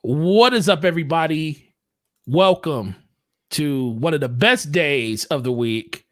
What is up, everybody? Welcome to one of the best days of the week.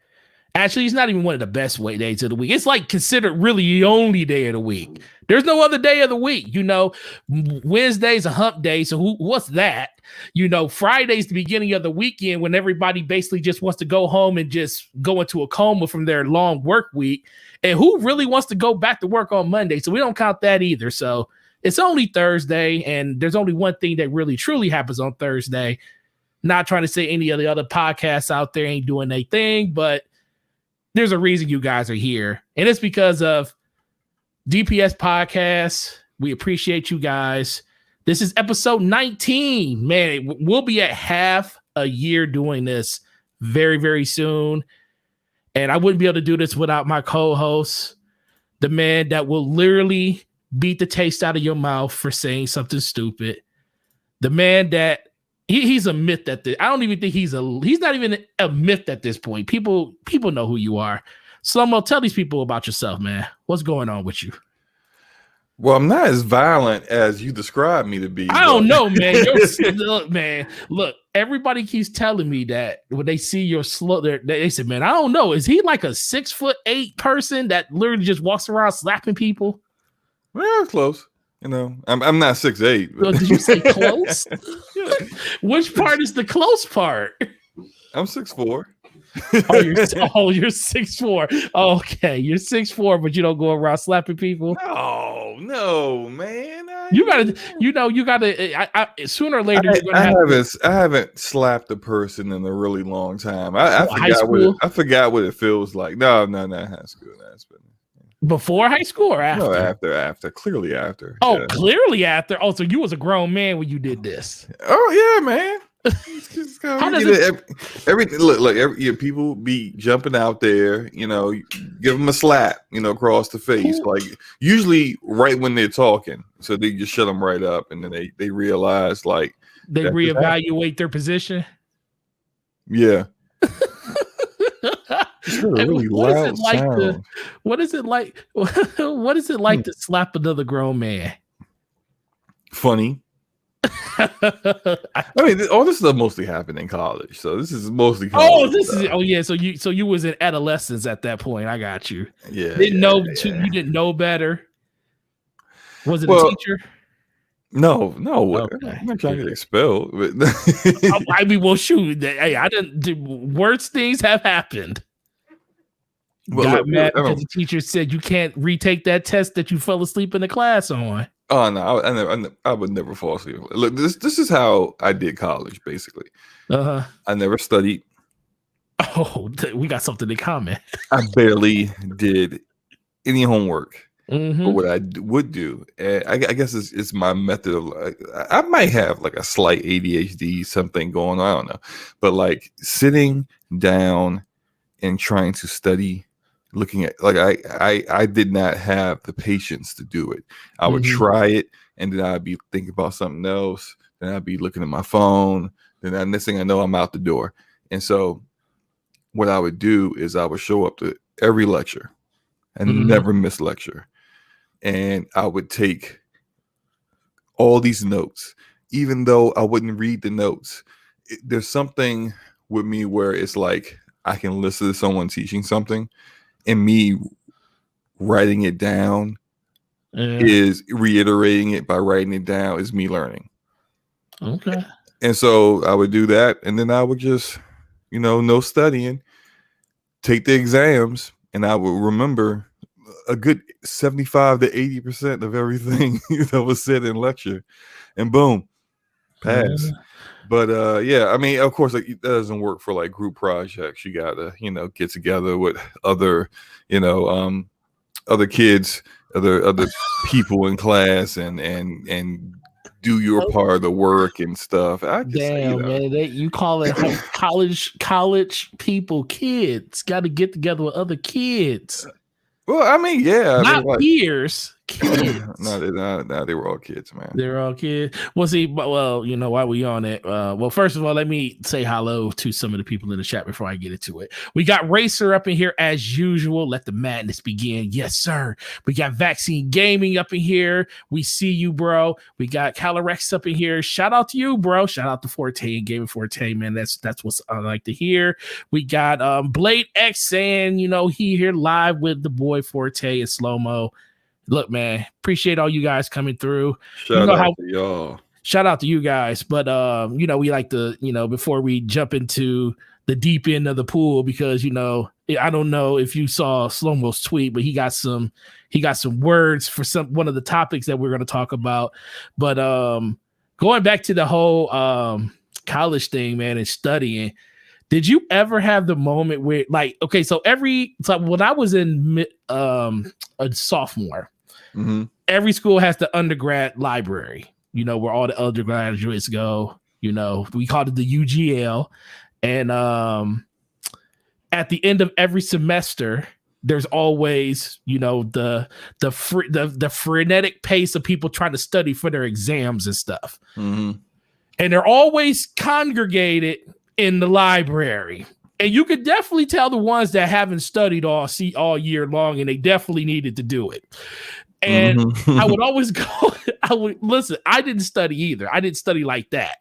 Actually, it's not even one of the best days of the week. It's like considered really the only day of the week. There's no other day of the week. You know, Wednesday's a hump day. So what's that? You know, Friday's the beginning of the weekend when everybody basically just wants to go home and just go into a coma from their long work week. And who really wants to go back to work on Monday? So we don't count that either. So it's only Thursday, and there's only one thing that really truly happens on Thursday. Not trying to say any of the other podcasts out there ain't doing their thing, but there's a reason you guys are here. And it's because of DPS Podcasts. We appreciate you guys. This is episode 19. Man, we'll be at half a year doing this very, very soon. And I wouldn't be able to do this without my co-host, the man that will literally beat the taste out of your mouth for saying something stupid. The man that he's a myth at this. I don't even think he's not even a myth at this point. People know who you are. Slomo, tell these people about yourself, man. What's going on with you? Well, I'm not as violent as you described me to be. I don't know, man. Look, man. Look, everybody keeps telling me that when they see your slow, they said, man, I don't know. Is he like a 6'8" person that literally just walks around slapping people? Well, close. You know, I'm not 6'8". Well, did you say close? Which part is the close part? I'm 6'4". You're 6'4". Okay, you're 6'4", but you don't go around slapping people. No, man. You gotta. Sooner or later, I haven't slapped a person in a really long time. I forgot what it feels like. No, high school. That's been before high school or after? No, after. Clearly after. Oh, yeah. Clearly after. Oh, so you was a grown man when you did this. Oh yeah, man. People be jumping out there, you know, give them a slap, you know, across the face, like usually right when they're talking, so they just shut them right up, and then they realize like they reevaluate their position. Yeah. Really what is it like to slap another grown man? Funny. I mean, all this stuff mostly happened in college, so this is mostly college stuff. So you was in adolescence at that point. I got you. Yeah, you didn't know better. Was it a teacher? No. Okay. I'm not trying to get expelled. But I mean, well, shoot. Hey, I didn't. Worse things have happened. Got mad because the teacher said you can't retake that test that you fell asleep in the class on. Oh no, I would never fall asleep. Look, this is how I did college, basically. I never studied. Oh, we got something in common. I barely did any homework. Mm-hmm. But what I would do, I guess it's my method of. I might have like a slight ADHD, something going on. I don't know, but like sitting down and trying to study. Looking at like I did not have the patience to do it. I would try it, and then I'd be thinking about something else. Then I'd be looking at my phone. Then next thing I know, I'm out the door. And so, what I would do is I would show up to every lecture, and never miss lecture. And I would take all these notes, even though I wouldn't read the notes. There's something with me where it's like I can listen to someone teaching something. And me writing it down is reiterating it by writing it down is me learning. Okay. And so I would do that. And then I would just, no studying, take the exams, and I would remember a good 75 to 80% of everything that was said in lecture. And boom, pass. But I mean, of course, like, it doesn't work for like group projects. You gotta, get together with other, other kids, other people in class, and do your part of the work and stuff. Man, you call it college people, kids got to get together with other kids. Well, I mean, yeah, not peers. Kids. No, they were all kids, man. They're all kids. Well, see, well, you know, while we on it, well, first of all, let me say hello to some of the people in the chat before I get into it. We got Racer up in here as usual. Let the madness begin. Yes, sir. We got Vaccine Gaming up in here. We see you, bro. We got Calorex up in here. Shout out to you, bro. Shout out to Forte and Gaming Forte, man. That's what I like to hear. We got Blade X saying, you know, he here live with the boy Forte and Slow-Mo. Look, man, appreciate all you guys coming through. Shout out to y'all. Shout out to you guys. But, you know, we like to, you know, before we jump into the deep end of the pool, because, you know, I don't know if you saw Slow-Mo's tweet, but he got some words for one of the topics that we're going to talk about. But going back to the whole college thing, man, and studying, did you ever have the moment where, like, okay, so when I was in a sophomore, every school has the undergrad library, you know, where all the undergraduates go. You know, we called it the UGL. And at the end of every semester, there's always, you know, the frenetic pace of people trying to study for their exams and stuff. And they're always congregated in the library. And you could definitely tell the ones that haven't studied all year long, and they definitely needed to do it. And I would always go, listen, I didn't study either. I didn't study like that.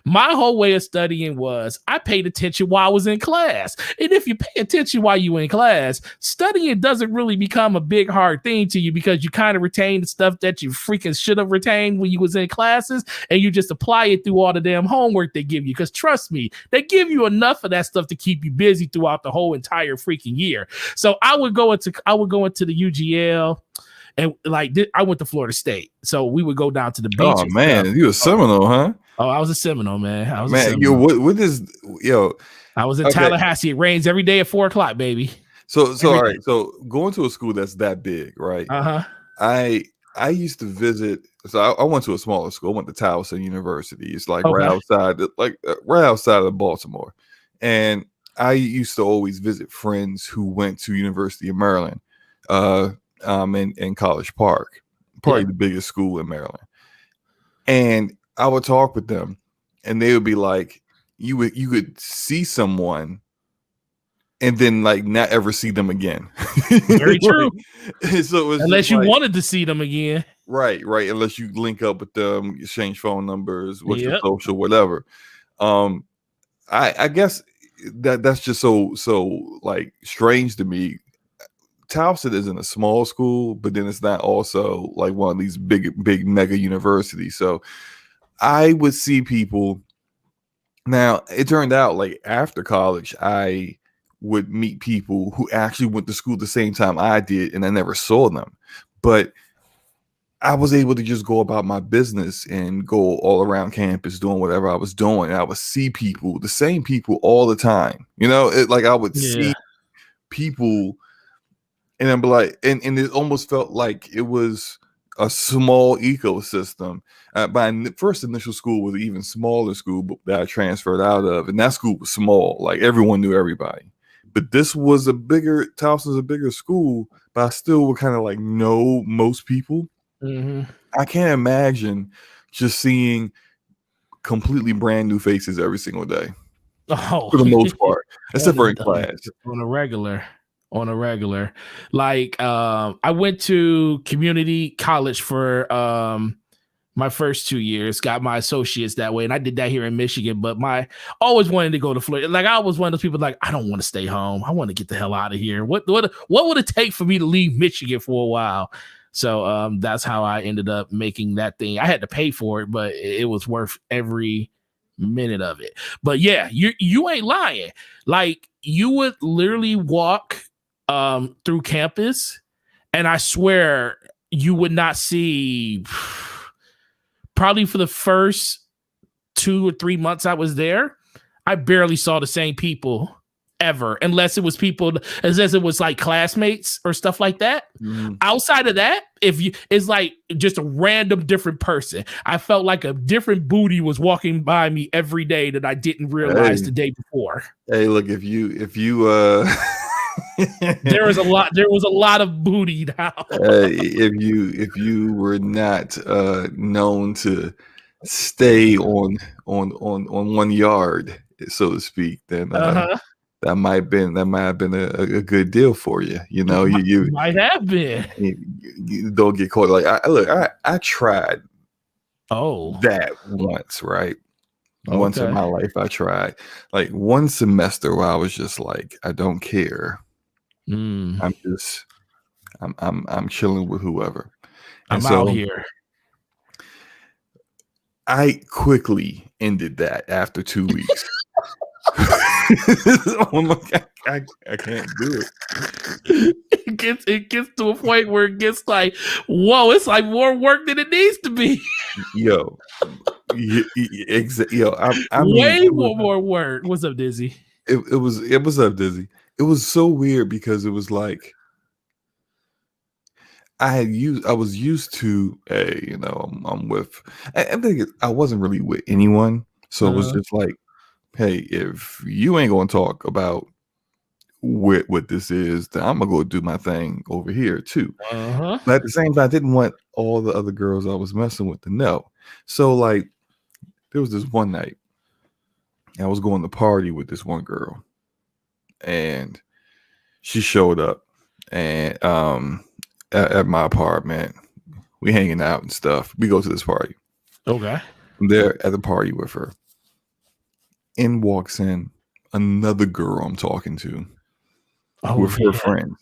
My whole way of studying was I paid attention while I was in class. And if you pay attention while you in class, studying doesn't really become a big hard thing to you, because you kind of retain the stuff that you freaking should have retained when you was in classes, and you just apply it through all the damn homework they give you. Because trust me, they give you enough of that stuff to keep you busy throughout the whole entire freaking year. So I would go into the UGL. And like, I went to Florida State, so we would go down to the beach. Oh man, you a Seminole, huh? Oh, I was a Seminole, man. I was I was in Tallahassee. It rains every day at 4:00, baby. So all right. So going to a school that's that big, right? I used to visit. So I went to a smaller school. I went to Towson University. It's like right outside of Baltimore. And I used to always visit friends who went to University of Maryland. In College Park, probably the biggest school in Maryland. And I would talk with them, and they would be like, you could see someone and then like not ever see them again. Very true. So unless you wanted to see them again. Right. Unless you link up with them, exchange phone numbers, what's your social, whatever. I guess that's just so like strange to me. Towson isn't a small school, but then it's not also like one of these big mega universities. So I would see people. Now it turned out like after college, I would meet people who actually went to school the same time I did, and I never saw them. But I was able to just go about my business and go all around campus doing whatever I was doing. And I would see people, the same people all the time. You know, I would see people. And I'm like, and it almost felt like it was a small ecosystem. My first initial school was an even smaller school that I transferred out of, and that school was small. Like everyone knew everybody. But this was Towson's a bigger school, but I still would kind of like know most people. I can't imagine just seeing completely brand new faces every single day. For the most part, except for in class. On a regular, like I went to community college for my first 2 years, got my associates that way, and I did that here in Michigan. But always wanted to go to Florida. Like I was one of those people like, I don't want to stay home. I want to get the hell out of here. What would it take for me to leave Michigan for a while? So that's how I ended up making that thing. I had to pay for it, but it was worth every minute of it. But yeah, you ain't lying. Like you would literally walk through campus, and I swear you would not see, probably for the first 2 or 3 months I was there, I barely saw the same people ever, unless it was like classmates or stuff like that. Outside of that, it's like just a random different person. I felt like a different booty was walking by me every day that I didn't realize the day before. Hey, look, if you There was a lot. There was a lot of booty now. If you were not known to stay on 1 yard, so to speak, then that might have been a good deal for you. You know, you might have been. You don't get caught. Like I tried that once, right? Once in my life, I tried. Like one semester where I was just like, I don't care. I'm chilling with whoever. And I'm out here. I quickly ended that after 2 weeks. I can't do it. It gets to a point where it gets like, whoa, it's like more work than it needs to be. Yo, I mean, more work. What's up, Dizzy? It was up, Dizzy. It was so weird because it was like I was used to I'm with. I think I wasn't really with anyone, so it was just like, hey, if you ain't gonna talk about what this is, then I'm gonna go do my thing over here too. But at the same time, I didn't want all the other girls I was messing with to know. So like, there was this one night I was going to party with this one girl, and she showed up, and at my apartment, we hanging out and stuff. We go to this party. Okay. I'm there at the party with her. In walks in another girl I'm talking to with her friends.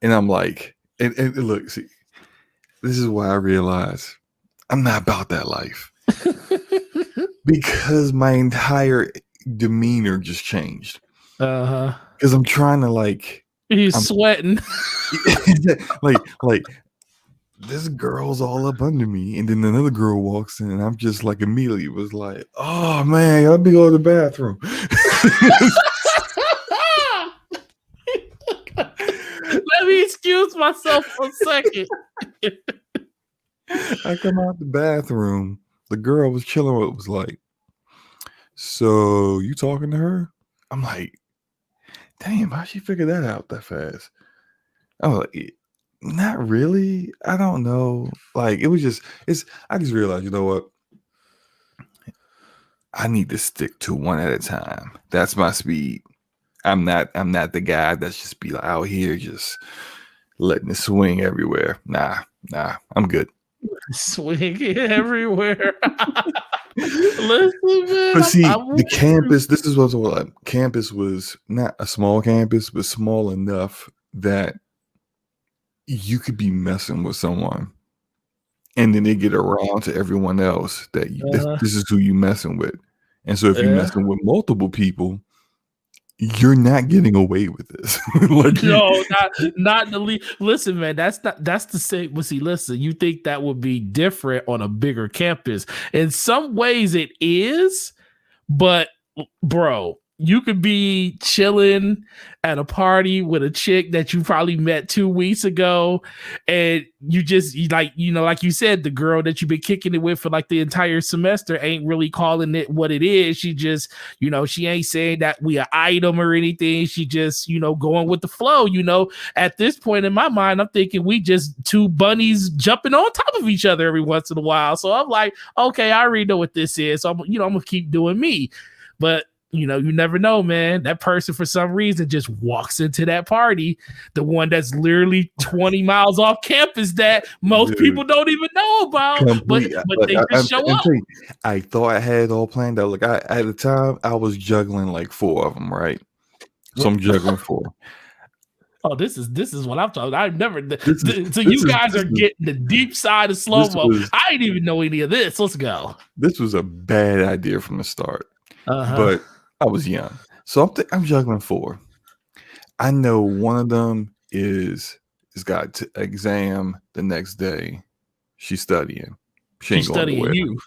And I'm like, and look, see, this is why I realize I'm not about that life. Because my entire demeanor just changed. Because I'm trying to like, he's sweating. like this girl's all up under me, and then another girl walks in, and I'm just like immediately was like, oh man, let me go to the bathroom. Let me excuse myself for a second. I come out the bathroom. The girl I was chilling with was like, so you talking to her? I'm like, damn, how'd she figure that out that fast? I was like, not really. I don't know. Like, it was just, I just realized, you know what? I need to stick to one at a time. That's my speed. I'm not the guy that's just be like out here just letting it swing everywhere. Nah, I'm good. Swing everywhere. Listen, man. But see, the campus, this is what's like. Campus was not a small campus, but small enough that you could be messing with someone, and then they get around to everyone else that this is who you messing with. And so if you're messing with multiple people, you're not getting away with this. Like, no, not the least. Listen, man, that's the same. Well, see, listen, you think that would be different on a bigger campus. In some ways it is, but bro, you could be chilling at a party with a chick that you probably met 2 weeks ago, and you like you said, the girl that you've been kicking it with for like the entire semester ain't really calling it what it is. She just, she ain't saying that we an item or anything. She just, going with the flow. At this point in my mind, I'm thinking we just two bunnies jumping on top of each other every once in a while. So I'm like, okay, I already know what this is. So I'm gonna keep doing me. But you never know, man. That person for some reason just walks into that party, the one that's literally 20 miles off campus that most people don't even know about. But they just show up. I thought I had it all planned out. Like at the time, I was juggling like 4 of them, right? So I'm juggling 4. Oh, this is what I'm talking. I've never. So you guys are getting the deep side of slow-mo. I didn't even know any of this. Let's go. This was a bad idea from the start, but I was young, so I'm juggling 4. I know one of them is got exam the next day. She's studying. She ain't going nowhere. You?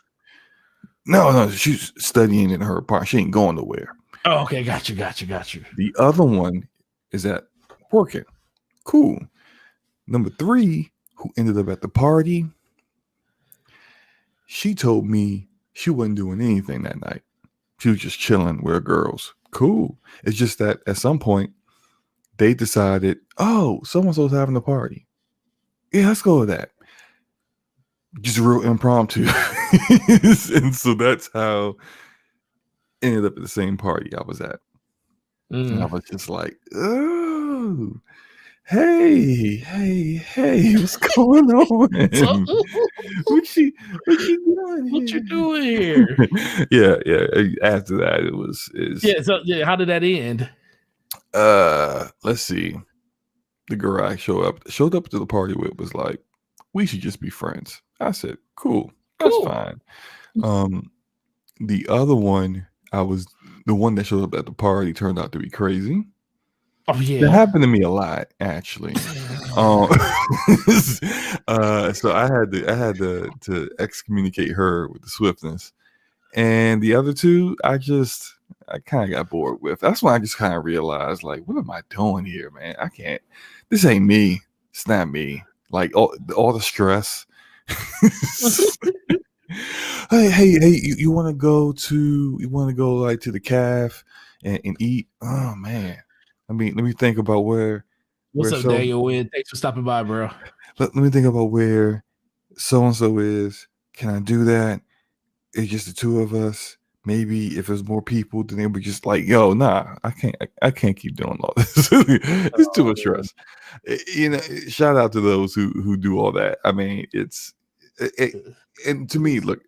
No, she's studying in her apartment. She ain't going nowhere. Oh, okay, got you. The other one is at working. Cool. Number 3, who ended up at the party, she told me she wasn't doing anything that night. She was just chilling with her girls. Cool. It's just that at some point, they decided, oh, so-and-so's having a party. Yeah, let's go with that. Just real impromptu. And so that's how I ended up at the same party I was at. And I was just like, oh, hey, what's going on? So, what you doing what here? you doing here? yeah. After that, Yeah. How did that end? Let's see. The girl I showed up to the party with was like, we should just be friends. I said, cool, that's fine. The other one, the one that showed up at the party turned out to be crazy. Oh yeah, that happened to me a lot actually. So I had to excommunicate her with the swiftness, and the other two, I kind of got bored with. That's when I just kind of realized, like, what am I doing here, man? I can't. This ain't me. It's not me. Like all the stress. hey, you want to go like to the calf and eat? Oh man, let me think about where. What's up, Daniel? Thanks for stopping by, bro. Let me think about where so and so is. Can I do that? It's just the two of us. Maybe if there's more people, then they'll be just like, "Yo, nah, I can't keep doing all this. It's too much stress." Shout out to those who do all that. I mean, and to me, look,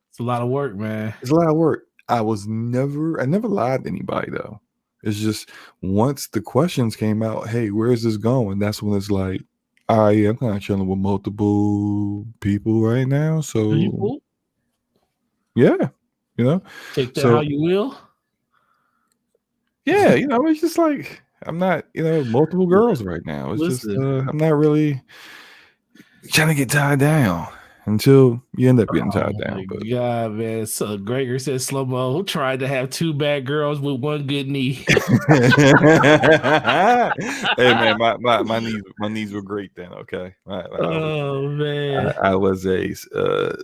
it's a lot of work, man. It's a lot of work. I never lied to anybody though. It's just once the questions came out, hey, where is this going? That's when it's like, I'm kind of chilling with multiple people right now. So yeah, take that how you will. Yeah, it's just like I'm not, multiple girls right now. It's just I'm not really trying to get tied down until you end up getting tied down. But God, man. So Gregor says Slomo tried to have two bad girls with one good knee. Hey man, my knees were great then. Okay. Man, I was a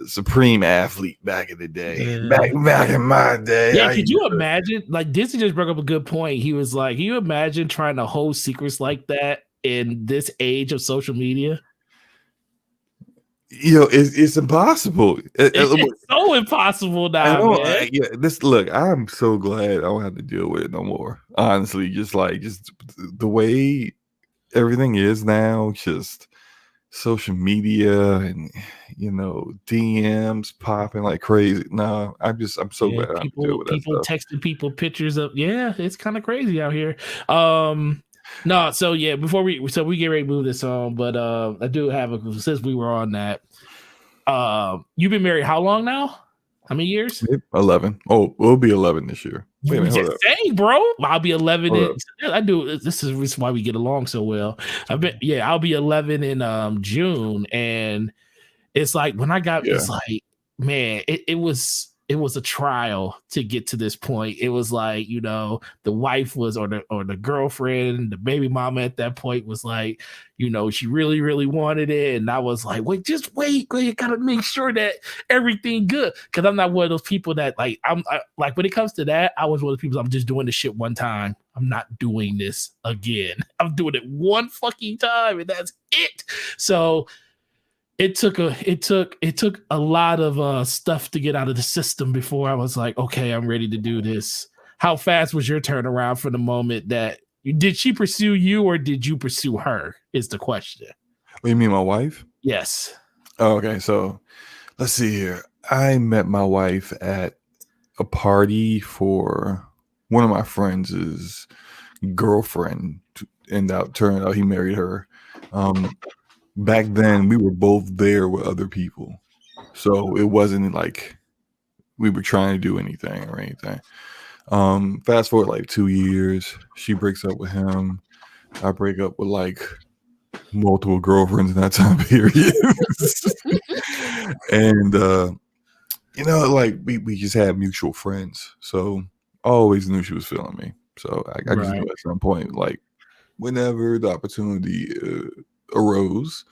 supreme athlete back in the day. Back in my day. Yeah, could you imagine? Like Disney just brought up a good point. He was like, "Can you imagine trying to hold secrets like that in this age of social media?" It's impossible. It's so impossible now, man. Look, I'm so glad I don't have to deal with it no more. Honestly, just the way everything is now, just social media and DMs popping like crazy. No, I'm so glad I don't deal with that people stuff. texting people pictures of it's kind of crazy out here. No, so yeah, before we get ready to move this on, but I do have since we were on that. You've been married how long now? How many years? 11. Oh, we'll be 11 this year. Wait a minute, dang, bro. I'll be 11. I do. This is the reason why we get along so well. I'll be 11 in June, and it's like when I got it's like, man, it was a trial to get to this point. It was like, the wife was or the girlfriend, the baby mama at that point was like, she really, really wanted it. And I was like, wait, you gotta make sure that everything good. Cause I'm not one of those people that like, like when it comes to that, I was one of those people, I'm just doing this shit one time. I'm not doing this again. I'm doing it one fucking time and that's it. So it took a lot of stuff to get out of the system before I was like, okay, I'm ready to do this. How fast was your turnaround from the moment that did she pursue you or did you pursue her? Is the question. What, you mean my wife? Yes. Oh, okay, so let's see here. I met my wife at a party for one of my friends' girlfriend, and turned out he married her. Back then we were both there with other people, so it wasn't like we were trying to do anything or anything. Fast forward like 2 years, she breaks up with him. I break up with like multiple girlfriends in that time period. And like we just had mutual friends, so I always knew she was feeling me. So I just knew at some point, like whenever the opportunity arose,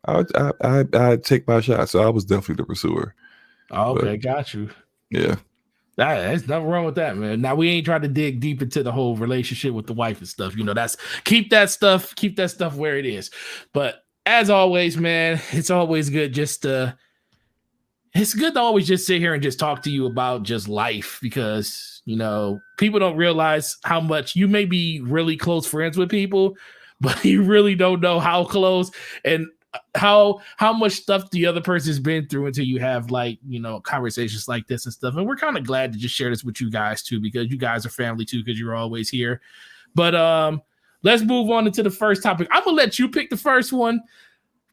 I'd take my shot. So I was definitely the pursuer. Okay, got you. Yeah. There's nothing wrong with that, man. Now we ain't trying to dig deep into the whole relationship with the wife and stuff. That's keep that stuff where it is. But as always, man, it's always good it's good to always just sit here and just talk to you about just life, because people don't realize how much you may be really close friends with people, but you really don't know how close and how much stuff the other person's been through until you have conversations like this and stuff. And we're kind of glad to just share this with you guys too, because you guys are family too, because you're always here. But let's move on into the first topic. I'm gonna let you pick the first one,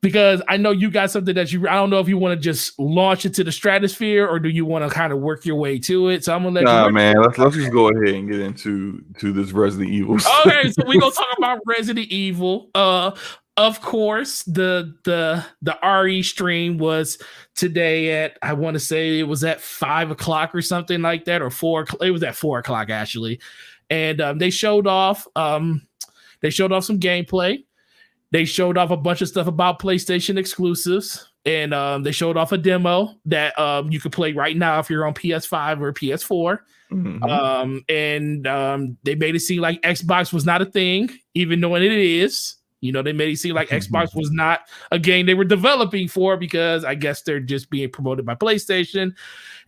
because I know you got something that I don't know if you want to just launch into the stratosphere, or do you want to kind of work your way to it? So I'm gonna let you. Man, let's just go ahead and get into this Resident Evil. Okay, so we're gonna talk about Resident Evil. Of course, the RE stream was today at, I want to say it was at 5 o'clock or something like that, or 4. It was at 4 o'clock actually, and they showed off some gameplay. They showed off a bunch of stuff about PlayStation exclusives, and they showed off a demo that you could play right now if you're on PS5 or PS4. Mm-hmm. And they made it seem like Xbox was not a thing, even though it is. They made it seem like Xbox was not a game they were developing for, because I guess they're just being promoted by PlayStation.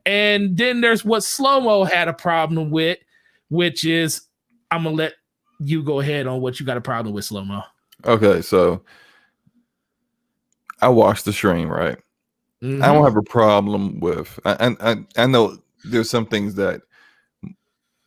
And then there's what Slomo had a problem with, which is, I'm going to let you go ahead on what you got a problem with, Slomo. Okay, so I watched the stream, right? Mm-hmm. I don't have a problem with, I know there's some things that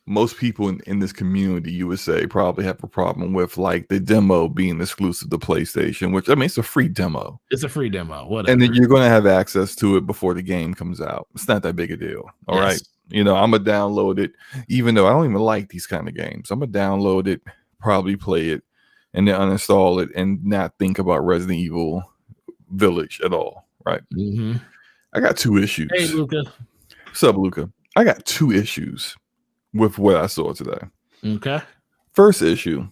most people in this community, you would say, probably have a problem with, like the demo being exclusive to PlayStation, which, I mean, it's a free demo. It's a free demo, whatever. And then you're going to have access to it before the game comes out. It's not that big a deal, all right? I'm going to download it, even though I don't even like these kind of games. I'm going to download it, probably play it, and then uninstall it and not think about Resident Evil Village at all, right? Mm-hmm. I got 2 issues. Hey, Luca. What's up, Luca? I got 2 issues with what I saw today. Okay. First issue.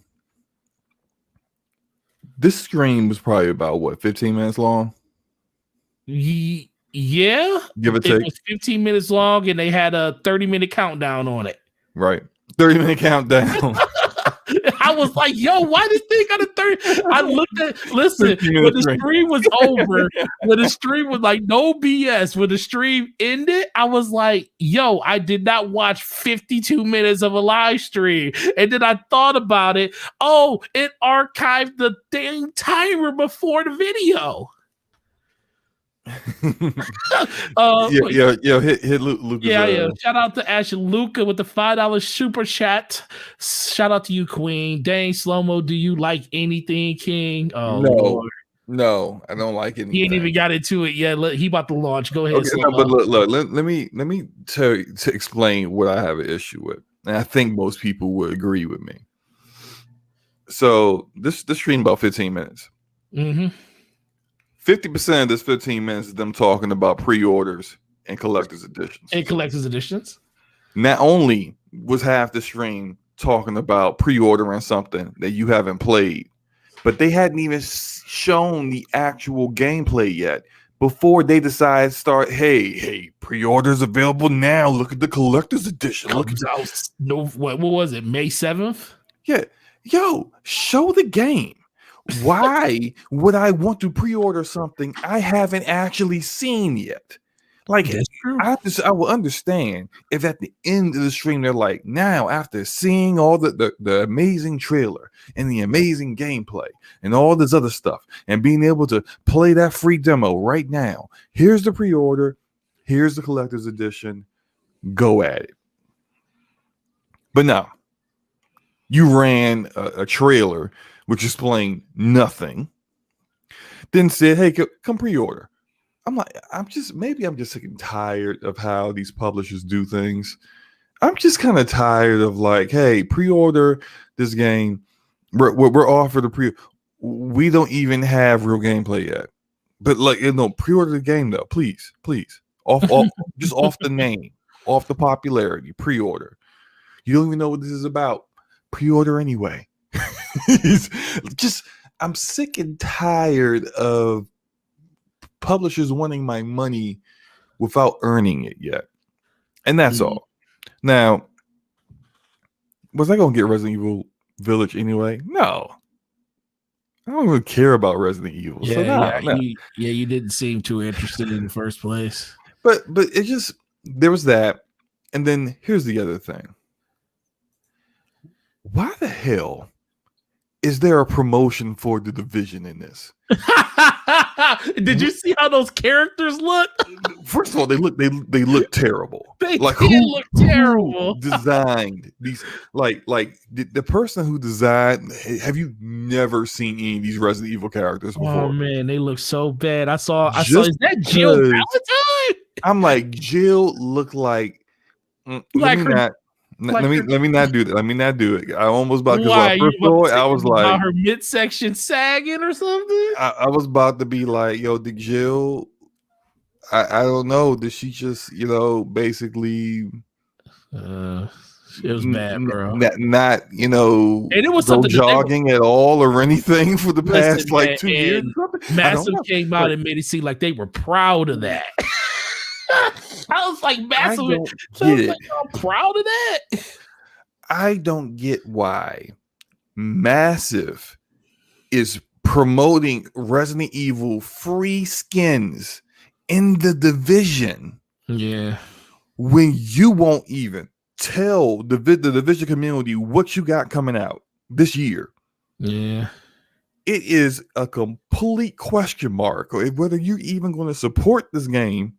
This stream was probably about, 15 minutes long? Yeah. Give or take. It was 15 minutes long, and they had a 30-minute countdown on it. Right. 30-minute countdown. I was like, yo, why this thing got a 30? I looked at, listen, when the stream was over, when the stream was like, no BS, when the stream ended, I was like, yo, I did not watch 52 minutes of a live stream. And then I thought about it. Oh, it archived the dang timer before the video. Hit Luca. Yeah. Shout out to Ash and Luca with the $5 super chat. Shout out to you, Queen. Dang, Slomo, do you like anything, King? Oh, no, Lord. No, I don't like anything. He ain't even got into it yet. He about to launch. Go ahead. Okay, no, but look, let me tell you to explain what I have an issue with, and I think most people would agree with me. So this stream about 15 minutes. Mm-hmm. 50% of this 15 minutes is them talking about pre-orders and collector's editions. Not only was half the stream talking about pre-ordering something that you haven't played, but they hadn't even shown the actual gameplay yet before they decide to start, hey, pre-orders available now. Look at the collector's edition. What was it, May 7th? Yeah. Yo, show the game. Why would I want to pre-order something I haven't actually seen yet? Like, I will understand if at the end of the stream they're like, now after seeing all the amazing trailer and the amazing gameplay and all this other stuff and being able to play that free demo right now, here's the pre-order, here's the collector's edition, go at it. But no, you ran a trailer which explained nothing, then said, hey, come pre-order. I'm like, I'm just sick and tired of how these publishers do things. I'm just kind of tired of like, hey, pre-order this game. We're offered a pre. We don't even have real gameplay yet. But like, pre-order the game though, please. Off just off the name, off the popularity, pre-order. You don't even know what this is about. Pre-order anyway. I'm sick and tired of publishers wanting my money without earning it yet. And that's all. Now, was I gonna get Resident Evil Village anyway? No. I don't really care about Resident Evil. Yeah, So no. you didn't seem too interested in the first place. But it just, there was that. And then here's the other thing. Why the hell is there a promotion for The Division in this? Did you see how those characters look? First of all, they look terrible. They look terrible. Who designed these? Like the person who designed. Have you never seen any of these Resident Evil characters before? Oh man, they look so bad. I saw. Is that Jill Valentine? I'm like, Jill looked like. Let me not do that. Let me not do it. I almost about, because when I first saw it, I was like, her midsection sagging or something. I was about to be like, yo, did Jill? I don't know. Did she just, basically? It was bad, bro. Not and it was something jogging at all or anything for the past 2 years. Massive came out and made it seem like they were proud of that. I was like, Massive, I'm proud of that. I don't get why Massive is promoting Resident Evil free skins in The Division. Yeah. When you won't even tell the Division community what you got coming out this year. Yeah. It is a complete question mark whether you're even going to support this game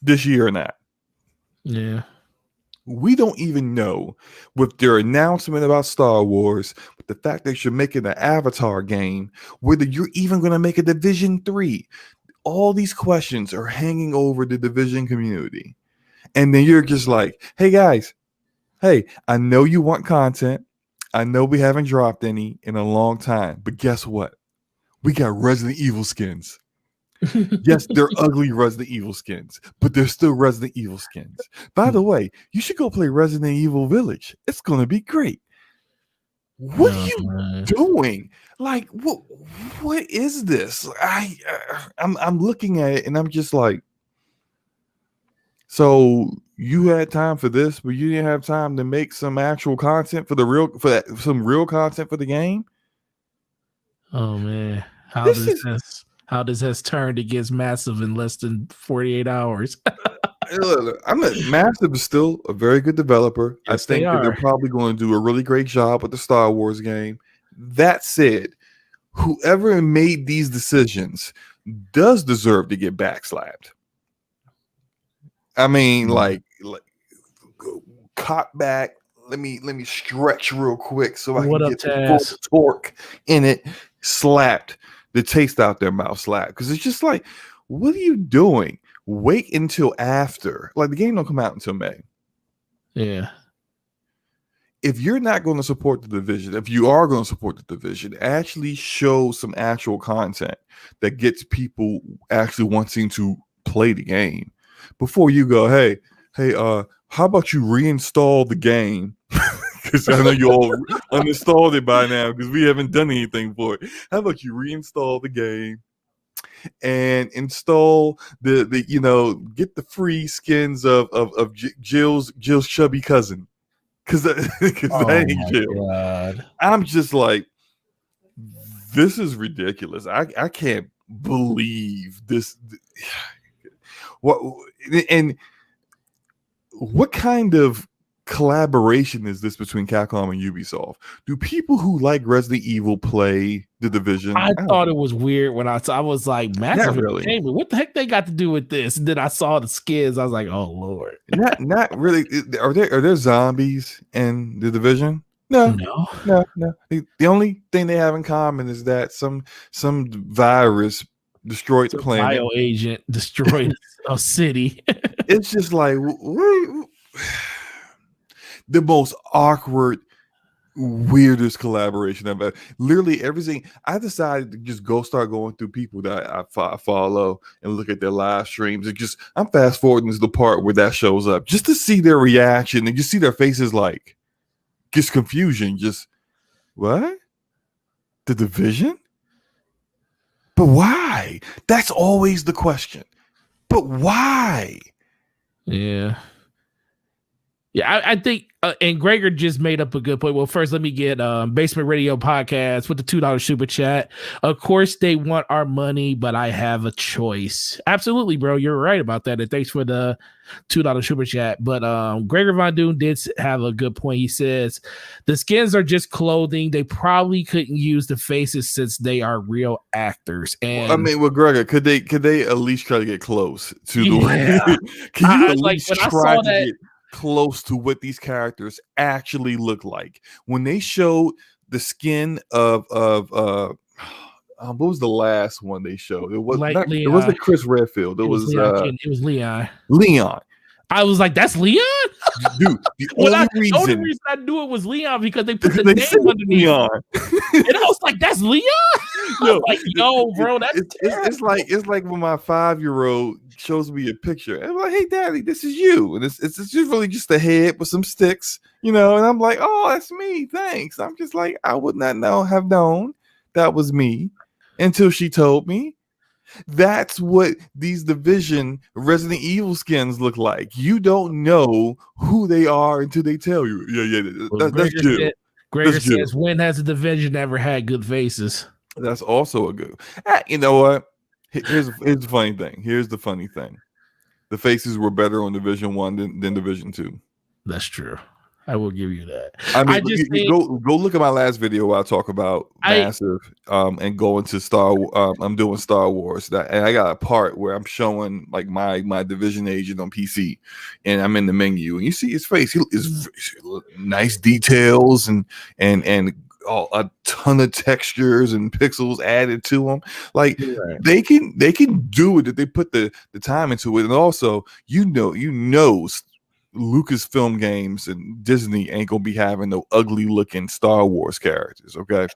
this year or not. Yeah. We don't even know with their announcement about Star Wars, with the fact that you're making an Avatar game, whether you're even going to make a Division 3. All these questions are hanging over the Division community. And then you're just like, hey guys, I know you want content. I know we haven't dropped any in a long time, but guess what? We got Resident Evil skins. Yes, they're ugly Resident Evil skins, but they're still Resident Evil skins. By the way, you should go play Resident Evil Village. It's going to be great. What are you doing? Like, what is this? I'm looking at it and I'm just like, so you had time for this, but you didn't have time to make some actual content some real content for the game? Oh man, how this has turned against Massive in less than 48 hours. Massive is still a very good developer. Yes, I think that they're probably going to do a really great job with the Star Wars game. That said, whoever made these decisions does deserve to get backslapped. I mean, like caught back. Let me stretch real quick so I can get the full torque in it. Slapped the taste out their mouth. Slap, because it's just like, what are you doing? Wait until after. Like, the game don't come out until May. Yeah. If you're not going to support the Division, if you are going to support the Division, actually show some actual content that gets people actually wanting to play the game before you go, hey, how about you reinstall the game? Because I know you all uninstalled it by now because we haven't done anything for it. How about you reinstall the game and install the get the free skins of Jill's chubby cousin? Because that ain't Jill. God. I'm just like, this is ridiculous. I can't believe this. What kind of collaboration is this between Capcom and Ubisoft? Do people who like Resident Evil play The Division? I thought it was weird when I was like, Massive Entertainment. What the heck they got to do with this? And then I saw the skins. I was like, oh Lord. Not really. Are there zombies in The Division? No. The only thing they have in common is that some virus destroyed the planet. Bio agent destroyed a city. It's just like the most awkward, weirdest collaboration I've ever. Literally everything. I decided to just start going through people that I follow and look at their live streams. I'm fast forwarding to the part where that shows up just to see their reaction and just see their faces, like just confusion. Just what? The Division? But why? That's always the question. But why? Yeah. Yeah, I think, and Gregor just made up a good point. Well, first, let me get Basement Radio Podcast with the $2 super chat. Of course, they want our money, but I have a choice. Absolutely, bro. You're right about that. And thanks for the $2 super chat. But Gregor Von Doon did have a good point. He says the skins are just clothing. They probably couldn't use the faces since they are real actors. And I mean, well, Gregor, could they at least try to get close to the way? Can you at least try to get close to what these characters actually look like? When they showed the skin of what was the last one they showed? It was not, it wasn't Chris Redfield. It was Leon. Leon. I was like, that's Leon? Dude, the only reason I knew it was Leon because they put the name underneath Leon. And I was like, that's Leon? Bro, it's like when my 5-year-old shows me a picture and I'm like, hey daddy, this is you. And it's just really just a head with some sticks, and I'm like, oh, that's me, thanks. I'm just like, I would not have known that was me until she told me. That's what these Division Resident Evil skins look like. You don't know who they are until they tell you. That's Jill. Gregor says, when has a Division ever had good faces? That's also a good. You know what? Here's the funny thing. Here's the funny thing. The faces were better on Division 1 than Division 2. That's true. I will give you that. I mean, go look at my last video where I talk about Massive and going to I'm doing Star Wars. And I got a part where I'm showing like my Division agent on PC, and I'm in the menu, and you see his face. He is nice details and a ton of textures and pixels added to them. Like they can do it if they put the time into it, and also Lucasfilm Games and Disney ain't gonna be having no ugly looking Star Wars characters, okay?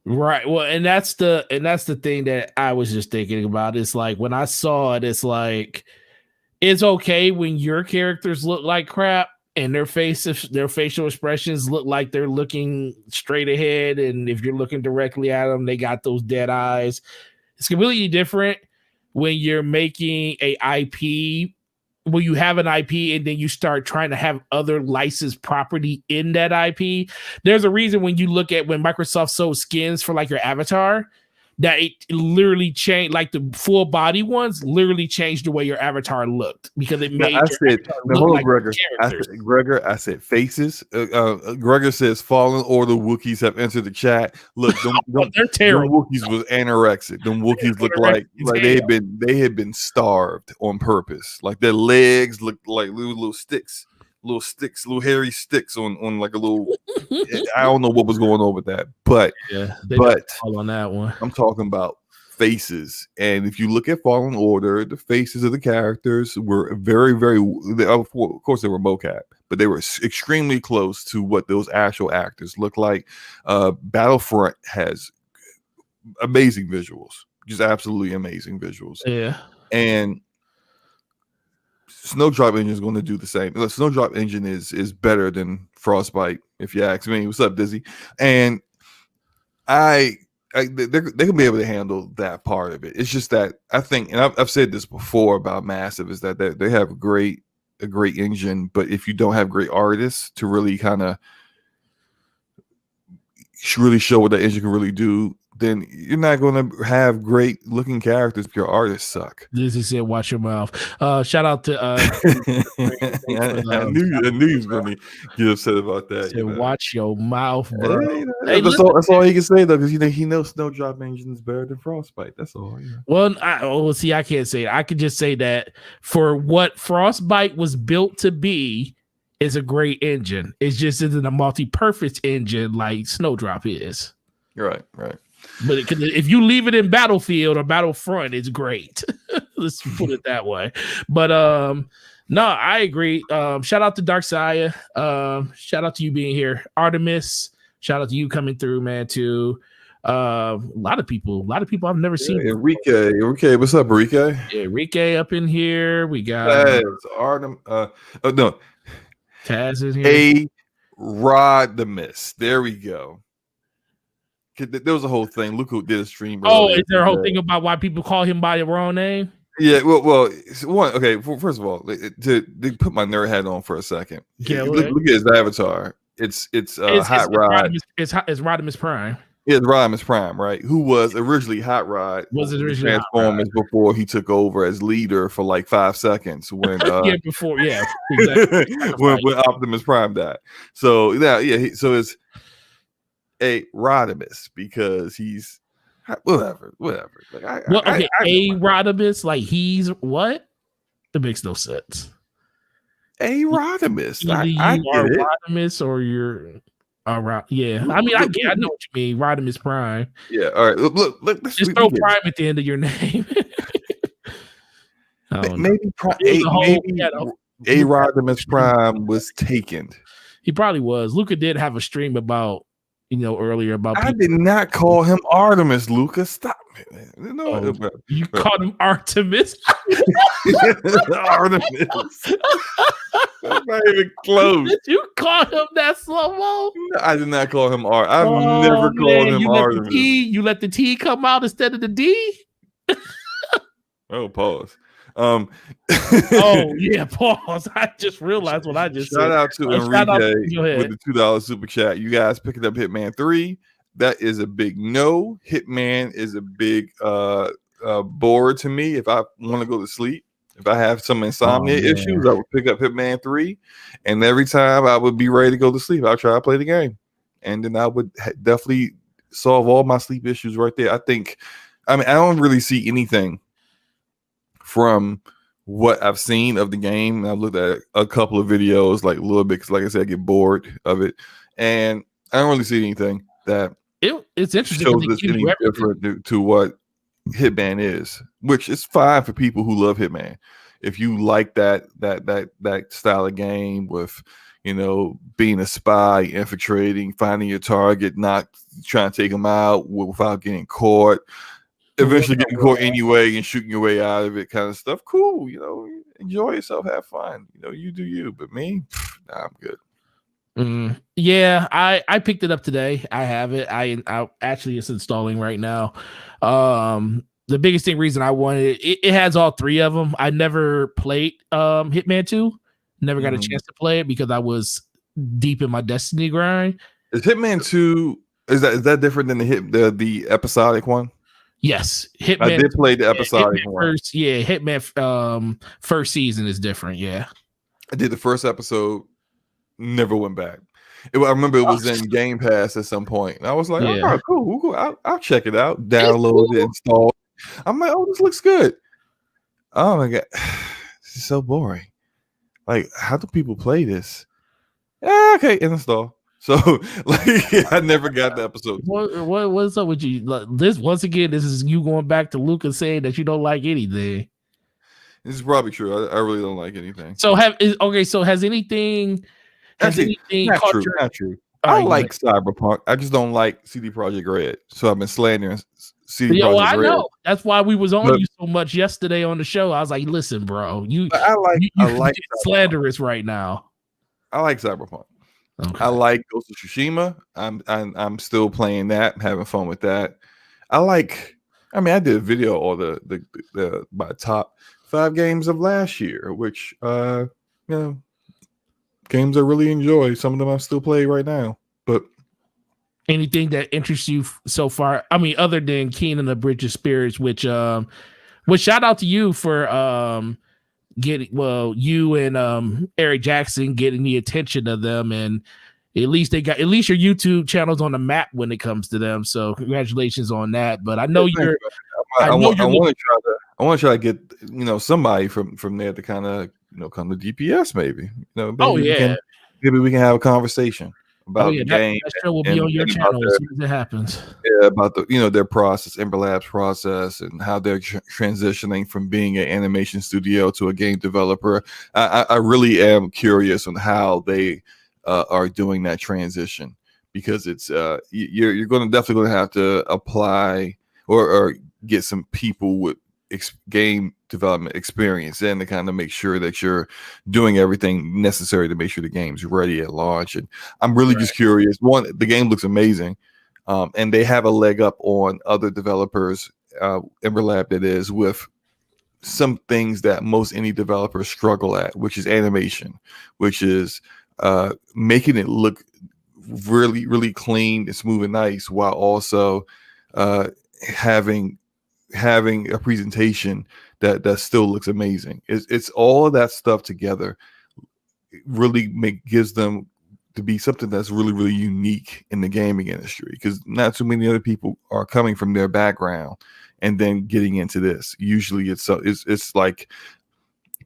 Right. Well, and that's the thing that I was just thinking about. It's like when I saw it, it's like it's okay when your characters look like crap and their facial expressions look like they're looking straight ahead, and if you're looking directly at them, they got those dead eyes. It's completely different when you're making a IP. When you have an IP and then you start trying to have other licensed property in that IP, there's a reason when you look at when Microsoft sold skins for like your avatar, that it literally changed, like the full body ones literally changed the way your avatar looked because it made Gregor, I said faces. Gregor says Fallen Order Wookiees have entered the chat. Look, they're terrible. Them Wookiees was anorexic. Them Wookiees look like they had been starved on purpose. Like their legs look like little sticks. Little hairy sticks on like a little. I don't know what was going on with that, but on that one, I'm talking about faces. And if you look at Fallen Order, the faces of the characters were very, very. Of course, they were mocap, but they were extremely close to what those actual actors look like. Battlefront has amazing visuals, just absolutely amazing visuals. Yeah, and Snowdrop Engine is going to do the same. Snowdrop Engine is better than Frostbite, if you ask me. What's up, Dizzy? And they can be able to handle that part of it. It's just that I think, and I've said this before about Massive, is that they have a great engine, but if you don't have great artists to really kind of really show what that engine can really do, then you're not going to have great looking characters if your artists suck. Dizzy said, watch your mouth. Shout out to I knew he was going to get upset about that. Said, watch your mouth, bro. That's all he can say, though, because he knows Snowdrop Engine is better than Frostbite. That's all. Well, I can't say it. I could just say that for what Frostbite was built to be, is a great engine. It just isn't a multi-purpose engine like Snowdrop is. Right. But if you leave it in Battlefield or Battlefront, it's great. Let's put it that way. But no, I agree. Shout out to Darksaya. Shout out to you being here. Artemis, shout out to you coming through, man, too. A lot of people I've never seen. Enrique, what's up, Enrique? Yeah, Enrique up in here. We got Artem. Taz is here. Rodimus. There we go. There was a whole thing. Look who did a stream. Oh, is there a whole thing about why people call him by the wrong name? Yeah, well, one. Okay, first of all, to put my nerd hat on for a second. Yeah, Look at his avatar. It's Hot Rod. It's Rodimus Prime. Yeah, Rodimus Prime, right? Who was originally Hot Rod Was it in the originally Hot Rod? Transformers before he took over as leader for like 5 seconds when Yeah, before exactly. when Optimus Prime died. So so it's a Rodimus because he's whatever. Like Rodimus, like he's what? It makes no sense. A Rodimus. Either I you are get it. Rodimus or you're yeah. I mean, I know what you mean. Rodimus Prime. Yeah. All right. Look. Just throw Prime at the end of your name. Maybe Rodimus Prime was taken. He probably was. Luca did have a stream about earlier about. I did not call him Artemis, Luca. Stop it. You called him Artemis. Artemis. That's not even close. Did you call him that, Slomo? No, I did not call him Art. I've never called him Artemis. You let the T come out instead of the D? Oh, pause. Oh yeah, pause. I just realized what I just said. Shout out to Enrique with the $2 super chat. You guys picking up Hitman 3. That is a big no. Hitman is a big bore to me. If I want to go to sleep, if I have some insomnia issues, I would pick up Hitman 3. And every time I would be ready to go to sleep, I'll try to play the game. And then I would definitely solve all my sleep issues right there. I don't really see anything from what I've seen of the game. I've looked at a couple of videos, like a little bit, because like I said, I get bored of it. And I don't really see anything that it's interesting shows us any different to what Hitman is, which is fine for people who love Hitman. If you like that style of game with being a spy, infiltrating, finding your target, not trying to take them out without getting caught, eventually getting caught anyway and shooting your way out of it, kind of stuff, cool. Enjoy yourself, have fun. You do you. But me, nah, I'm good. Yeah, I picked it up today. I have it. I actually, it's installing right now. The biggest reason I wanted it has all 3 of them. I never played Hitman 2. Never got a chance to play it because I was deep in my Destiny grind. Is Hitman 2 is that different than the episodic one? Yes, Hitman. I did play the episodic one. Hitman first season is different. Yeah, I did the first episode. Never went back. I remember it was in Game Pass at some point. And I was like, oh, cool. I'll check it out. Download it, install it. I'm like, oh, this looks good. Oh my god, this is so boring. Like, how do people play this? Okay, install. So, I never got the episode. What's up with you? This once again, this is you going back to Luca saying that you don't like anything. This is probably true. I really don't like anything. So has anything? Not true. I like Cyberpunk. I just don't like CD Projekt Red. So I've been slandering CD Projekt Red. I know. That's why we was on you so much yesterday on the show. I was like, listen, bro, I like slanderous right now. I like Cyberpunk. Okay. I like Ghost of Tsushima. I'm still playing that, having fun with that. I did a video on the my top 5 games of last year, which games I really enjoy. Some of them I still play right now. But anything that interests you so far? I mean, other than Keen and the Bridge of Spirits, which shout out to you for you and Eric Jackson getting the attention of them, and at least your YouTube channel's on the map when it comes to them. So congratulations on that. But I know I want to try to get somebody from there to kind of come to DPS maybe. Maybe we can have a conversation about the game. That show will be on your channel as soon as it happens. Yeah, about their process, Ember Labs process, and how they're transitioning from being an animation studio to a game developer. I really am curious on how they are doing that transition, because it's you're definitely going to have to apply or get some people with game development experience in to kind of make sure that you're doing everything necessary to make sure the game's ready at launch. And I'm really just curious. One, the game looks amazing, and they have a leg up on other developers, Ember Lab that is, with some things that most indie developers struggle at, which is animation, which is making it look really, really clean and smooth and nice, while also having a presentation that still looks amazing. It's all of that stuff together really gives them to be something that's really, really unique in the gaming industry, because not too many other people are coming from their background and then getting into this. Usually it's like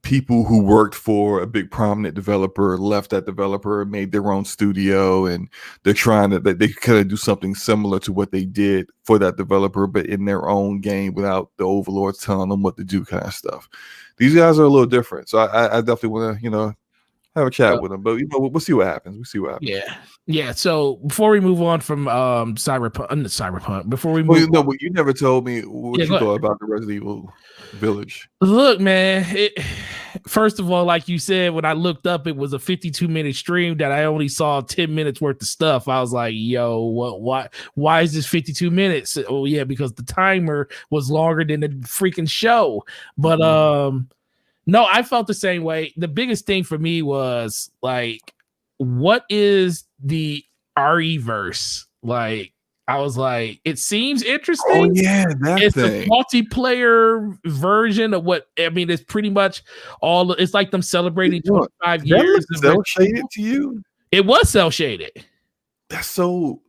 people who worked for a big prominent developer left that developer, made their own studio, and they're trying to they kind of do something similar to what they did for that developer, but in their own game without the overlords telling them what to do, kind of stuff. These guys are a little different, so I definitely want to have a chat with them, but we'll see what happens. Yeah. So before we move on from Cyberpunk, before we move, but you never told me what you thought about the Resident Evil Village. Look, man. First of all, like you said, when I looked up, it was a 52-minute stream that I only saw 10 minutes worth of stuff. I was like, "Yo, what? Why is this 52 minutes?" Oh yeah, because the timer was longer than the freaking show. But no, I felt the same way. The biggest thing for me was like, what is the RE verse? Like, I was like, it seems interesting. Oh yeah, it's a multiplayer version of what I mean. It's pretty much all. It's like them celebrating 25 years. Cell shaded to you? It was cell shaded. That's so.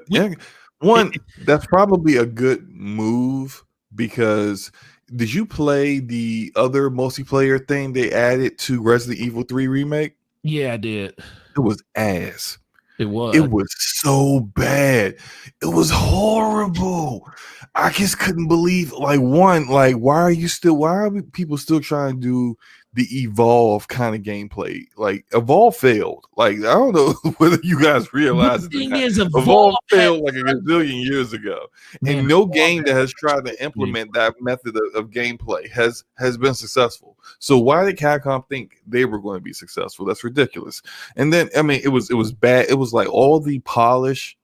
Yeah. One, that's probably a good move, because did you play the other multiplayer thing they added to Resident Evil 3 Remake? Yeah, I did. It was ass. It was. It was so bad. It was horrible. I just couldn't believe, why are people still trying to do the Evolve kind of gameplay? Like, Evolve failed. Like, I don't know whether you guys realize the thing is, Evolve failed like a gazillion years ago. Man, and no game that has tried to implement that method of gameplay has been successful. So why did Capcom think they were going to be successful? That's ridiculous. And then, I mean, it was bad. It was like all the polish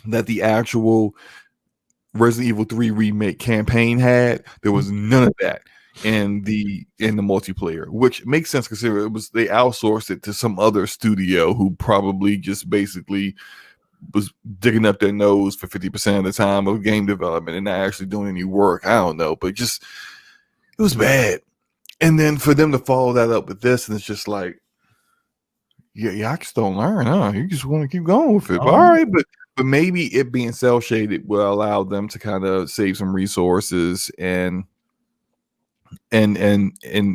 that the actual Resident Evil 3 Remake campaign had, there was none of that in the multiplayer, which makes sense considering they outsourced it to some other studio who probably just basically was digging up their nose for 50% of the time of game development and not actually doing any work. I don't know, but just it was bad. And then for them to follow that up with this, and it's just like, yeah, I just don't learn, huh? You just want to keep going with it. All right, but maybe it being cell shaded will allow them to kind of save some resources and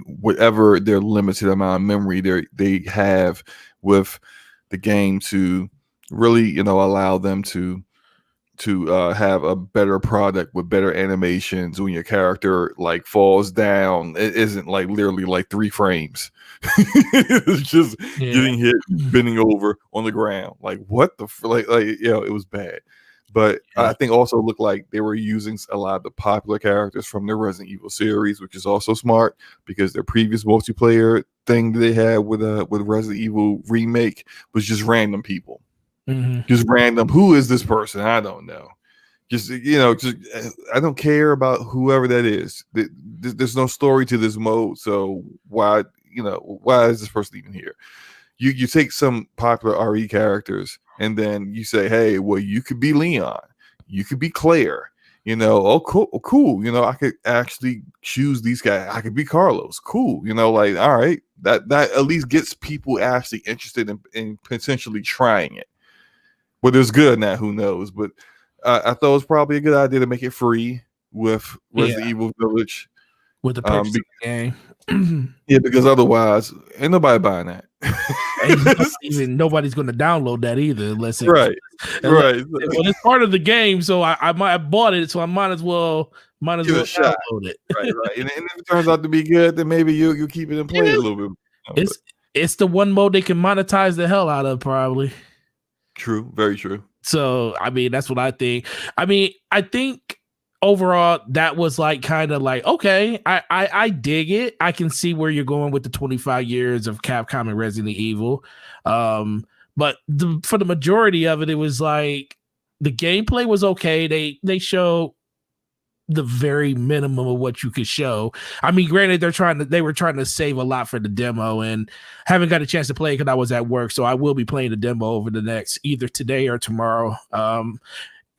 whatever their limited amount of memory they have with the game to really, allow them to have a better product with better animations. When your character like falls down, it isn't like literally like 3 frames. It's just getting hit, bending over on the ground. Like, what the it was bad. But I think also looked like they were using a lot of the popular characters from the Resident Evil series, which is also smart, because their previous multiplayer thing that they had with Resident Evil Remake was just random people. Just random. Who is this person? I don't know. Just I don't care about whoever that is. There's no story to this mode, so why is this person even here? You take some popular RE characters and then you say, hey, well, you could be Leon, you could be Claire. Cool. I could actually choose these guys. I could be Carlos. Cool. All right, that at least gets people actually interested in potentially trying it. Whether it's good or not, who knows? But I thought it was probably a good idea to make it free with Resident Evil Village. With the purchase of the game. Yeah, because otherwise, ain't nobody buying that. Nobody's going to download that either, unless it's right. Well, it's part of the game, so I bought it, so I might as well download it. Right. And if it turns out to be good, then maybe you'll keep it in play a little bit. It's the one mode they can monetize the hell out of, probably. True, very true. So, I mean, that's what I think. I mean, I think overall that was like kind of like, okay, I dig it. I can see where you're going with the 25 years of Capcom and Resident Evil. But for the majority of it, it was like the gameplay was okay. They showed the very minimum of what you could show. I mean, granted, they were trying to save a lot for the demo, and haven't got a chance to play because I was at work. So I will be playing the demo over the next either today or tomorrow.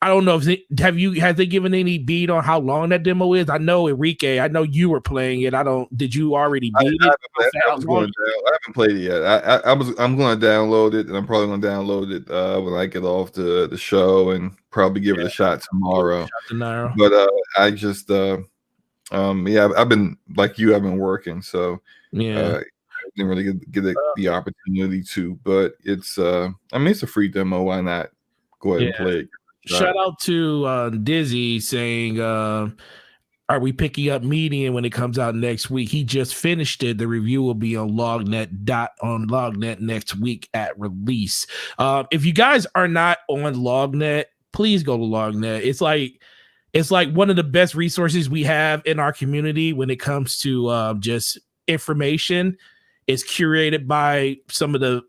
I don't know if have they given any beat on how long that demo is? I know Enrique, I know you were playing it. Did you already beat it? I haven't played it yet. I'm going to download it, and I'm probably going to download it when I get off the show, and probably give it a shot tomorrow. But I just I've been like you. I've been working, so I didn't really get the opportunity to. But it's it's a free demo. Why not go ahead and play it? Shout out to Dizzy saying, are we picking up Median when it comes out next week? He just finished it. The review will be on Lognet next week at release. If you guys are not on Lognet, please go to Lognet. It's like one of the best resources we have in our community when it comes to just information. It's curated by some of the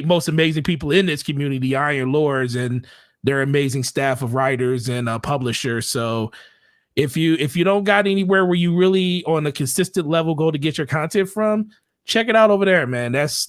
most amazing people in this community, Iron Lords, and their amazing staff of writers and publishers. So if you don't got anywhere where you really on a consistent level go to get your content from, check it out over there, man. That's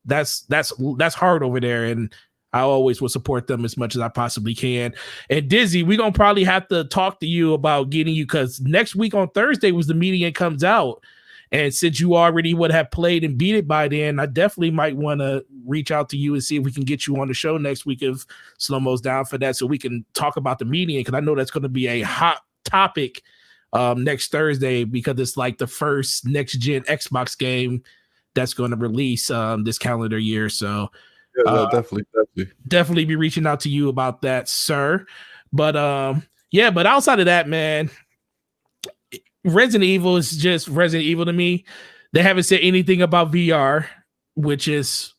hard over there, and I always will support them as much as I possibly can. And Dizzy, we're gonna probably have to talk to you about getting you, because next week on Thursday was the Median comes out. And since you already would have played and beat it by then, I definitely might want to reach out to you and see if we can get you on the show next week if Slow-Mo's down for that, so we can talk about the Median, because I know that's going to be a hot topic next Thursday, because it's like the first next-gen Xbox game that's going to release this calendar year. So definitely be reaching out to you about that, sir. But but outside of that, man, Resident Evil is just Resident Evil to me. They haven't said anything about VR, which is,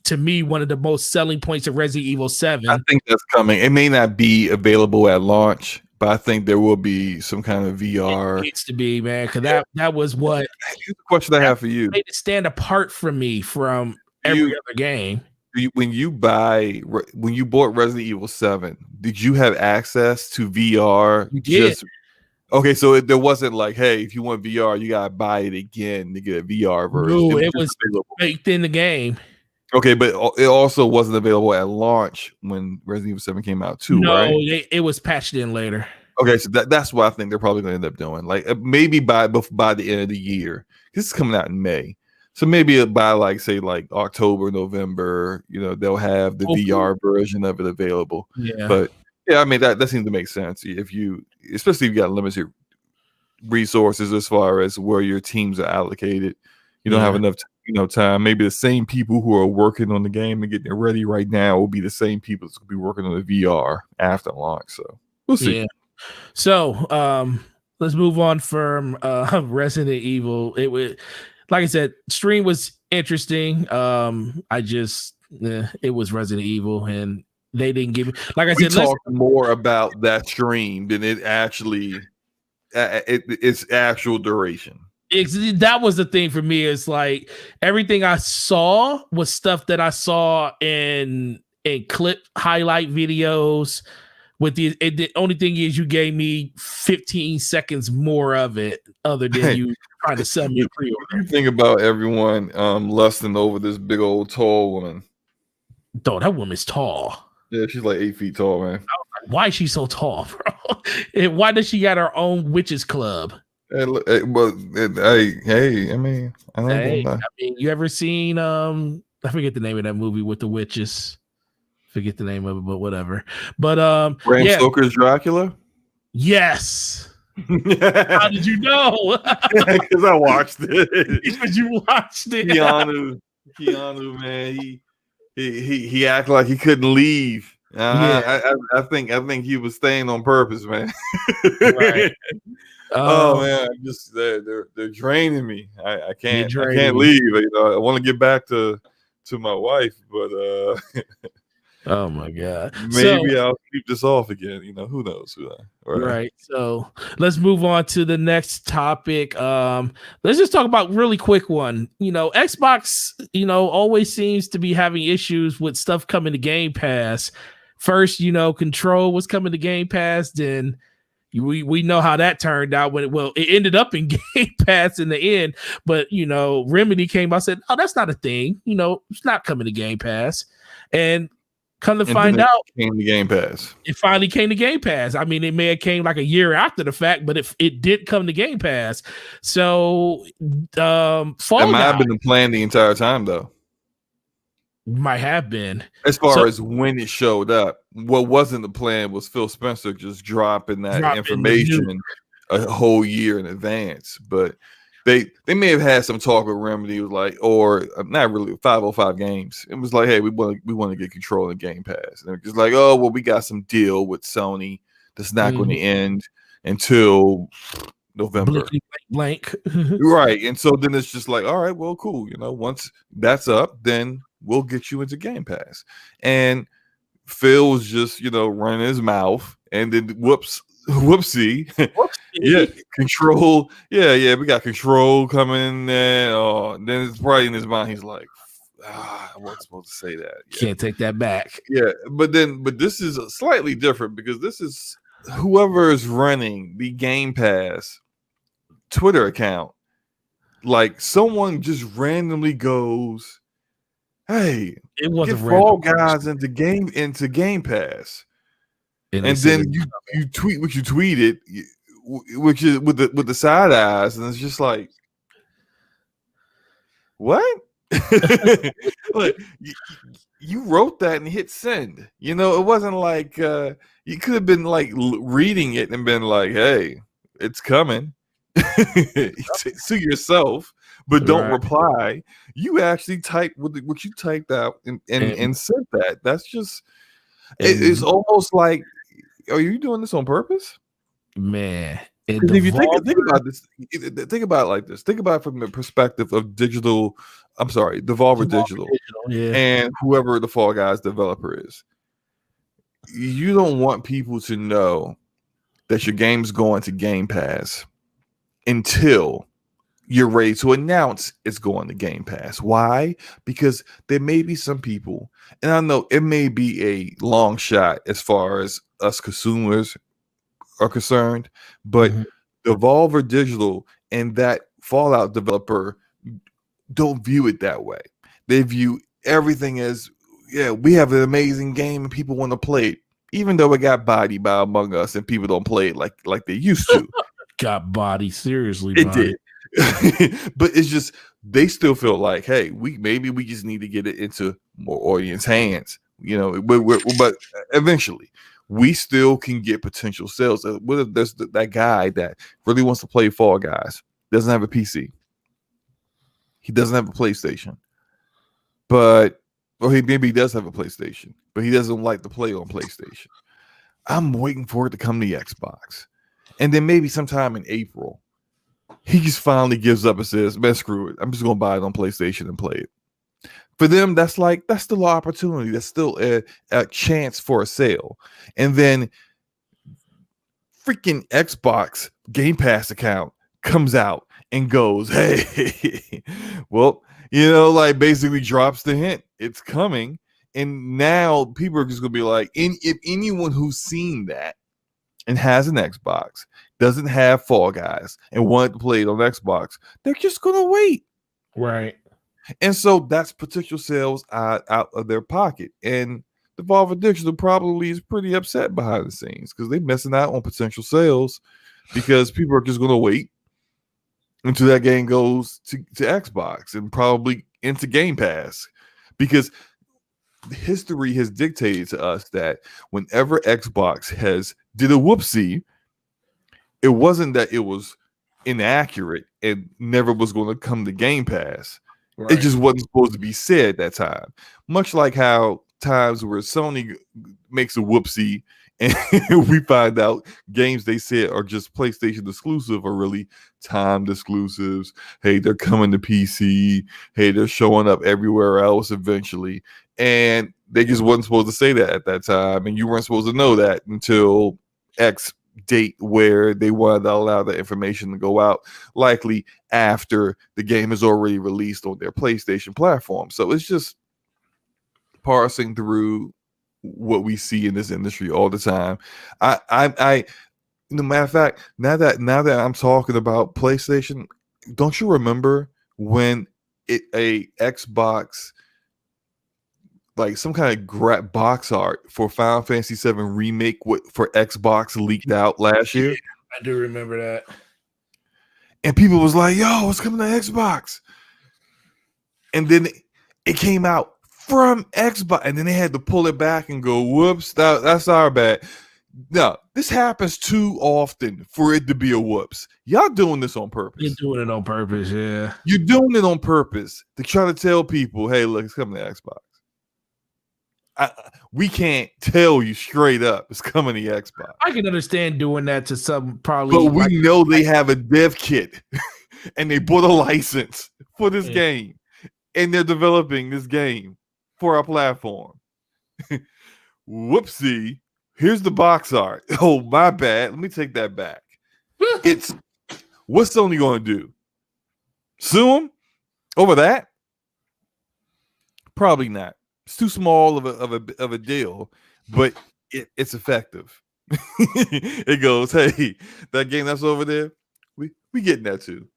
to me, one of the most selling points of Resident Evil 7. I think that's coming. It may not be available at launch, but I think there will be some kind of VR. It needs to be, man, because that was what. Here's the question I have for you. Made it stand apart from me from every other game. When you bought Resident Evil 7, did you have access to VR? You did. Okay, so there wasn't like, hey, if you want VR, you gotta buy it again to get a VR version. No, it was baked in the game. Okay, but it also wasn't available at launch when Resident Evil 7 came out too, right? No, it was patched in later. Okay, so that's what I think they're probably going to end up doing. Like maybe by the end of the year. This is coming out in May. So maybe by like October, November, they'll have the VR version of it available. Yeah. But yeah, I mean that seems to make sense. Especially if you got limited resources as far as where your teams are allocated. You don't have enough time. Maybe the same people who are working on the game and getting it ready right now will be the same people that's going to be working on the VR after launch. So we'll see. Yeah. So let's move on from Resident Evil. It was, like I said, stream was interesting. It was Resident Evil, and they didn't give it. Like I said, talk more about that stream than it actually its actual duration. That was the thing for me. It's like everything I saw was stuff that I saw in clip highlight videos. With the only thing is you gave me 15 seconds more of it, other than you trying to sell me a pre-order. Think about everyone lusting over this big old tall woman. Though that woman's tall. Yeah, she's like 8 feet tall, man. Why is she so tall, bro? And why does she got her own witches club? Hey, I mean, you ever seen I forget the name of that movie with the witches. Forget the name of it, but whatever. But Bram Stoker's Dracula? Yes. How did you know? Because I watched it. Because you watched it. Keanu, man, he acted like he couldn't leave. I think he was staying on purpose, man. Right. Oh man, they're draining me. I can't leave. I want to get back to my wife, but oh my god, maybe I'll keep this off again. Who knows? Right. So let's move on to the next topic. Let's just talk about really quick one. Xbox, always seems to be having issues with stuff coming to Game Pass. First, Control was coming to Game Pass, then We know how that turned out when it ended up in Game Pass in the end, but Remedy came out and said, "Oh, that's not a thing. It's not coming to Game Pass." And come to find out, came to Game Pass. It finally came to Game Pass. I mean, it may have came like a year after the fact, but it did come to Game Pass. So, Fall Guys might have been the plan the entire time, though. Might have been. As far as when it showed up, what wasn't the plan was Phil Spencer just dropping that information a whole year in advance. But they may have had some talk with Remedy, or not really 505 Games. It was like, hey, we want to get control of Game Pass. And they're just like, oh, well, we got some deal with Sony that's not going to end until November. Blank. Right. And so then it's just like, all right, well, cool. Once that's up, then we'll get you into Game Pass. And Phil was just, running his mouth, and then whoopsie. Yeah, control. Yeah, we got control coming. And then it's probably in his mind, he's like, I wasn't supposed to say that. Yeah. Can't take that back. Yeah, but this is slightly different because this is whoever is running the Game Pass Twitter account. Like, someone just randomly goes, hey, it wasn't get Fall Guys into Game Pass, and then you tweet what you tweeted, which is with the side eyes, and it's just like, what? Like, you wrote that and hit send. It wasn't like you could have been like reading it and been like, hey, it's coming. To yourself, but don't reply. You actually typed what you typed out and said that. That's just it's almost like, are you doing this on purpose, man? If you think about this, think about it like this. Think about it from the perspective of digital. I'm sorry, Devolver Digital, and whoever the Fall Guys developer is. You don't want people to know that your game's going to Game Pass until you're ready to announce it's going to Game Pass. Why? Because there may be some people, and I know it may be a long shot as far as us consumers are concerned, but Devolver Digital and that Fallout developer don't view it that way. They view everything as, yeah, we have an amazing game and people want to play it, even though it got bodied by Among Us and people don't play it like they used to. Got body, seriously. It did. But it's just, they still feel like, hey, we just need to get it into more audience hands, but eventually we still can get potential sales. What if there's that guy that really wants to play Fall Guys, doesn't have a PC, he doesn't have a PlayStation, or maybe he does have a PlayStation, but he doesn't like to play on PlayStation. I'm waiting for it to come to Xbox. And then maybe sometime in April, he just finally gives up and says, man, screw it. I'm just going to buy it on PlayStation and play it. For them, that's still an opportunity. That's still a chance for a sale. And then freaking Xbox Game Pass account comes out and goes, hey, well, basically drops the hint. It's coming. And now people are just going to be like, if anyone who's seen that and has an Xbox, doesn't have Fall Guys, and wanted to play it on Xbox, they're just going to wait. Right. And so that's potential sales out of their pocket. And Devolver Digital probably is pretty upset behind the scenes because they're missing out on potential sales because people are just going to wait until that game goes to Xbox and probably into Game Pass. Because history has dictated to us that whenever Xbox did a whoopsie, it wasn't that it was inaccurate and never was going to come to Game Pass. Right. It just wasn't supposed to be said that time. Much like how times where Sony makes a whoopsie and we find out games they said are just PlayStation exclusive are really timed exclusives. Hey, they're coming to PC. Hey, they're showing up everywhere else eventually. And they just wasn't supposed to say that at that time. And you weren't supposed to know that until X date where they wanted to allow the information to go out, likely after the game is already released on their PlayStation platform. So it's just parsing through what we see in this industry all the time. I No matter of fact, now that I'm talking about PlayStation, don't you remember when a Xbox, like some kind of box art for Final Fantasy VII Remake for Xbox leaked out last year? I do remember that. And people was like, yo, it's coming to Xbox. And then it came out from Xbox. And then they had to pull it back and go, whoops, that's our bad. No, this happens too often for it to be a whoops. Y'all doing this on purpose. You're doing it on purpose, yeah. You're doing it on purpose to try to tell people, hey, look, it's coming to Xbox. We can't tell you straight up it's coming to Xbox. I can understand doing that to some probably, but we know they have a dev kit and they bought a license for this game, and they're developing this game for our platform. Whoopsie! Here's the box art. Oh, my bad. Let me take that back. What's Sony going to do? Sue them over that? Probably not. It's too small of a deal, but it's effective. It goes, hey, that game that's over there, we getting that too.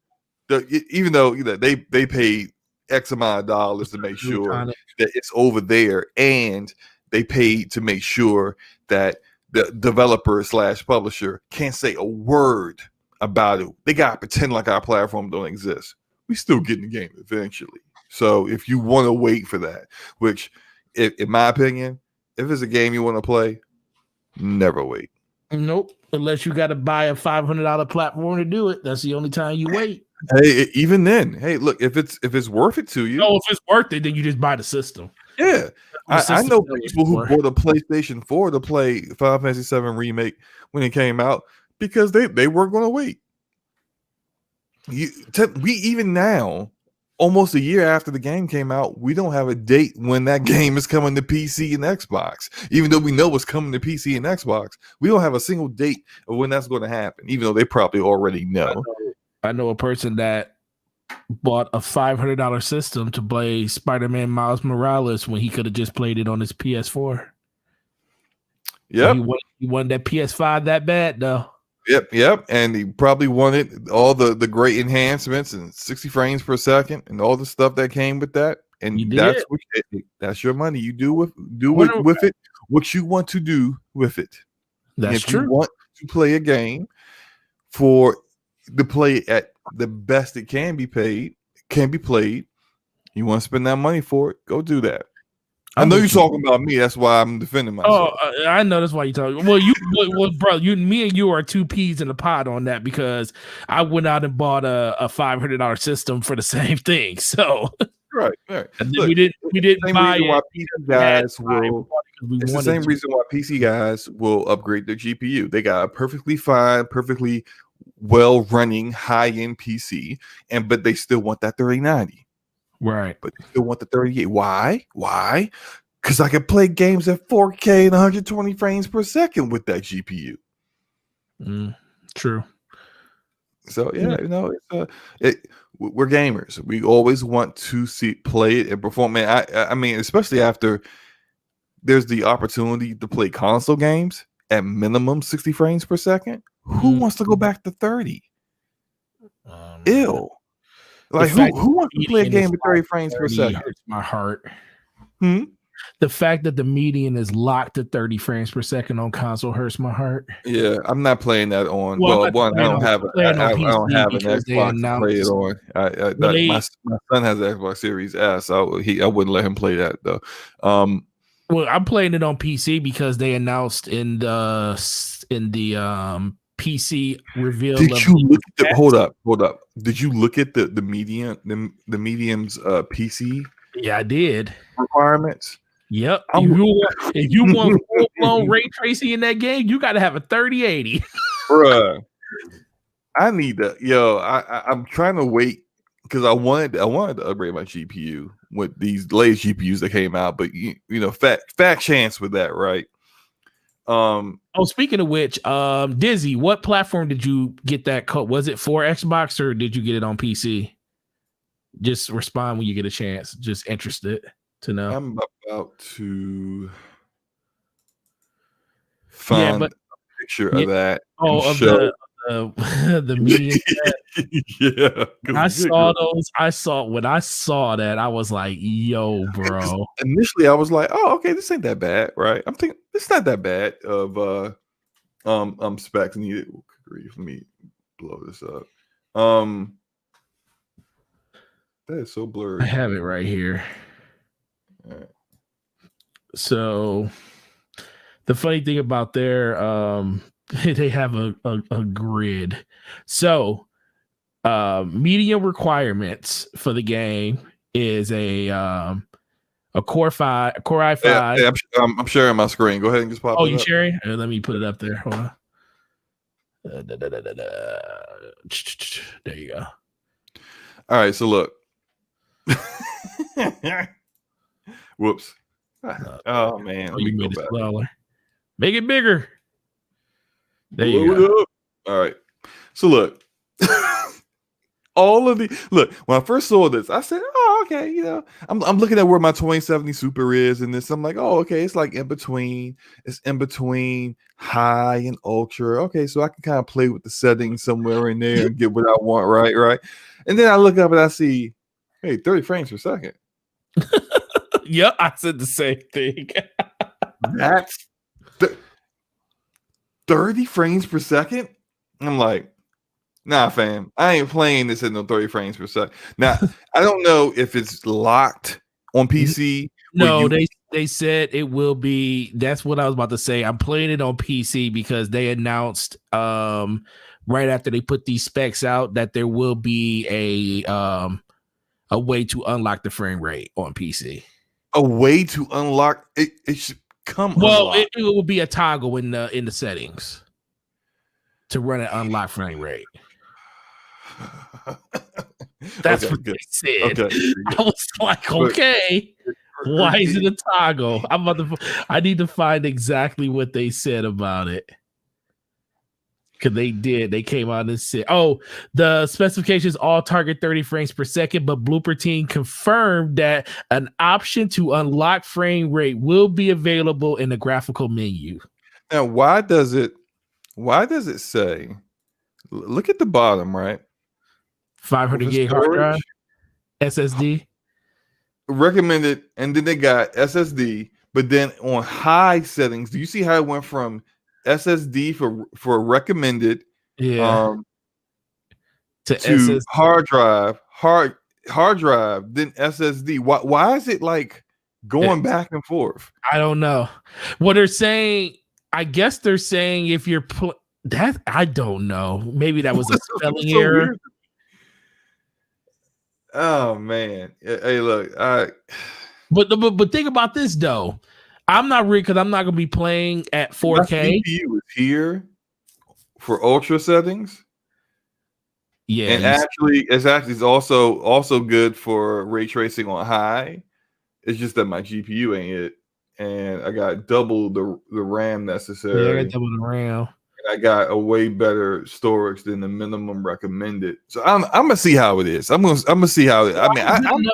Even though they paid X amount of dollars to make sure that it's over there, and they paid to make sure that the developer / publisher can't say a word about it. They gotta pretend like our platform don't exist. We still getting the game eventually. So if you want to wait for that, which, in my opinion, if it's a game you want to play, never wait. Nope. Unless you got to buy a $500 platform to do it. That's the only time you wait. Hey, even then, hey, look, if it's worth it to you. No, if it's worth it, then you just buy the system. Yeah. I know people who bought a PlayStation 4 to play Final Fantasy VII Remake when it came out because they weren't going to wait. We even now, almost a year after the game came out, we don't have a date when that game is coming to PC and Xbox. Even though we know it's coming to PC and Xbox, we don't have a single date of when that's going to happen, even though they probably already know. I know a person that bought a $500 system to play Spider-Man Miles Morales when he could have just played it on his PS4. Yeah, he wanted that PS5 that bad, though. Yep. And he probably wanted all the great enhancements and 60 frames per second and all the stuff that came with that. And that's your money. You do with it what you want to do with it. That's true. You want to play a game to play at the best it can be played. You want to spend that money for it? Go do that. I know you're talking about me. That's why I'm defending myself. Oh, I know that's why you're talking. Well, bro, me and you are two peas in a pod on that because I went out and bought a $500 system for the same thing. So right. And then we didn't buy it. It's the same reason why PC guys will upgrade their GPU. They got a perfectly fine, perfectly well running high end PC, but they still want that 3090. Right. But they still want the 38. Why? Because I can play games at 4K and 120 frames per second with that GPU. True. So we're gamers. We always want to play it and perform. Man, I mean, especially after there's the opportunity to play console games at minimum 60 frames per second. Who wants to go back to 30? Ew. Like who wants to play a game at 30 frames per second? Hurts my heart. The fact that the median is locked at 30 frames per second on console hurts my heart. Yeah, I'm not playing that on. I don't have an Xbox to play it on. My son has an Xbox Series S. I wouldn't let him play that though. Well, I'm playing it on PC because they announced in the PC reveal. Did you look at hold up? Did you look at the medium's PC? Yeah, I did. Requirements. Yep. If you want full-blown ray tracing in that game, you got to have a 3080. Bruh, I need that. I'm trying to wait because I wanted to upgrade my GPU with these latest GPUs that came out, but fat chance with that, right? Speaking of which, Dizzy, what platform did you get that code? Was it for Xbox or did you get it on PC? Just respond when you get a chance. Just interested to know. I'm about to find picture of that. Oh, of show. the median. Yeah. When I saw that, I was like, yo, bro. Initially, I was like, oh, okay, this ain't that bad, right? I'm thinking it's not that bad of specs needed. Let me blow this up. That is so blurry. I have it right here. Right. So the funny thing about their they have a grid. So medium requirements for the game is a Core i5. Yeah, I'm sharing my screen. Go ahead and just pop it up. Oh, you sharing? Let me put it up there. Hold on. There you go. All right, so look. Whoops. Oh man. You made it smaller. Make it bigger. There Blow you go. All right. So look. All of the look, when I first saw this, I said, oh, okay, you know, I'm looking at where my 2070 Super is and this. I'm like, oh, okay, it's like in between. It's in between high and ultra. Okay, so I can kind of play with the settings somewhere in there and get what I want, right? And then I look up and I see, hey, 30 frames per second. Yep, I said the same thing. That's 30 frames per second. I'm like, nah, fam, I ain't playing this at no 30 frames per second. Now, I don't know if it's locked on PC. No, they said it will be. That's what I was about to say. I'm playing it on PC because they announced right after they put these specs out that there will be a way to unlock the frame rate on PC. A way to unlock it? It should come. Well, it will be a toggle in the settings to run an unlocked frame rate. That's okay, what good. they said. Okay, I was like, okay, why is it a toggle? I need to find exactly what they said about it. Because they came out and said, oh, the specifications all target 30 frames per second, but Blooper Team confirmed that an option to unlock frame rate will be available in the graphical menu. Now, why does it say, look at the bottom, right? 500 gig hard drive, SSD. Recommended, and then they got SSD, but then on high settings, do you see how it went from SSD for recommended to SSD. hard drive, then SSD? Why is it like going back and forth? I don't know. What they're saying, I guess they're saying if you're that I don't know. Maybe that was a spelling error. Weird. Oh man. Hey, look, but think about this though. I'm not because I'm not gonna be playing at 4K. My CPU is here for ultra settings. Yeah, and it's also good for ray tracing on high. It's just that my GPU ain't it, and I got double the RAM necessary. Yeah, I got double the RAM. And I got a way better storage than the minimum recommended. So I'm gonna see how it is. I'm gonna see how it. I mean,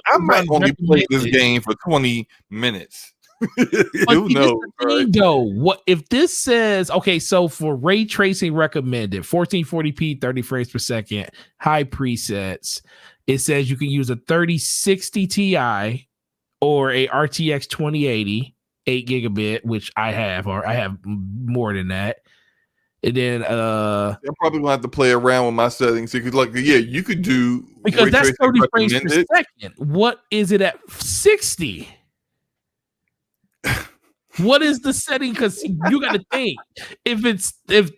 I might only play this game for 20 minutes. Who knows? Right? Though, what if this says okay? So for ray tracing recommended 1440p, 30 frames per second, high presets. It says you can use a 3060 Ti or a RTX 2080, 8 gigabit, which I have, or I have more than that. And then I'm probably gonna have to play around with my settings. You could you could do because that's 30 frames per second. What is it at 60? What is the setting? Because you got to think if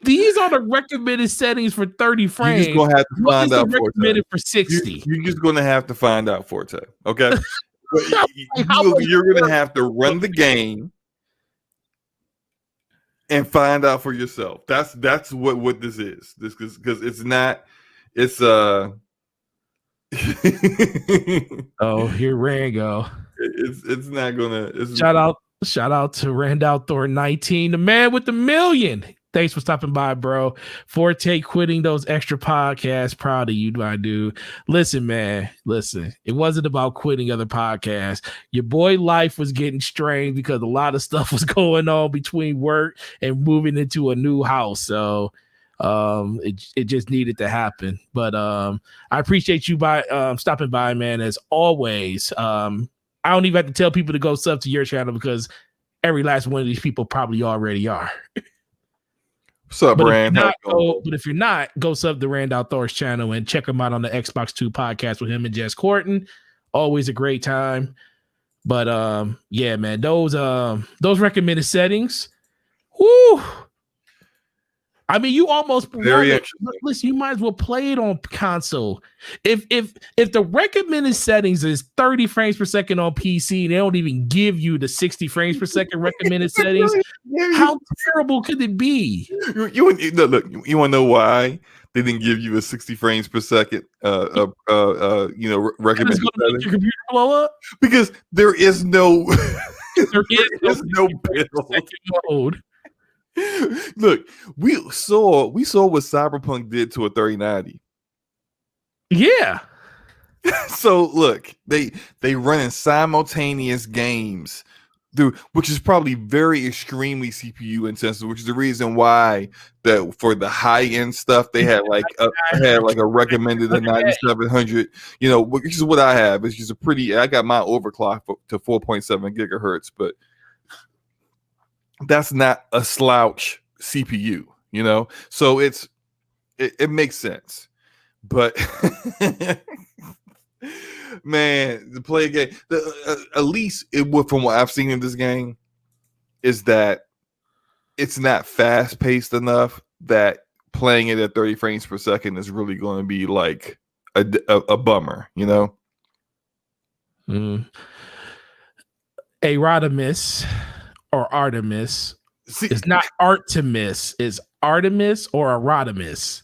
these are the recommended settings for 30 frames, you're just gonna have to find out recommended for 60. You're just gonna have to find out, Forte. Okay, you're gonna have to run the game and find out for yourself. That's what this is. This because it's not. It's oh, here Rango. It's not gonna. Shout out to Randall Thor 19, the man with the million. Thanks for stopping by, bro. Forte quitting those extra podcasts. Proud of you, my dude. Listen, man. Listen, it wasn't about quitting other podcasts. Your boy life was getting strained because a lot of stuff was going on between work and moving into a new house. So it just needed to happen. But I appreciate you stopping by, man, as always. I don't even have to tell people to go sub to your channel because every last one of these people probably already are. What's up, Rand? But if you're not, go sub the Rand Outdoors channel and check him out on the Xbox 2 podcast with him and Jess Corton. Always a great time. But yeah, man, those recommended settings. Whoo! I mean, you almost listen. You might as well play it on console. If the recommended settings is 30 frames per second on PC, they don't even give you the 60 frames per second recommended settings. How terrible could it be? Look, you want to know why they didn't give you a 60 frames per second? Recommended settings. Your computer blow up because there is no no mode. Look, we saw what Cyberpunk did to a 3090. Yeah. So look, they running simultaneous games, dude, which is probably very extremely CPU intensive, which is the reason why that for the high end stuff they had like a recommended 9700, which is what I have. It's just I got my overclock to 4.7 gigahertz, but that's not a slouch CPU, so it makes sense. But man, to play a game, at least from what I've seen in this game, is that it's not fast paced enough that playing it at 30 frames per second is really going to be like a bummer, Artemis or Artemis. It's not Artemis. It's Artemis or Artemis.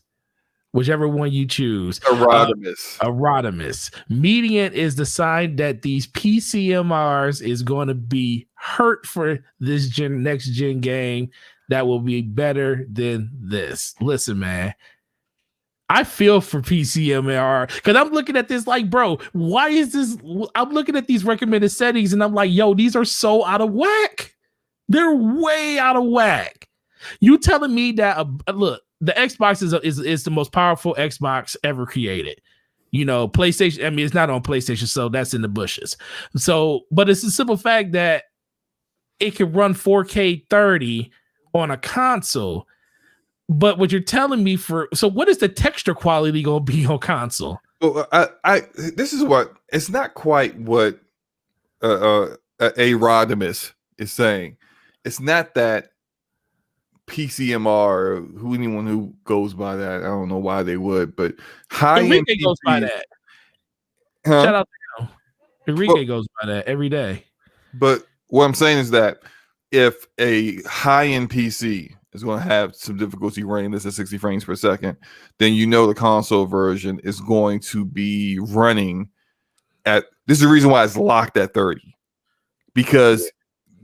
Whichever one you choose. Artemis. Median is the sign that these PCMRs is going to be hurt for this next gen game that will be better than this. Listen, man. I feel for PCMR because I'm looking at this like, bro, why is this? I'm looking at these recommended settings and I'm like, yo, these are so out of whack. They're way out of whack. You telling me that look, the Xbox is the most powerful Xbox ever created. PlayStation, I mean, it's not on PlayStation, so that's in the bushes. So, but it's a simple fact that it can run 4K 30 on a console. But what you're telling me so what is the texture quality going to be on console? Well, this is what it's not quite what Rodimus is saying. It's not that PCMR, anyone who goes by that, I don't know why they would, but Enrique goes by that. Huh? Shout out to him. Enrique goes by that every day. But what I'm saying is that if a high-end PC is going to have some difficulty running this at 60 frames per second, then the console version is going to be running at. This is the reason why it's locked at 30, because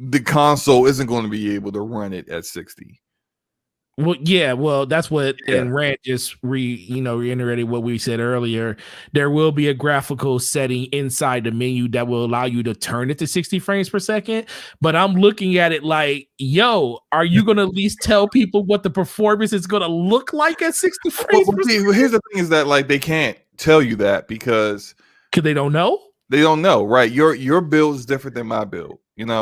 the console isn't going to be able to run it at 60. Well, yeah, that's what and Rand just reiterated what we said earlier. There will be a graphical setting inside the menu that will allow you to turn it to 60 frames per second. But I'm looking at it like, yo, are you going to at least tell people what the performance is going to look like at 60 frames per second? Here's the thing is that like they can't tell you that because they don't know. They don't know, right? Your build is different than my build,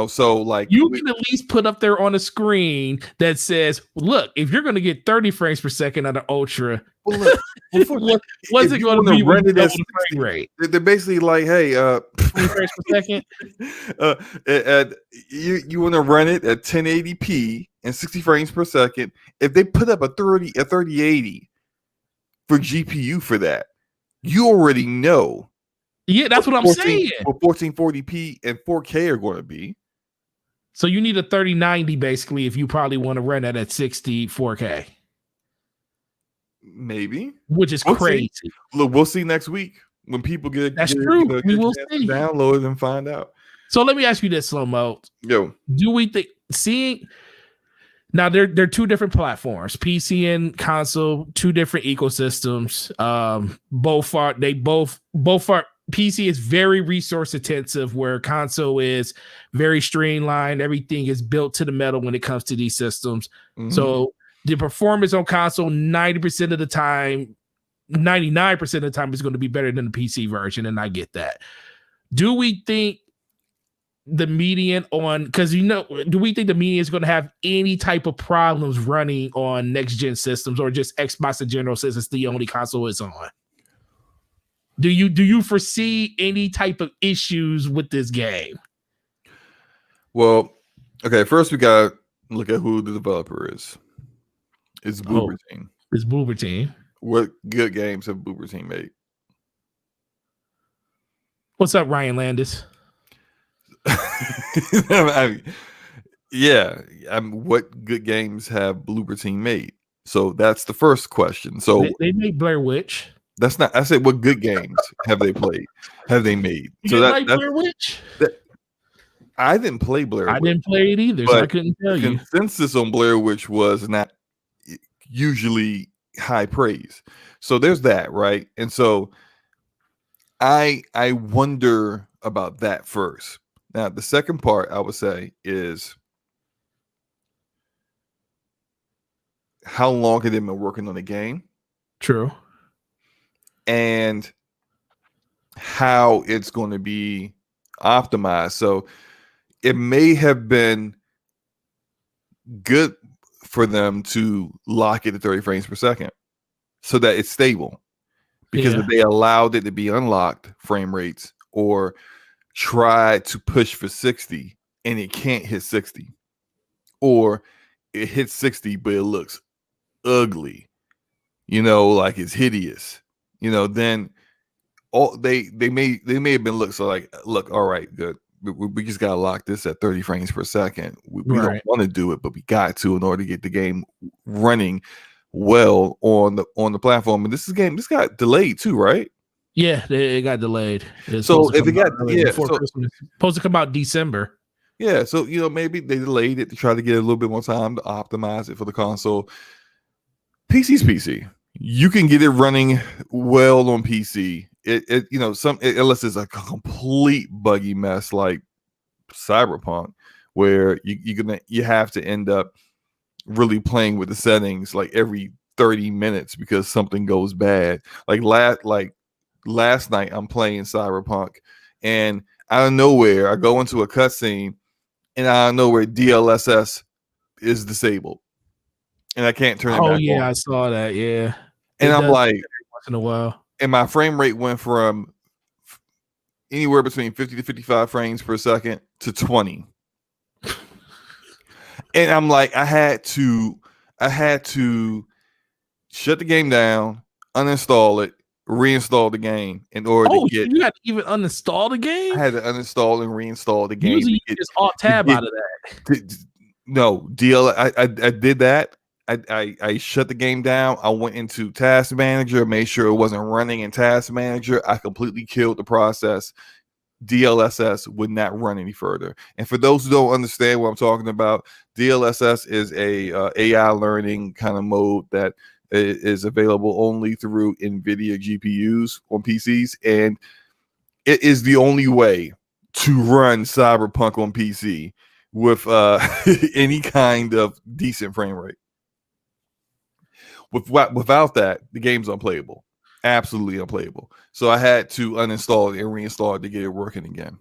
So like you can at least put up there on a screen that says, "Look, if you're going to get 30 frames per second on an Ultra, what's it going to be run it at frame rate?" They're basically like, "Hey, 20 frames per second. You want to run it at 1080p and 60 frames per second? If they put up a 3080 for GPU for that, you already know." Yeah, that's what I'm saying. What 1440p and 4K are going to be. So you need a 3090 basically if you probably want to run that at 60 4K. Maybe. Which is crazy. Look, we'll see next week when people get true. We will see. Download and find out. So let me ask you this, Slow Mo. Yo. Do we think Now they're two different platforms, PC and console, two different ecosystems. Both are PC is very resource intensive, where console is very streamlined. Everything is built to the metal when it comes to these systems. Mm-hmm. So the performance on console 90% of the time, 99% of the time is going to be better than the PC version, and I get that. Do we think the median do we think the median is going to have any type of problems running on next gen systems, or just Xbox in general, since it's the only console it's on? Do you foresee any type of issues with this game? Well, okay, first we got to look at who the developer is. It's Bloober Team. It's Bloober Team. What good games have Bloober Team made? What's up, Ryan Landis? What good games have Bloober Team made? So that's the first question. So they made Blair Witch. That's not. I said, what good games have they played? Have they made? You didn't play Blair Witch? I didn't play Blair Witch. I didn't play it either, so I couldn't tell you. Consensus on Blair Witch was not usually high praise. So there's that, right? And so I wonder about that first. Now, the second part I would say is, how long have they been working on the game? True. And how it's going to be optimized. So it may have been good for them to lock it at 30 frames per second so that it's stable. Because if they allowed it to be unlocked frame rates, or tried to push for 60 and it can't hit 60, or it hits 60 but it looks ugly, like it's hideous, then they may have been look, all right, good. We just gotta lock this at 30 frames per second. We don't want to do it, but we got to in order to get the game running well on the platform. And this got delayed too, right? Yeah, it got delayed. So if it got supposed to come out December. Yeah, so maybe they delayed it to try to get a little bit more time to optimize it for the console. PC's PC. You can get it running well on PC. Unless it's a complete buggy mess like Cyberpunk, where you have to end up really playing with the settings like every 30 minutes because something goes bad. Like last night I'm playing Cyberpunk, and out of nowhere I go into a cutscene, and out of nowhere DLSS is disabled, and I can't turn it back on. I saw that. Yeah, and I'm like, once in a while. And my frame rate went from anywhere between 50 to 55 frames per second to 20. And I'm like, I had to shut the game down, uninstall it, reinstall the game in order to get. You had to even uninstall the game? I had to uninstall and reinstall the game. Usually you just alt tab out of that. No, I did that. I shut the game down. I went into Task Manager, made sure it wasn't running in Task Manager. I completely killed the process. DLSS would not run any further. And for those who don't understand what I'm talking about, DLSS is a AI learning kind of mode that is available only through NVIDIA GPUs on PCs, and it is the only way to run Cyberpunk on PC with any kind of decent frame rate. Without that, the game's unplayable. Absolutely unplayable. So I had to uninstall it and reinstall it to get it working again.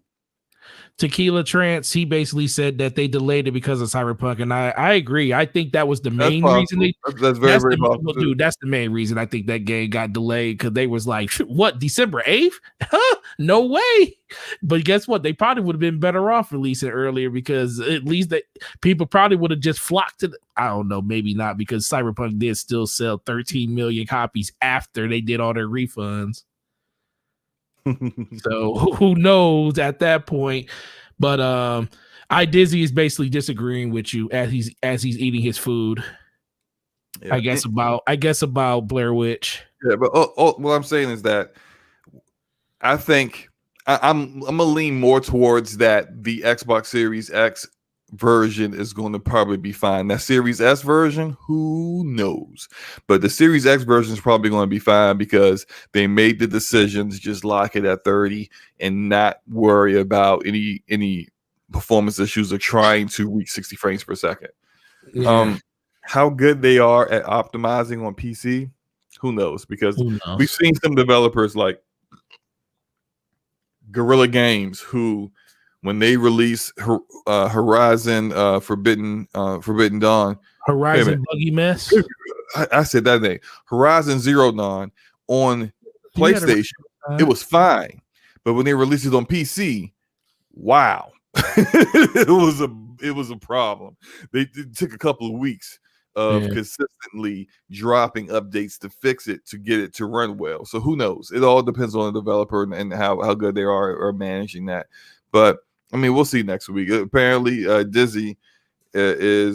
Tequila Trance, he basically said that they delayed it because of Cyberpunk, and I agree. I think that was the main reason. That's very possible. Dude, that's the main reason I think that game got delayed, because they was like, what, December 8th? Huh? No way. But guess what? They probably would have been better off releasing earlier, because at least that people probably would have just flocked to I don't know, maybe not, because Cyberpunk did still sell 13 million copies after they did all their refunds. So who knows at that point? But iDizzy is basically disagreeing with you as he's eating his food. Yeah. I guess about Blair Witch. Yeah, but what I'm saying is that I think I'm gonna lean more towards that the Xbox Series X version is going to probably be fine. That Series S version, who knows? But the Series X version is probably going to be fine because they made the decision to just lock it at 30 and not worry about any performance issues of trying to reach 60 frames per second. Yeah. How good they are at optimizing on PC, who knows? Because we've seen some developers like Guerrilla Games who, when they release Horizon Forbidden Dawn, Horizon Buggy Mess. I said that name. Horizon Zero Dawn on PlayStation, it was fine, but when they released it on PC, wow, it was a problem. It took a couple of weeks of consistently dropping updates to fix it to get it to run well. So who knows? It all depends on the developer and how good they are managing that. But I mean, we'll see next week. Apparently, Dizzy he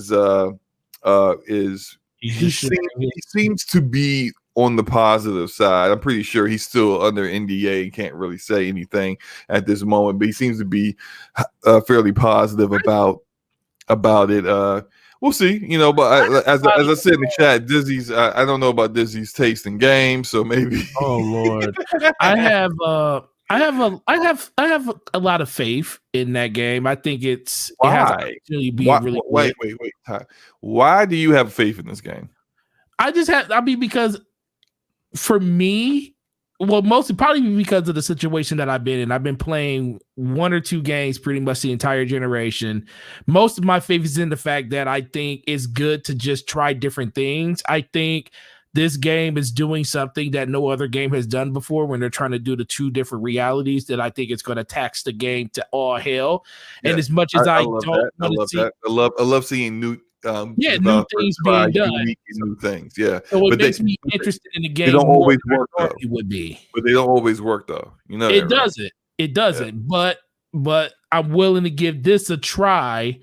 seems to be on the positive side. I'm pretty sure he's still under NDA and can't really say anything at this moment, but he seems to be fairly positive about it. We'll see, but as I said in the chat, Dizzy's I don't know about Dizzy's taste in games, so maybe. Oh Lord, I have a lot of faith in that game. I think it has actually be really wait. Why do you have faith in this game? Because for me, well, mostly probably because of the situation that I've been in. I've been playing one or two games pretty much the entire generation. Most of my faith is in the fact that I think it's good to just try different things. I think this game is doing something that no other game has done before when they're trying to do the two different realities that I think it's going to tax the game to all hell. Yeah, and as much as I love that. I love seeing new new things being done, new things. Yeah, so it makes me interested in the game. They don't always work though. It would be, but they don't always work though. It doesn't. Right? It doesn't. Yeah. But I'm willing to give this a try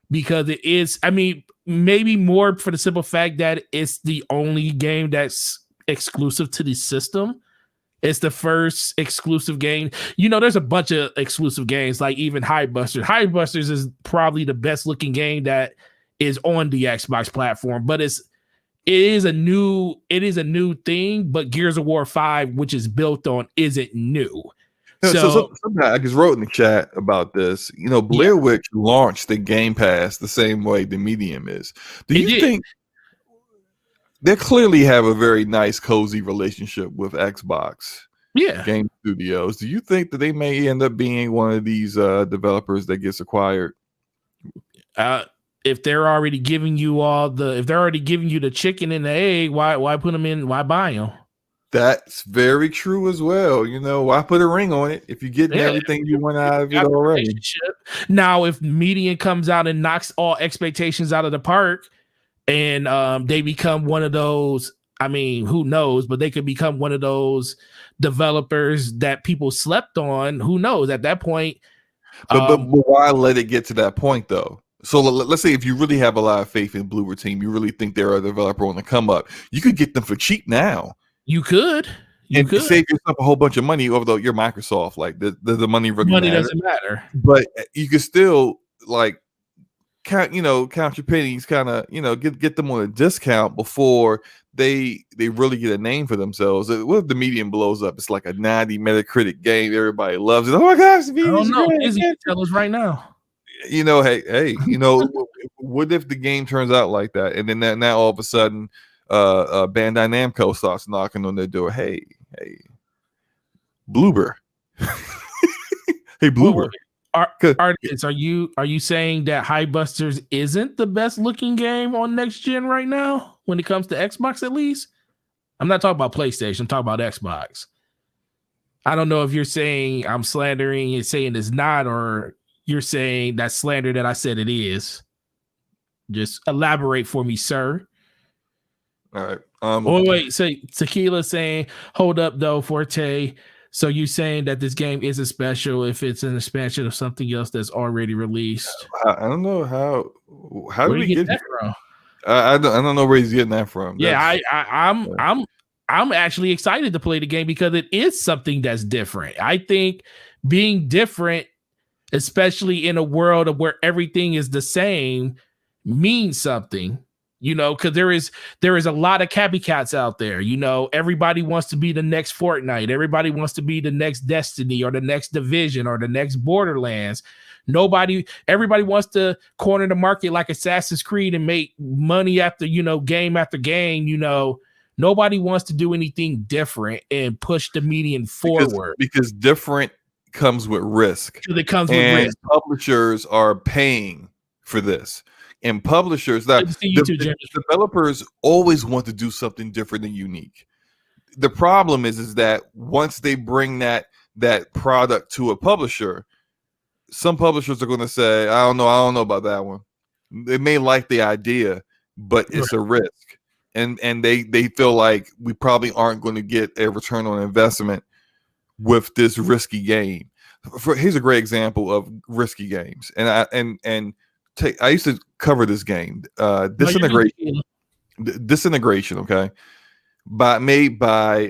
because it is. I mean, maybe more for the simple fact that it's the only game that's exclusive to the system. It's the first exclusive game. There's a bunch of exclusive games, like even Highbusters. Highbusters is probably the best looking game that is on the Xbox platform, but it is a new thing. But Gears of War 5, which is built on, isn't new. So somebody I just wrote in the chat about this. Blair Witch launched the Game Pass the same way the Medium is. Do you think they clearly have a very nice, cozy relationship with Xbox? Game Studios. Do you think that they may end up being one of these developers that gets acquired? If they're already giving you the chicken and the egg, why put them in? Why buy them? That's very true as well. Why put a ring on it if you're getting everything you want out of it already? Now, if Median comes out and knocks all expectations out of the park, and they become one of those, I mean, who knows? But they could become one of those developers that people slept on. Who knows? At that point, but why let it get to that point though? So let's say if you really have a lot of faith in Bloober Team, you really think they're a developer on the come up, you could get them for cheap now. You could save yourself a whole bunch of money, although you're Microsoft. Like the money really doesn't matter. But you could still like count your pennies, kind of get them on a discount before they really get a name for themselves. What if the Medium blows up? It's like a 90 Metacritic game, everybody loves it. Oh my gosh, I don't know. Izzy can tell us right now. Hey, what if the game turns out like that, and then now all of a sudden, Bandai Namco starts knocking on their door. Hey, Bloober. Hey, Bloober. Artists, are you saying that Highbusters isn't the best looking game on next gen right now when it comes to Xbox? At least, I'm not talking about PlayStation. I'm talking about Xbox. I don't know if you're saying I'm slandering and saying it's not, or you're saying that slander that I said it is. Just elaborate for me, sir. All right. Wait. So Tequila saying, hold up though, Forte. So you saying that this game isn't special if it's an expansion of something else that's already released? I don't know how do we get that from? I don't know where he's getting that from. I'm actually excited to play the game because it is something that's different. I think being different especially in a world of where everything is the same, means something. Because there is a lot of copycats out there. Everybody wants to be the next Fortnite. Everybody wants to be the next Destiny or the next Division or the next Borderlands. Everybody wants to corner the market like Assassin's Creed and make money after, game after game. Nobody wants to do anything different and push the median forward. Because different comes with risk. It comes with risk. Publishers are paying for this. And publishers, developers always want to do something different and unique. The problem is that once they bring that product to a publisher, some publishers are going to say, I don't know about that one. They may like the idea, but it's a risk. And they feel like we probably aren't going to get a return on investment with this risky game. Here's a great example of risky games. I used to cover this game, Disintegration, okay, made by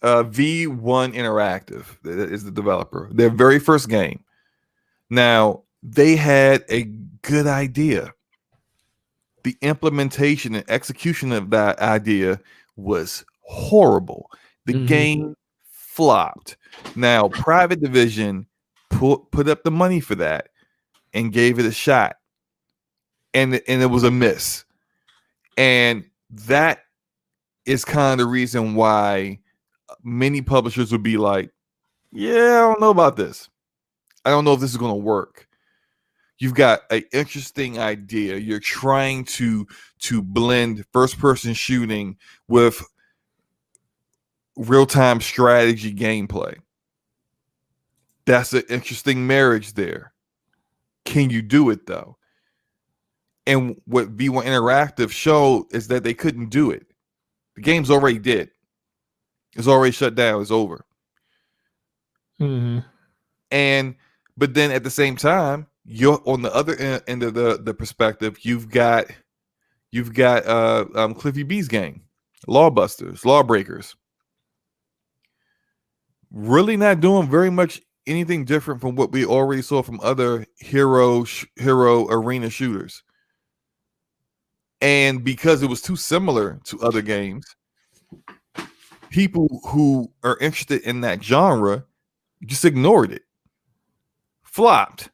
V1 Interactive is the developer. Their very first game. Now they had a good idea. The implementation and execution of that idea was horrible. The game flopped. Now Private Division put up the money for that and gave it a shot, and it was a miss. And that is kind of the reason why many publishers would be like, yeah, I don't know about this. I don't know if this is going to work. You've got an interesting idea. You're trying to blend first-person shooting with real-time strategy gameplay. That's an interesting marriage there. Can you do it, though? And what V1 Interactive showed is that they couldn't do it. The game's already dead. It's already shut down. It's over. But then at the same time, you're on the other end of the perspective. You've got Cliffy B's game, Lawbreakers. Really not doing very much anything different from what we already saw from other hero arena shooters. And because it was too similar to other games, people who are interested in that genre just ignored it. Flopped.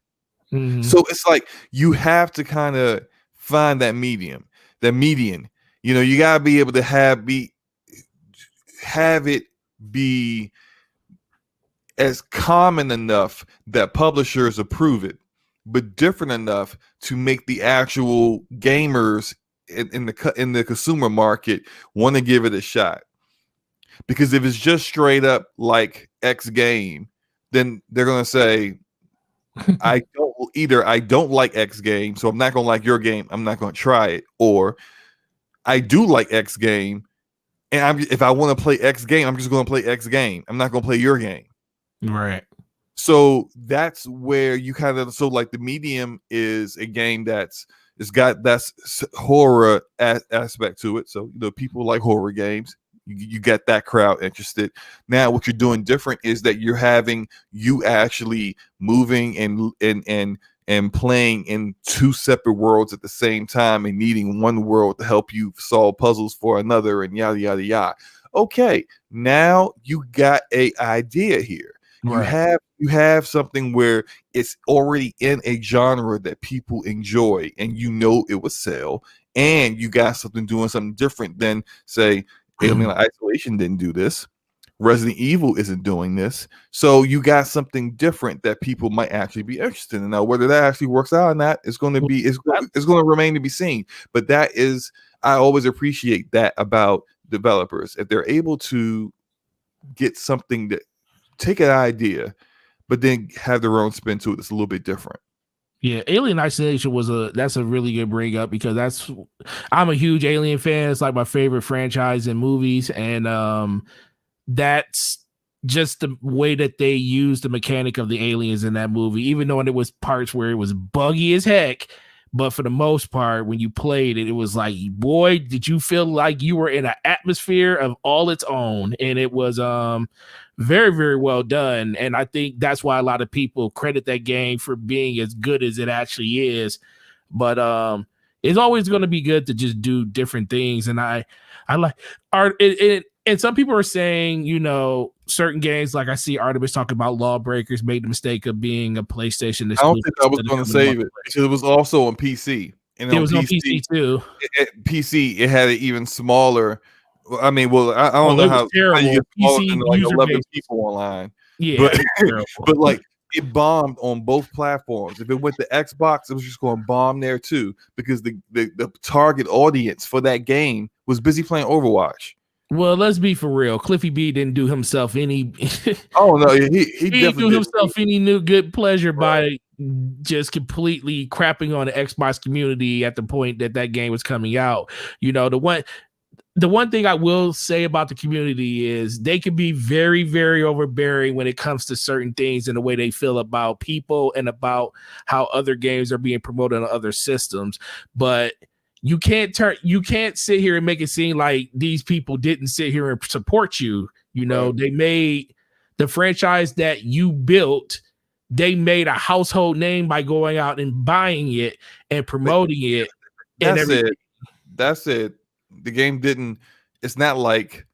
So it's like you have to kind of find that median. You gotta be able to have it be as common enough that publishers approve it, but different enough to make the actual gamers in the consumer market want to give it a shot. Because if it's just straight up like X game, then they're gonna say, I don't like X game, so I'm not gonna like your game. I'm not gonna try it. Or I do like X game, and if I want to play X game, I'm just gonna play X game. I'm not gonna play your game. Right. So that's where you kind of the medium is a game that's horror aspect to it. So people like horror games. You get that crowd interested. Now, what you're doing different is that you're having you actually moving and playing in two separate worlds at the same time and needing one world to help you solve puzzles for another and yada yada yada. Okay, now you got a idea here. Right. You have something where it's already in a genre that people enjoy, and it would sell, and you got doing something different than say. Alien Isolation didn't do this. Resident Evil isn't doing this. So you got something different that people might actually be interested in. Now, whether that actually works out or not, it's going to remain to be seen. But I always appreciate that about developers. If they're able to get something that take an idea, but then have their own spin to it that's a little bit different. Yeah, Alien Isolation that's a really good bring up because I'm a huge Alien fan. It's like my favorite franchise in movies, and that's just the way that they used the mechanic of the aliens in that movie. Even though there was parts where it was buggy as heck, but for the most part, when you played it, it was like, boy, did you feel like you were in an atmosphere of all its own, and it was Very, very well done. And I think that's why a lot of people credit that game for being as good as it actually is. But it's always going to be good to just do different things. And I like art. And some people are saying, you know, certain games, like I see Artemis talking about Lawbreakers, made the mistake of being a PlayStation exclusive. I don't think I was going to save it because it was also on PC. And it was on PC too. PC, it had an even smaller. I mean, well, I don't know how you get smaller than like 11 people online. Yeah, but like it bombed on both platforms. If it went to Xbox, it was just going to bomb there too because the target audience for that game was busy playing Overwatch. Well, let's be for real. Cliffy B didn't do himself any. Oh no, he didn't do himself any new good pleasure by just completely crapping on the Xbox community at the point that game was coming out. You know, the one thing I will say about the community is they can be very, very overbearing when it comes to certain things and the way they feel about people and about how other games are being promoted on other systems, but you can't sit here and make it seem like these people didn't sit here and support you. You know, They made the franchise that you built. They made a household name by going out and buying it and promoting it. That's it. The game didn't. It's not like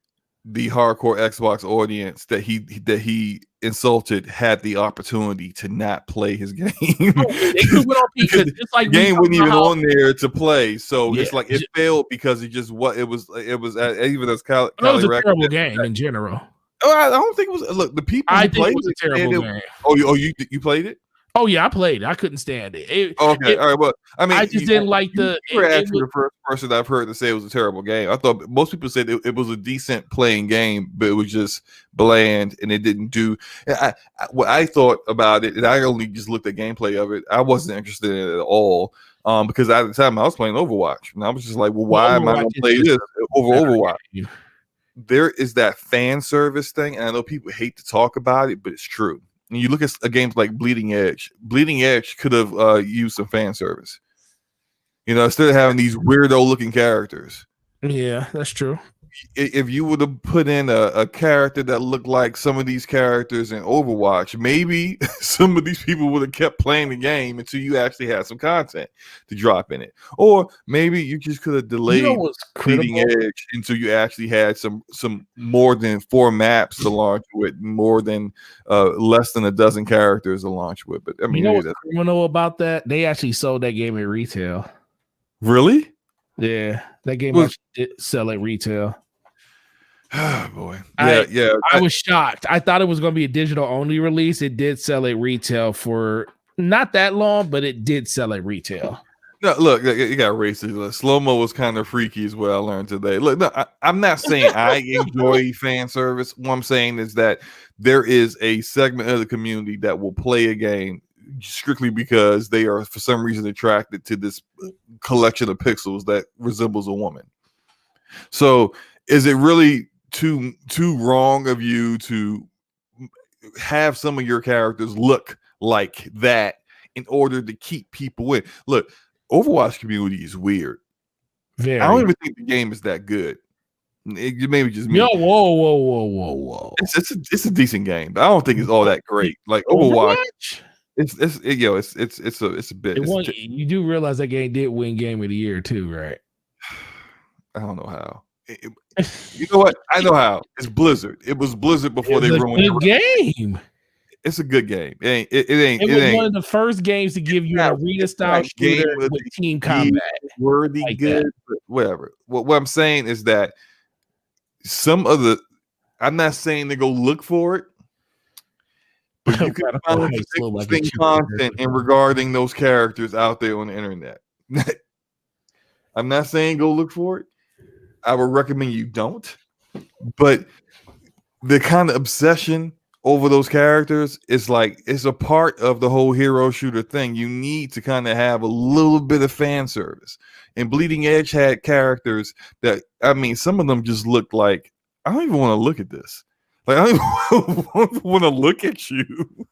the hardcore Xbox audience that he insulted had the opportunity to not play his game. It's like the game wasn't even on there to play, so it's like it failed because it was even as Kyle, it was a terrible game in general. I don't think it was. Look, the people I think it was a terrible game. You played it? Oh yeah, I played it. I couldn't stand it. All right. Well, I mean, I just didn't like the. You were actually the first person I've heard to say it was a terrible game. I thought most people said it was a decent playing game, but it was just bland and it didn't do. What I thought about it, and I only just looked at gameplay of it. I wasn't interested in it at all, because at the time I was playing Overwatch, and I was just like, well, why am I going to play this over Overwatch? There is that fan service thing, and I know people hate to talk about it, but it's true. And you look at a game like Bleeding Edge. Bleeding Edge could have used some fan service. You know, instead of having these weirdo looking characters. Yeah, that's true. If you would have put in a character that looked like some of these characters in Overwatch, maybe some of these people would have kept playing the game until you actually had some content to drop in it. Or maybe you just could have delayed Bleeding Edge until you actually had some more than 4 maps to launch with, more than less than a dozen characters to launch with. But I mean, you know what's criminal about that? They actually sold that game in retail. Really? Yeah, that game actually did sell at retail. Oh boy, I was shocked. I thought it was going to be a digital only release. It did sell at retail for not that long, but it did sell at retail. No, look, you got racist. Slow-mo was kind of freaky is what I learned today. Look, no, I'm not saying I enjoy fan service. What I'm saying is that there is a segment of the community that will play a game strictly because they are, for some reason, attracted to this collection of pixels that resembles a woman. So, is it really too wrong of you to have some of your characters look like that in order to keep people in? Look, Overwatch community is weird. I don't even think the game is that good. It maybe just me. Yo, whoa. It's a decent game, but I don't think it's all that great. Like Overwatch. It's a bit. You do realize that game did win Game of the Year too, right? I don't know how. You know what? I know how. It's Blizzard. It was Blizzard before they ruined the game. It's a good game. It was one of the first games to give you an arena style shooter with team combat. Worthy, like good, but whatever. What I'm saying is that some of the. I'm not saying to go look for it. But you can find interesting content in regarding those characters out there on the internet. I'm not saying go look for it. I would recommend you don't. But the kind of obsession over those characters is like it's a part of the whole hero shooter thing. You need to kind of have a little bit of fan service. And Bleeding Edge had characters that, I mean, some of them just looked like, I don't even want to look at this. Like, I don't want to look at you.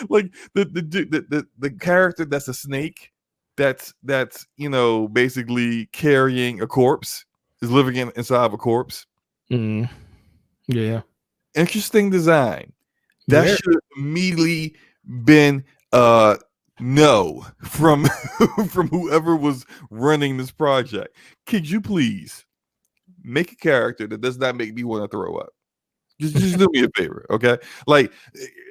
Like the character that's a snake, that's basically carrying a corpse, is living inside of a corpse. Yeah. interesting design. That Yeah. should have immediately been no from from whoever was running this project. Could you please make a character that does not make me want to throw up? Just do me a favor, okay? Like,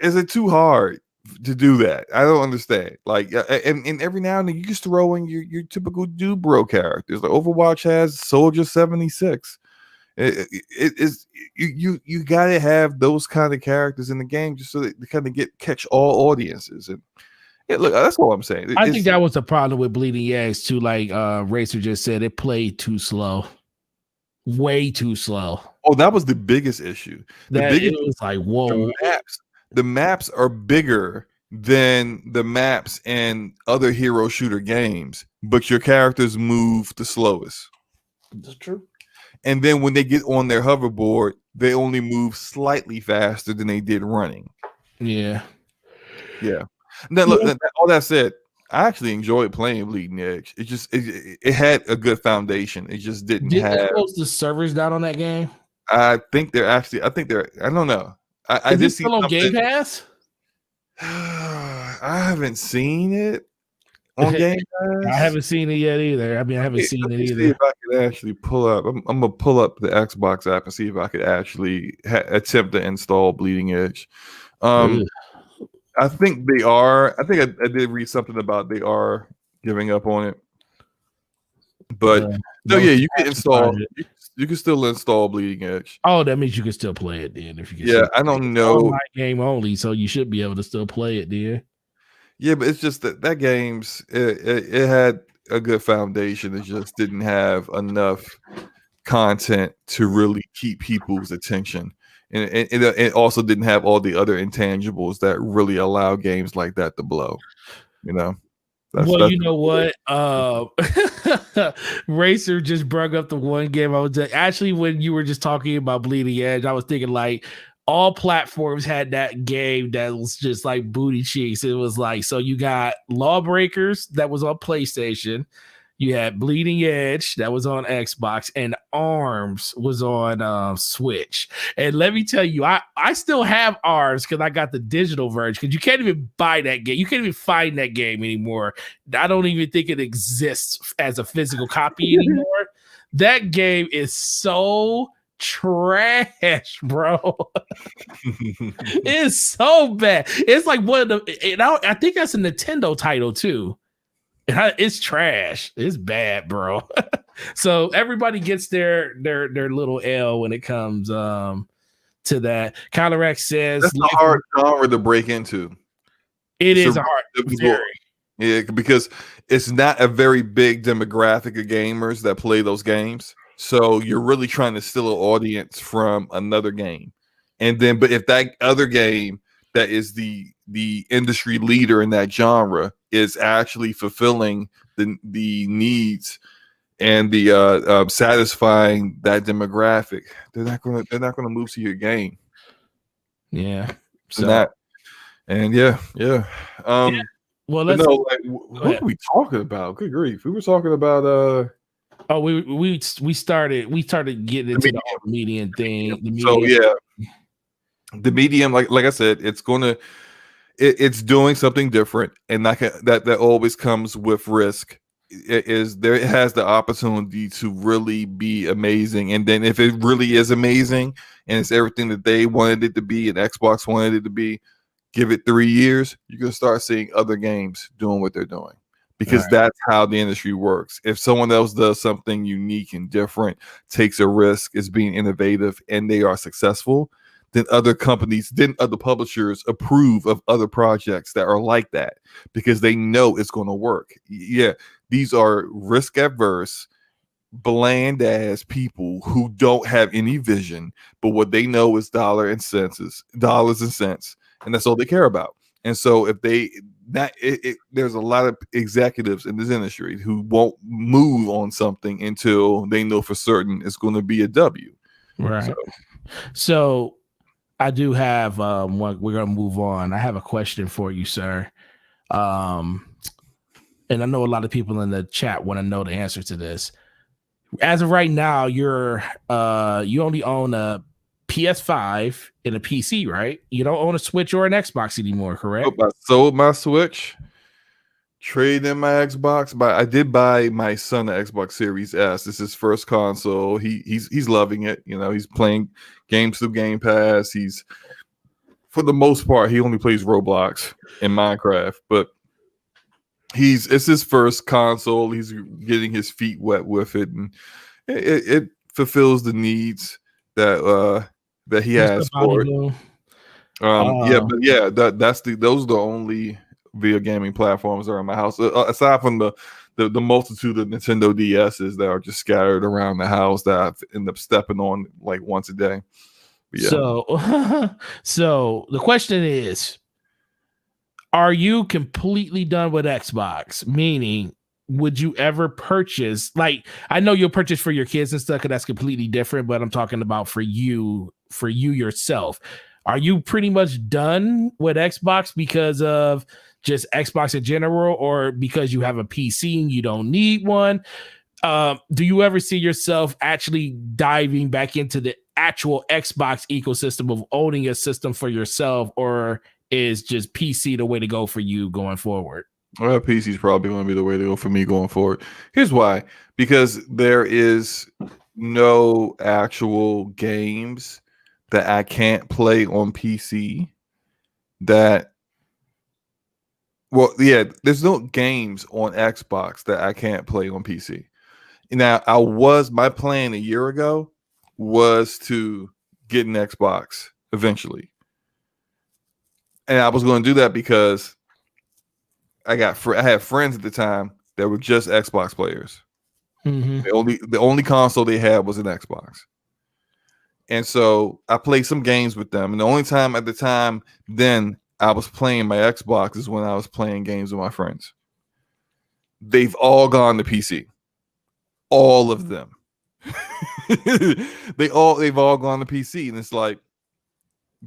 is it too hard to do that? I don't understand. Like, and every now and then you just throw in your typical dude bro characters. Like Overwatch has Soldier 76. It is you gotta have those kind of characters in the game just so that they kind of catch all audiences. And yeah, look, that's all I'm saying. I think that was the problem with Bleeding Edge too. Like Racer just said, it played too slow, way too slow. Oh, that was the biggest issue. That it was like, whoa. The maps are bigger than the maps in other hero shooter games, but your characters move the slowest. That's true. And then when they get on their hoverboard, they only move slightly faster than they did running. Yeah. Yeah. Now, look, all that said, I actually enjoyed playing Bleeding Edge. It just it had a good foundation. It just didn't have. Did they close the servers down on that game? I think they're. I don't know. I just still on Game Pass. I haven't seen it on Game Pass. I haven't seen it yet either. I mean, I haven't seen it either. See if I could actually pull up. I'm gonna pull up the Xbox app and see if I could actually attempt to install Bleeding Edge. I think they are. I think I did read something about they are giving up on it. But no, yeah, you can install. You can still install Bleeding Edge. Oh, that means you can still play it then. If you can. Yeah, I don't know. Online game only, so you should be able to still play it then. Yeah, but it's just that game's it had a good foundation. It just didn't have enough content to really keep people's attention. And it also didn't have all the other intangibles that really allow games like that to blow. You know? You know what? Racer just brought up the one game I was actually when you were just talking about Bleeding Edge, I was thinking like all platforms had that game that was just like booty cheeks. It was like, so you got Lawbreakers that was on PlayStation. You had Bleeding Edge that was on Xbox, and Arms was on Switch. And let me tell you, I still have Arms because I got the digital version, because you can't even buy that game. You can't even find that game anymore. I don't even think it exists as a physical copy anymore. That game is so trash, bro. It's so bad. It's like one of the, I think that's a Nintendo title too. It's trash. It's bad, bro. So everybody gets their little L when it comes to that. Kylerex says that's a hard genre to break into. It is a hard. Yeah, because it's not a very big demographic of gamers that play those games. So you're really trying to steal an audience from another game. And then, but if that other game that is the industry leader in that genre is actually fulfilling the needs and the satisfying that demographic, they're not gonna move to your game. Yeah. So that, and yeah. Well, let's what are we talking about? Good grief, we were talking about we started getting into the medium thing. So yeah, the medium, like I said, it's doing something different, and that always comes with risk. It has the opportunity to really be amazing, and then if it really is amazing and it's everything that they wanted it to be and Xbox wanted it to be, give it 3 years, you're gonna start seeing other games doing what they're doing, because that's how the industry works. If someone else does something unique and different, takes a risk, is being innovative, and they are successful, then other publishers approve of other projects that are like that, because they know it's going to work. Yeah, these are risk averse, bland ass people who don't have any vision, but what they know is dollars and cents, and that's all they care about. And so if there's a lot of executives in this industry who won't move on something until they know for certain it's going to be a W. Right. So I do have one. We're gonna move on. I have a question for you, sir. And I know a lot of people in the chat want to know the answer to this. As of right now, you only own a PS5 and a PC, right? You don't own a Switch or an Xbox anymore, correct? I sold my Switch, traded in my Xbox, but I did buy my son an Xbox Series S. This is his first console. He's loving it. You know, he's playing games through Game Pass. He's, for the most part, he only plays Roblox and Minecraft, but it's his first console. He's getting his feet wet with it, and it fulfills the needs that he has for it. Those are the only video gaming platforms that are in my house, aside from the multitude of Nintendo DSs that are just scattered around the house that I end up stepping on like once a day. Yeah. So the question is, are you completely done with Xbox? Meaning, would you ever purchase, like, I know you'll purchase for your kids and stuff, because that's completely different, but I'm talking about for you yourself. Are you pretty much done with Xbox because of just Xbox in general, or because you have a PC and you don't need one? Do you ever see yourself actually diving back into the actual Xbox ecosystem of owning a system for yourself, or is just PC the way to go for you going forward? Well, PC is probably going to be the way to go for me going forward. Here's why: because there is no actual games that I can't play on PC. There's no games on Xbox that I can't play on PC. Now, my plan a year ago was to get an Xbox eventually. And I was going to do that because I had friends at the time that were just Xbox players. Mm-hmm. The only console they had was an Xbox. And so I played some games with them. And the only time at the time then I was playing my Xbox is when I was playing games with my friends. They've all gone to PC. All of them. they've all gone to PC. And it's like,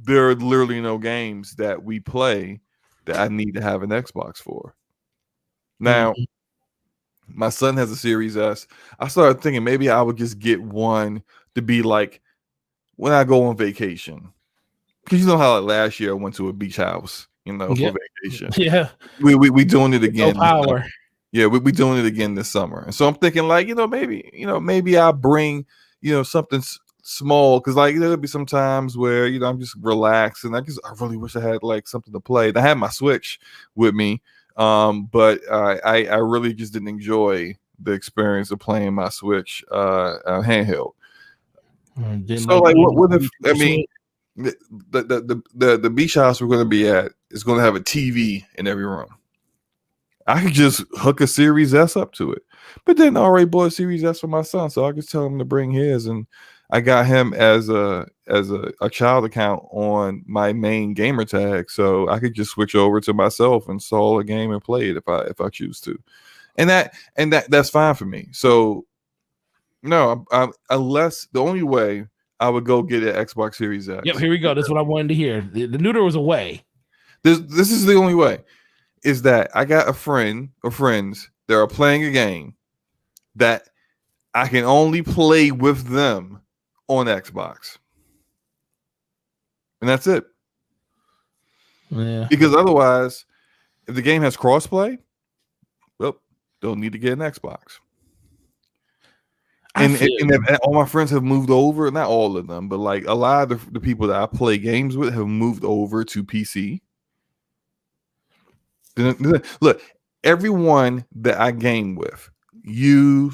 there are literally no games that we play that I need to have an Xbox for. Now, my son has a Series S. I started thinking maybe I would just get one to be like when I go on vacation. Because you know how last year I went to a beach house, for vacation. Yeah. We doing it again. No power. Yeah, we doing it again this summer. And so I'm thinking like, maybe I'll bring, something small, because like there'll be some times where I'm just relaxed and I really wish I had like something to play. I had my Switch with me, but I really just didn't enjoy the experience of playing my Switch handheld. So like, what if the beach house we're going to be at is going to have a TV in every room? I could just hook a Series S up to it, but then I already bought a Series S for my son, so I just tell him to bring his, and I got him as a child account on my main gamer tag, so I could just switch over to myself, install a game, and play it if I choose to, and that's fine for me. So no, unless the only way I would go get an Xbox Series X. Yep, here we go. That's what I wanted to hear. The neuter was a way. This is the only way. Is that I got a friend or friends that are playing a game that I can only play with them on Xbox. And that's it. Yeah. Because otherwise, if the game has crossplay, well, they'll need to get an Xbox. And all my friends have moved over, not all of them, but like a lot of the people that I play games with have moved over to PC. Look, everyone that I game with, you,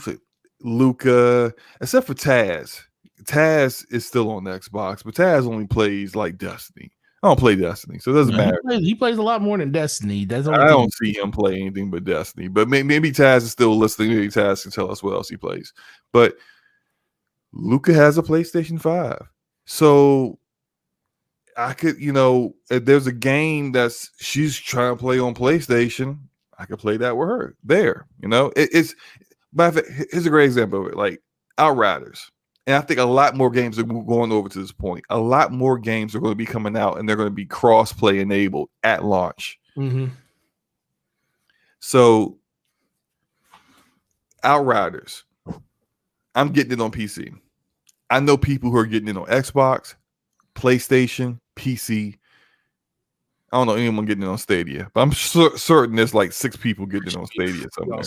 Luca, except for Taz. Taz is still on the Xbox, but Taz only plays like Destiny. I don't play Destiny, so it doesn't matter. He plays a lot more than Destiny. I don't see him play anything but Destiny. But maybe Taz is still listening. Maybe Taz can tell us what else he plays. But Luca has a PlayStation 5. So I could, if there's a game that's she's trying to play on PlayStation, I could play that with her there. Here's a great example of it, like Outriders. And I think a lot more games are going over to this point. A lot more games are going to be coming out, and they're going to be cross-play enabled at launch. Mm-hmm. So Outriders, I'm getting it on PC. I know people who are getting it on Xbox. PlayStation, PC. I don't know anyone getting it on Stadia, but I'm certain there's like 6 people getting it on Stadia somewhere.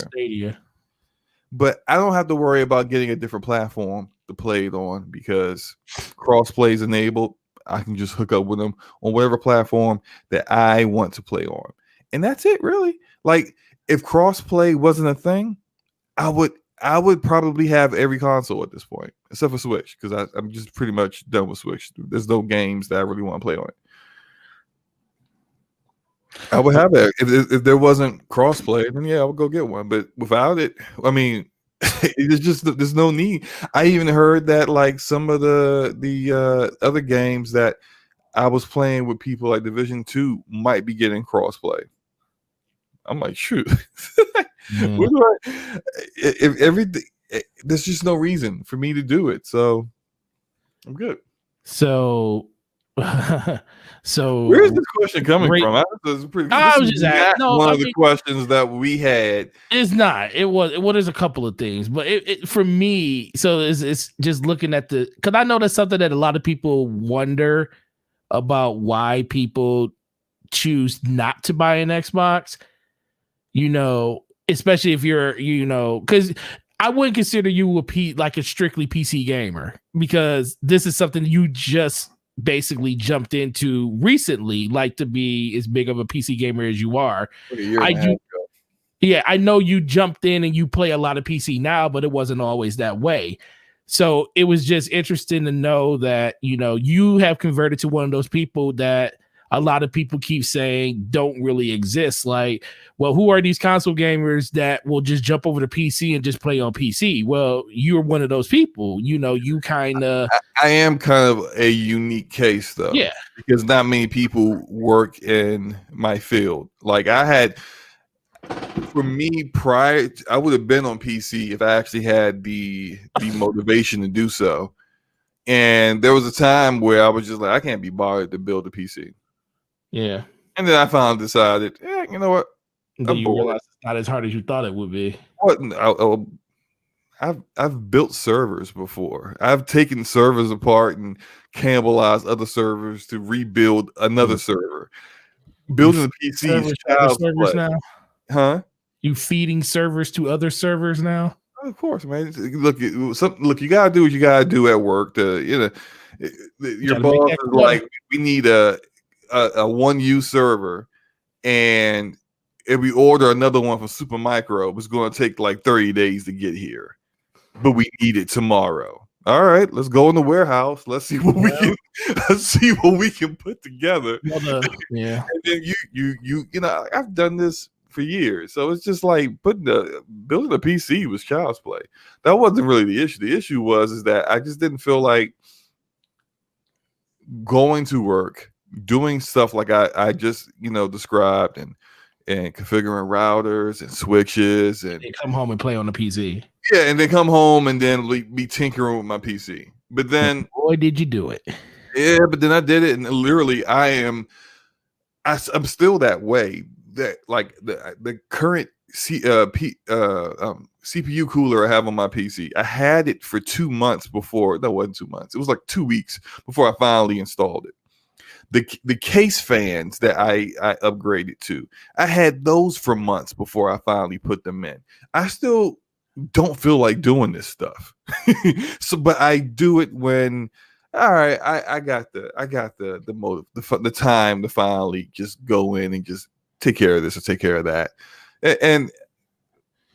But I don't have to worry about getting a different platform to play it on because crossplay is enabled. I can just hook up with them on whatever platform that I want to play on. And that's it, really. Like, if crossplay wasn't a thing, I would probably have every console at this point, except for Switch, because I'm just pretty much done with Switch. There's no games that I really want to play on it. I would have that if there wasn't crossplay. Then yeah, I would go get one. But without it, I mean, there's no need. I even heard that like some of the other games that I was playing with people like Division 2 might be getting crossplay. I'm like, shoot. If everything, there's just no reason for me to do it. So I'm good. So where's this question coming from? I was just asking. One of the questions that we had. It's not. It was. Well, there's a couple of things, but for me, so it's just looking at because I know that's something that a lot of people wonder about, why people choose not to buy an Xbox. Especially if you're, because I wouldn't consider you a strictly PC gamer, because this is something you just basically jumped into recently, like to be as big of a PC gamer as you are. I know you jumped in and you play a lot of PC now, but it wasn't always that way. So it was just interesting to know that, you have converted to one of those people that a lot of people keep saying don't really exist. Like, well, who are these console gamers that will just jump over to PC and just play on PC? Well, you're one of those people. You kind of. I am kind of a unique case, though. Yeah. Because not many people work in my field. Like, for me, I would have been on PC if I actually had the motivation to do so. And there was a time where I was just like, I can't be bothered to build a PC. Yeah. And then I finally decided, you know what? Then you realize it's not as hard as you thought it would be. I've built servers before. I've taken servers apart and cannibalized other servers to rebuild another server. Building a PC is child's play. Now? Huh? You feeding servers to other servers now? Of course, man. Look, you gotta do what you gotta do at work. Your boss is like, we need a 1U server, and if we order another one from Supermicro, it's going to take like 30 days to get here, but we need it tomorrow. All right, let's go in the warehouse. Let's see what we can put together. Yeah. And then I've done this for years, so it's just like building a PC was child's play. That wasn't really the issue. The issue was that I just didn't feel like going to work, doing stuff like I just described, and configuring routers and switches, and they come home and play on the PC. Yeah, and then come home and then be tinkering with my PC. But then, boy, did you do it? Yeah, but then I did it, and literally, I'm still that way. That like the current CPU cooler I have on my PC, I had it for 2 months before. That wasn't 2 months. It was like 2 weeks before I finally installed it. The case fans that I upgraded to, I had those for months before I finally put them in. I still don't feel like doing this stuff. But I do it when, all right, I got the motive, the time to finally just go in and just take care of this or take care of that.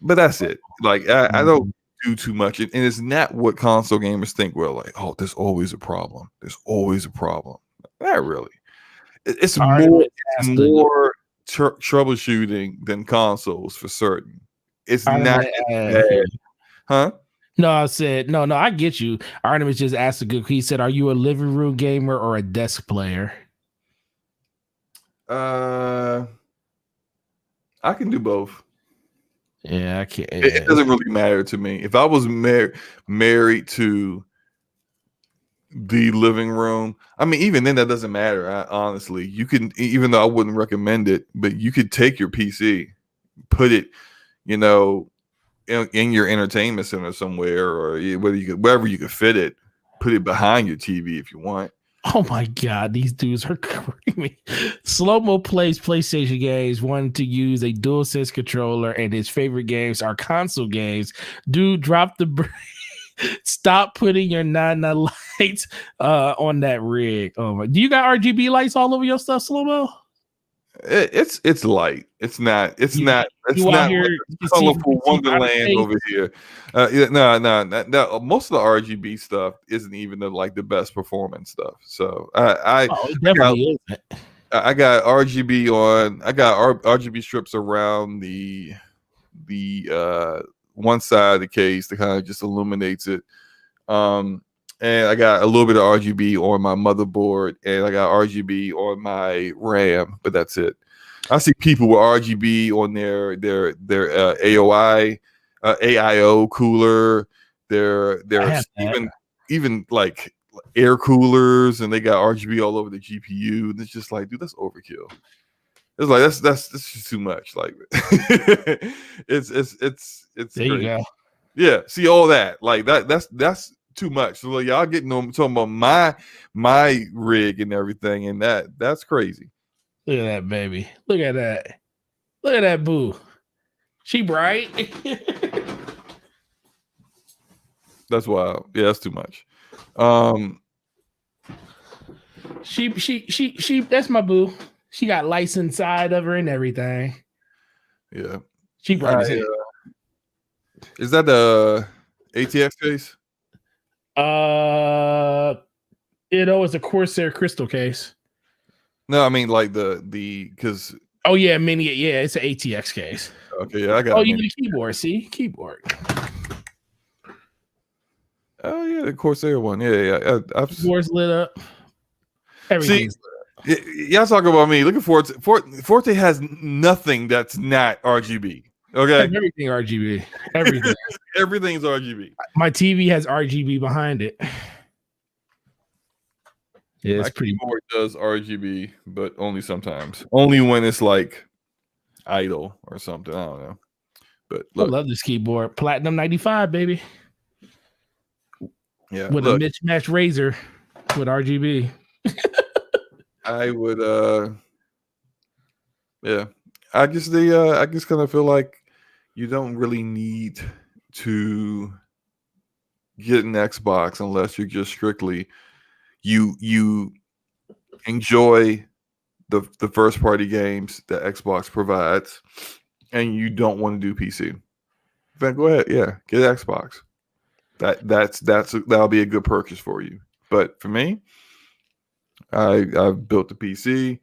But that's it. Like, I don't do too much. And it's not what console gamers think. We're like, oh, there's always a problem. There's always a problem. Not really. It's more troubleshooting than consoles for certain. It's not bad. Huh? No, I said, no, I get you. Artemis just asked a good. He said, are you a living room gamer or a desk player? I can do both. Yeah, I can't. It doesn't really matter to me. If I was married to the living room, I mean, even then that doesn't matter. Honestly, you can, even though I wouldn't recommend it, but you could take your PC, put it, in your entertainment center somewhere, or wherever you could fit it, put it behind your TV if you want. Oh my God, these dudes are creamy. Slow-mo plays PlayStation games, wanting to use a DualSense controller, and his favorite games are console games. Dude, drop the stop putting your nana lights on that rig. Oh my, do you got RGB lights all over your stuff, Slow-mo? It's light. It's not. It's You, not. It's you out not here, like a colorful wonderland over here. Yeah, no. Most of the RGB stuff isn't even the best performance stuff. So Oh, it definitely is. I got RGB on. I got RGB strips around the one side of the case that kind of just illuminates it. And I got a little bit of RGB on my motherboard, and I got RGB on my RAM, but that's it. I see people with RGB on their AOI, AIO cooler, their even like air coolers, and they got RGB all over the GPU, and it's just like, dude, that's overkill. It's like that's just too much. Like it's There crazy. you go. Yeah, see all that. Like that's too much. So like, y'all getting on talking about my rig and everything, and that's crazy. Look at that, baby. Look at that. Look at that boo. She bright. That's wild. Yeah, that's too much. She that's my boo. She got lights inside of her and everything. Yeah. She bright as hell. Is that the ATX case? It's a Corsair crystal case. No, I mean like the because oh yeah, mini, yeah, it's an ATX case. Okay, yeah, I got. Oh, you need a keyboard. See, keyboard. Oh yeah, the Corsair one. Yeah. Keyboard's lit up. Everything's lit up. Y'all talk about me. Look at Forte. Forte has nothing that's not RGB. Okay, everything RGB. Everything. Everything's RGB. My TV has RGB behind it. Yeah, it's pretty. Keyboard does RGB, but only sometimes. Only when it's like idle or something. I don't know. But look, I love this keyboard. Platinum 95, baby. Yeah, with a mismatched razor with RGB. I would. Yeah, I just kind of feel like you don't really need to get an Xbox unless you're just strictly you enjoy the first party games that Xbox provides, and you don't want to do PC. Then go ahead, yeah, get an Xbox. That'll be a good purchase for you. But for me, I've built the PC.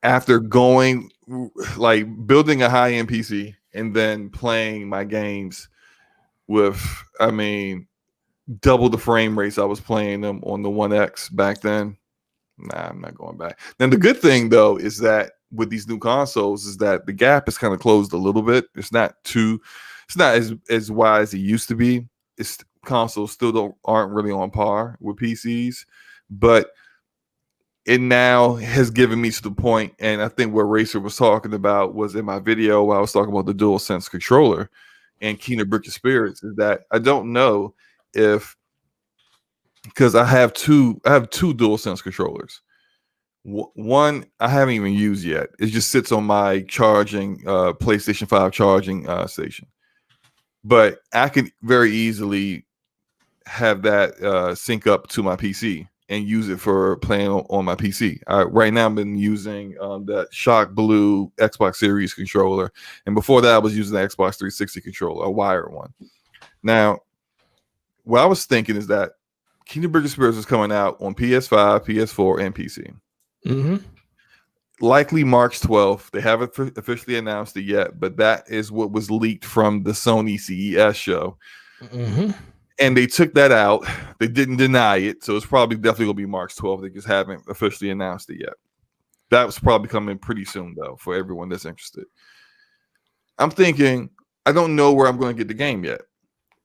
After going like building a high end PC and then playing my games with, double the frame rates I was playing them on the 1X back then. Nah, I'm not going back. Then the good thing though is that with these new consoles is that the gap is kind of closed a little bit. It's not as wide as it used to be. It's consoles still aren't really on par with PCs, but it now has given me to the point, and I think what Racer was talking about was in my video where I was talking about the DualSense controller and Kingdom Breaker Spirits, is that I don't know if, because I have two DualSense controllers. One I haven't even used yet. It just sits on my charging PlayStation 5 charging station. But I can very easily have that sync up to my PC and use it for playing on my PC. Right now, I've been using that Shock Blue Xbox Series controller. And before that, I was using the Xbox 360 controller, a wired one. Now, what I was thinking is that Kingdom Breaker Spirits is coming out on PS5, PS4, and PC. Mm-hmm. Likely March 12th. They haven't officially announced it yet, but that is what was leaked from the Sony CES show. Mm-hmm. And they took that out. They didn't deny it, so it's probably definitely going to be March 12th. They just haven't officially announced it yet. That's probably coming pretty soon, though, for everyone that's interested. I'm thinking, I don't know where I'm going to get the game yet,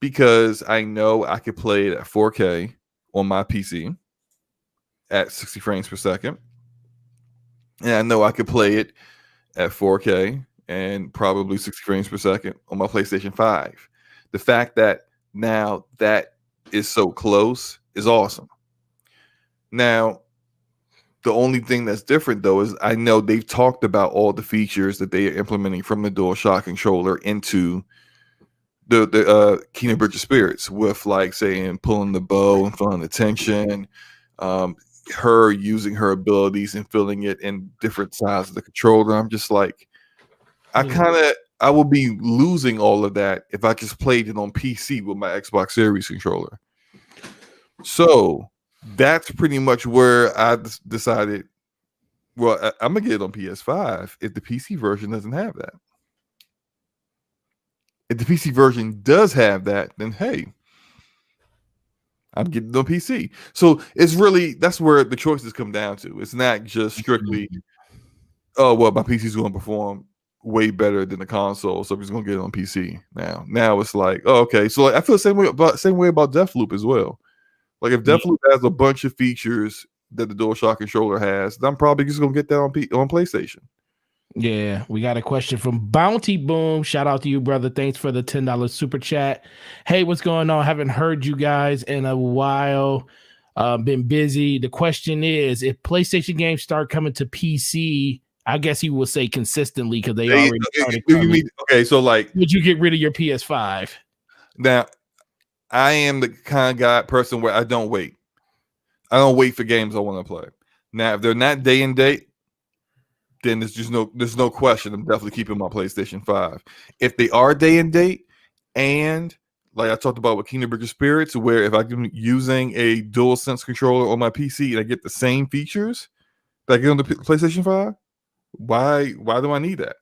because I know I could play it at 4K on my PC at 60 frames per second. And I know I could play it at 4K and probably 60 frames per second on my PlayStation 5. The fact that now that is so close is awesome. Now, the only thing that's different though is I know they've talked about all the features that they are implementing from the DualShock controller into the Kingdom Bridge of Spirits, with like saying pulling the bow and feeling the tension, her using her abilities and feeling it in different sides of the controller. I'm just like, I will be losing all of that if I just played it on PC with my Xbox Series controller. So that's pretty much where I decided, well, I'm gonna get it on PS5 if the PC version doesn't have that. If the PC version does have that, then hey, I'm getting it on PC. So it's really, that's where the choices come down to. It's not just strictly, oh well, my PC's going to perform way better than the console, so I'm just going to get it on PC now. Now it's like, oh, okay. So like, I feel the same way about Deathloop as well. Like if Deathloop has a bunch of features that the DualShock controller has, then I'm probably just going to get that on PlayStation. Yeah, we got a question from Bounty Boom. Shout out to you, brother. Thanks for the $10 super chat. Hey, what's going on? Haven't heard you guys in a while. Been busy. The question is, if PlayStation games start coming to PC, I guess he will say consistently because they already started coming. Okay, so like, would you get rid of your PS5? Now, I am the kind of person where I don't wait. I don't wait for games I want to play. Now, if they're not day and date, then there's no question. I'm definitely keeping my PlayStation 5. If they are day and date, and like I talked about with Kingdom Bridge of Spirits, where if I'm using a DualSense controller on my PC and I get the same features that I get on the PlayStation 5, why do I need that?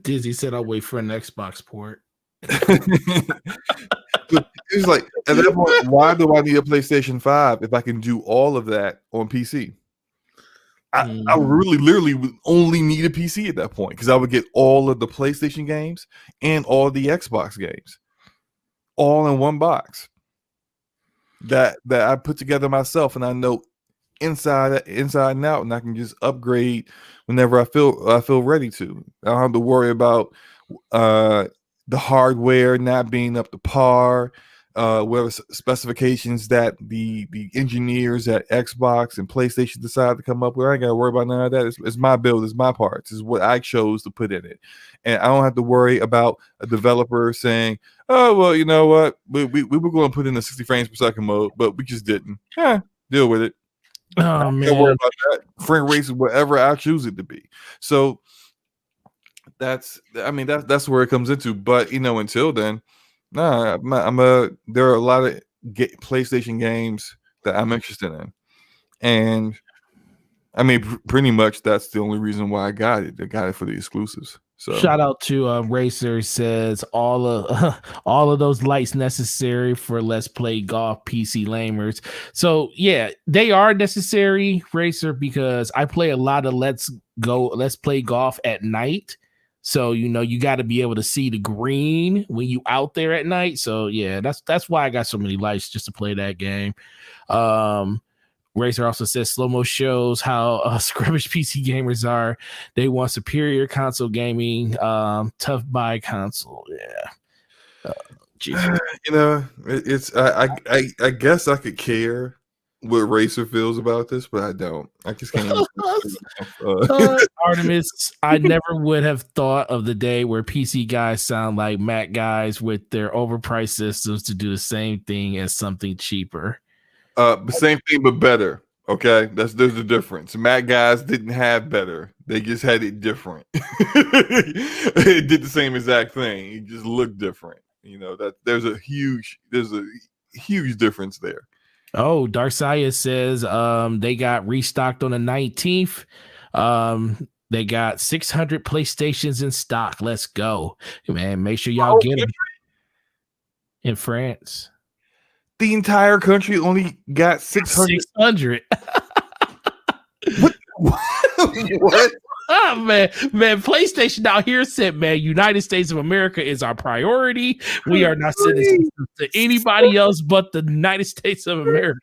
Dizzy said I'll wait for an Xbox port. It's like, at that point, why do I need a PlayStation 5 if I can do all of that on PC? I really literally would only need a PC at that point, because I would get all of the PlayStation games and all the Xbox games all in one box that I put together myself, and I know inside and out, and I can just upgrade whenever I feel ready to. I don't have to worry about the hardware not being up to par, whatever specifications that the engineers at Xbox and PlayStation decide to come up with. I ain't got to worry about none of that. It's my build, it's my parts, it's what I chose to put in it, and I don't have to worry about a developer saying, "Oh well, you know what, we were going to put in a 60 frames per second mode, but we just didn't." Deal with it. Oh man, don't worry about that. Frame rates is whatever I choose it to be. So that's where it comes into. But until then, there are a lot of PlayStation games that I'm interested in, and I mean, pretty much that's the only reason why I got it. I got it for the exclusives. So shout out to Racer, says all of those lights necessary for Let's Play Golf PC lamers. So yeah, they are necessary, Racer, because I play a lot of Let's Play Golf at night. So you got to be able to see the green when you out there at night. So yeah, that's why I got so many lights, just to play that game. Racer also says Slow-Mo shows how scrubbish PC gamers are. They want superior console gaming, tough buy console. Yeah. It's I guess I could care what Racer feels about this, but I don't. I just can't. Artemis, I never would have thought of the day where PC guys sound like Mac guys with their overpriced systems to do the same thing as something cheaper. The same thing, but better. Okay, there's a difference. Mac guys didn't have better; they just had it different. It did the same exact thing. It just looked different. That there's a huge difference there. Oh, Darkseid says they got restocked on the 19th. They got 600 PlayStations in stock. Let's go, man! Make sure y'all get them in France. The entire country only got 600. 600. What? Oh man, PlayStation out here said, man, United States of America is our priority. We are not citizens to anybody else but the United States of America.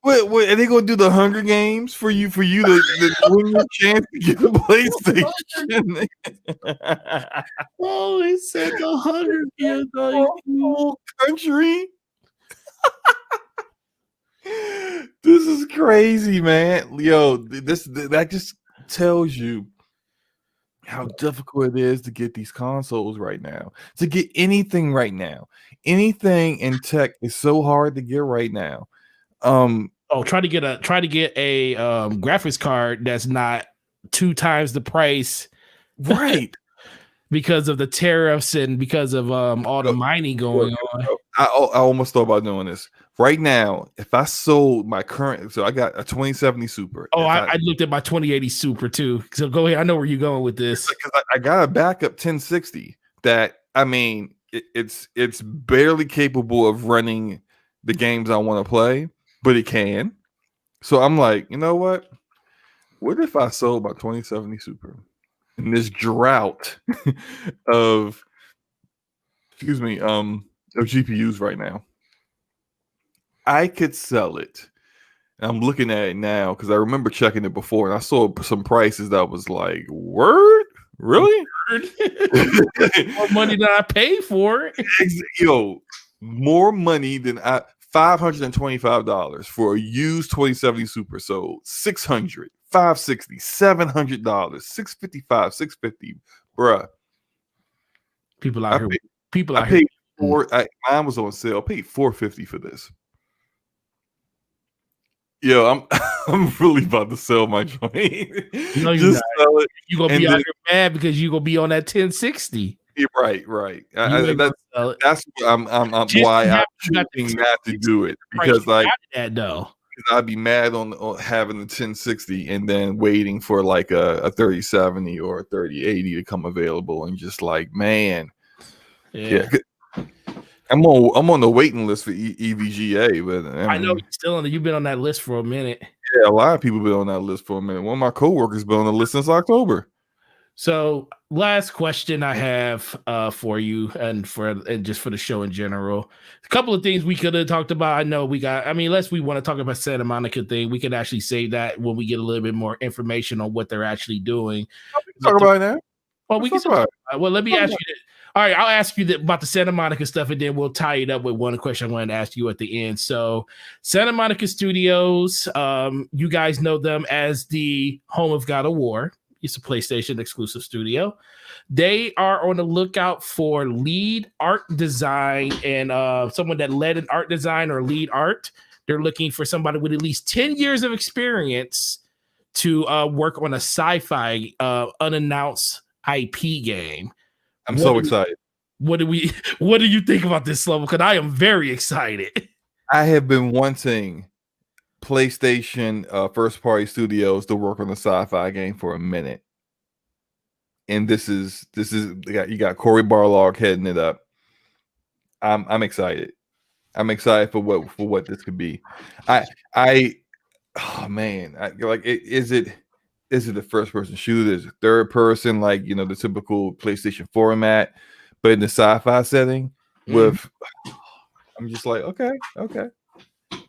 What are they gonna do, the Hunger Games for you to win your chance to get the PlayStation? Oh, they said the Hunger Games. The whole country. This is crazy, man. Yo, that just tells you how difficult it is to get these consoles right now. To get anything right now. Anything in tech is so hard to get right now. Try to get a graphics card that's not 2 times the price, right. because of the tariffs and because of all the mining going on. I almost thought about doing this right now. If I sold my current, so I got a 2070 Super. Oh, I looked at my 2080 Super too. So go ahead. I know where you're going with this. Because I got a backup 1060 that, I mean, it's barely capable of running the games I want to play, but it can. So I'm like, you know what? What if I sold my 2070 Super in this drought of GPUs right now? I could sell it. And I'm looking at it now because I remember checking it before, and I saw some prices that was like, word? Really? More money than I paid for it. Yo, more money than $525 for a used 2070 Super. So $600, $560, $700, $655, $650, bruh. People out here. Mine was on sale. I paid $450 for this. Yo, I'm really about to sell my joint. No, you're not. Sell it. You're gonna be out here mad because you're gonna be on that 1060. Yeah, right. That's why I'm choosing not to do it, because like that though. I'd be mad on having the 1060 and then waiting for like a 3070 or a 3080 to come available, and just like, man, yeah. I'm on the waiting list for EVGA, but I know you've been on that list for a minute. Yeah, a lot of people been on that list for a minute. One of my coworkers been on the list since October. So, last question I have for you and just for the show in general. A couple of things we could have talked about. I know unless we want to talk about Santa Monica thing, we could actually save that when we get a little bit more information on what they're actually doing. We can talk about that. Well, we can talk about it. Well, let me ask you this. All right, I'll ask you about the Santa Monica stuff, and then we'll tie it up with one question I wanted to ask you at the end. So, Santa Monica Studios, you guys know them as the home of God of War. It's a PlayStation exclusive studio. They are on the lookout for lead art design and someone that led an art design or lead art. They're looking for somebody with at least 10 years of experience to work on a sci-fi unannounced IP game. I'm so excited. What do you think about this, Slomo? Because I am very excited. I have been wanting PlayStation first party studios to work on a sci-fi game for a minute. And this is you got Cory Barlog heading it up. I'm excited. I'm excited for what this could be. Oh man, is it a first person shooter? Is it third person, like, you know, the typical PlayStation format, but in the sci-fi setting with I'm just like, okay.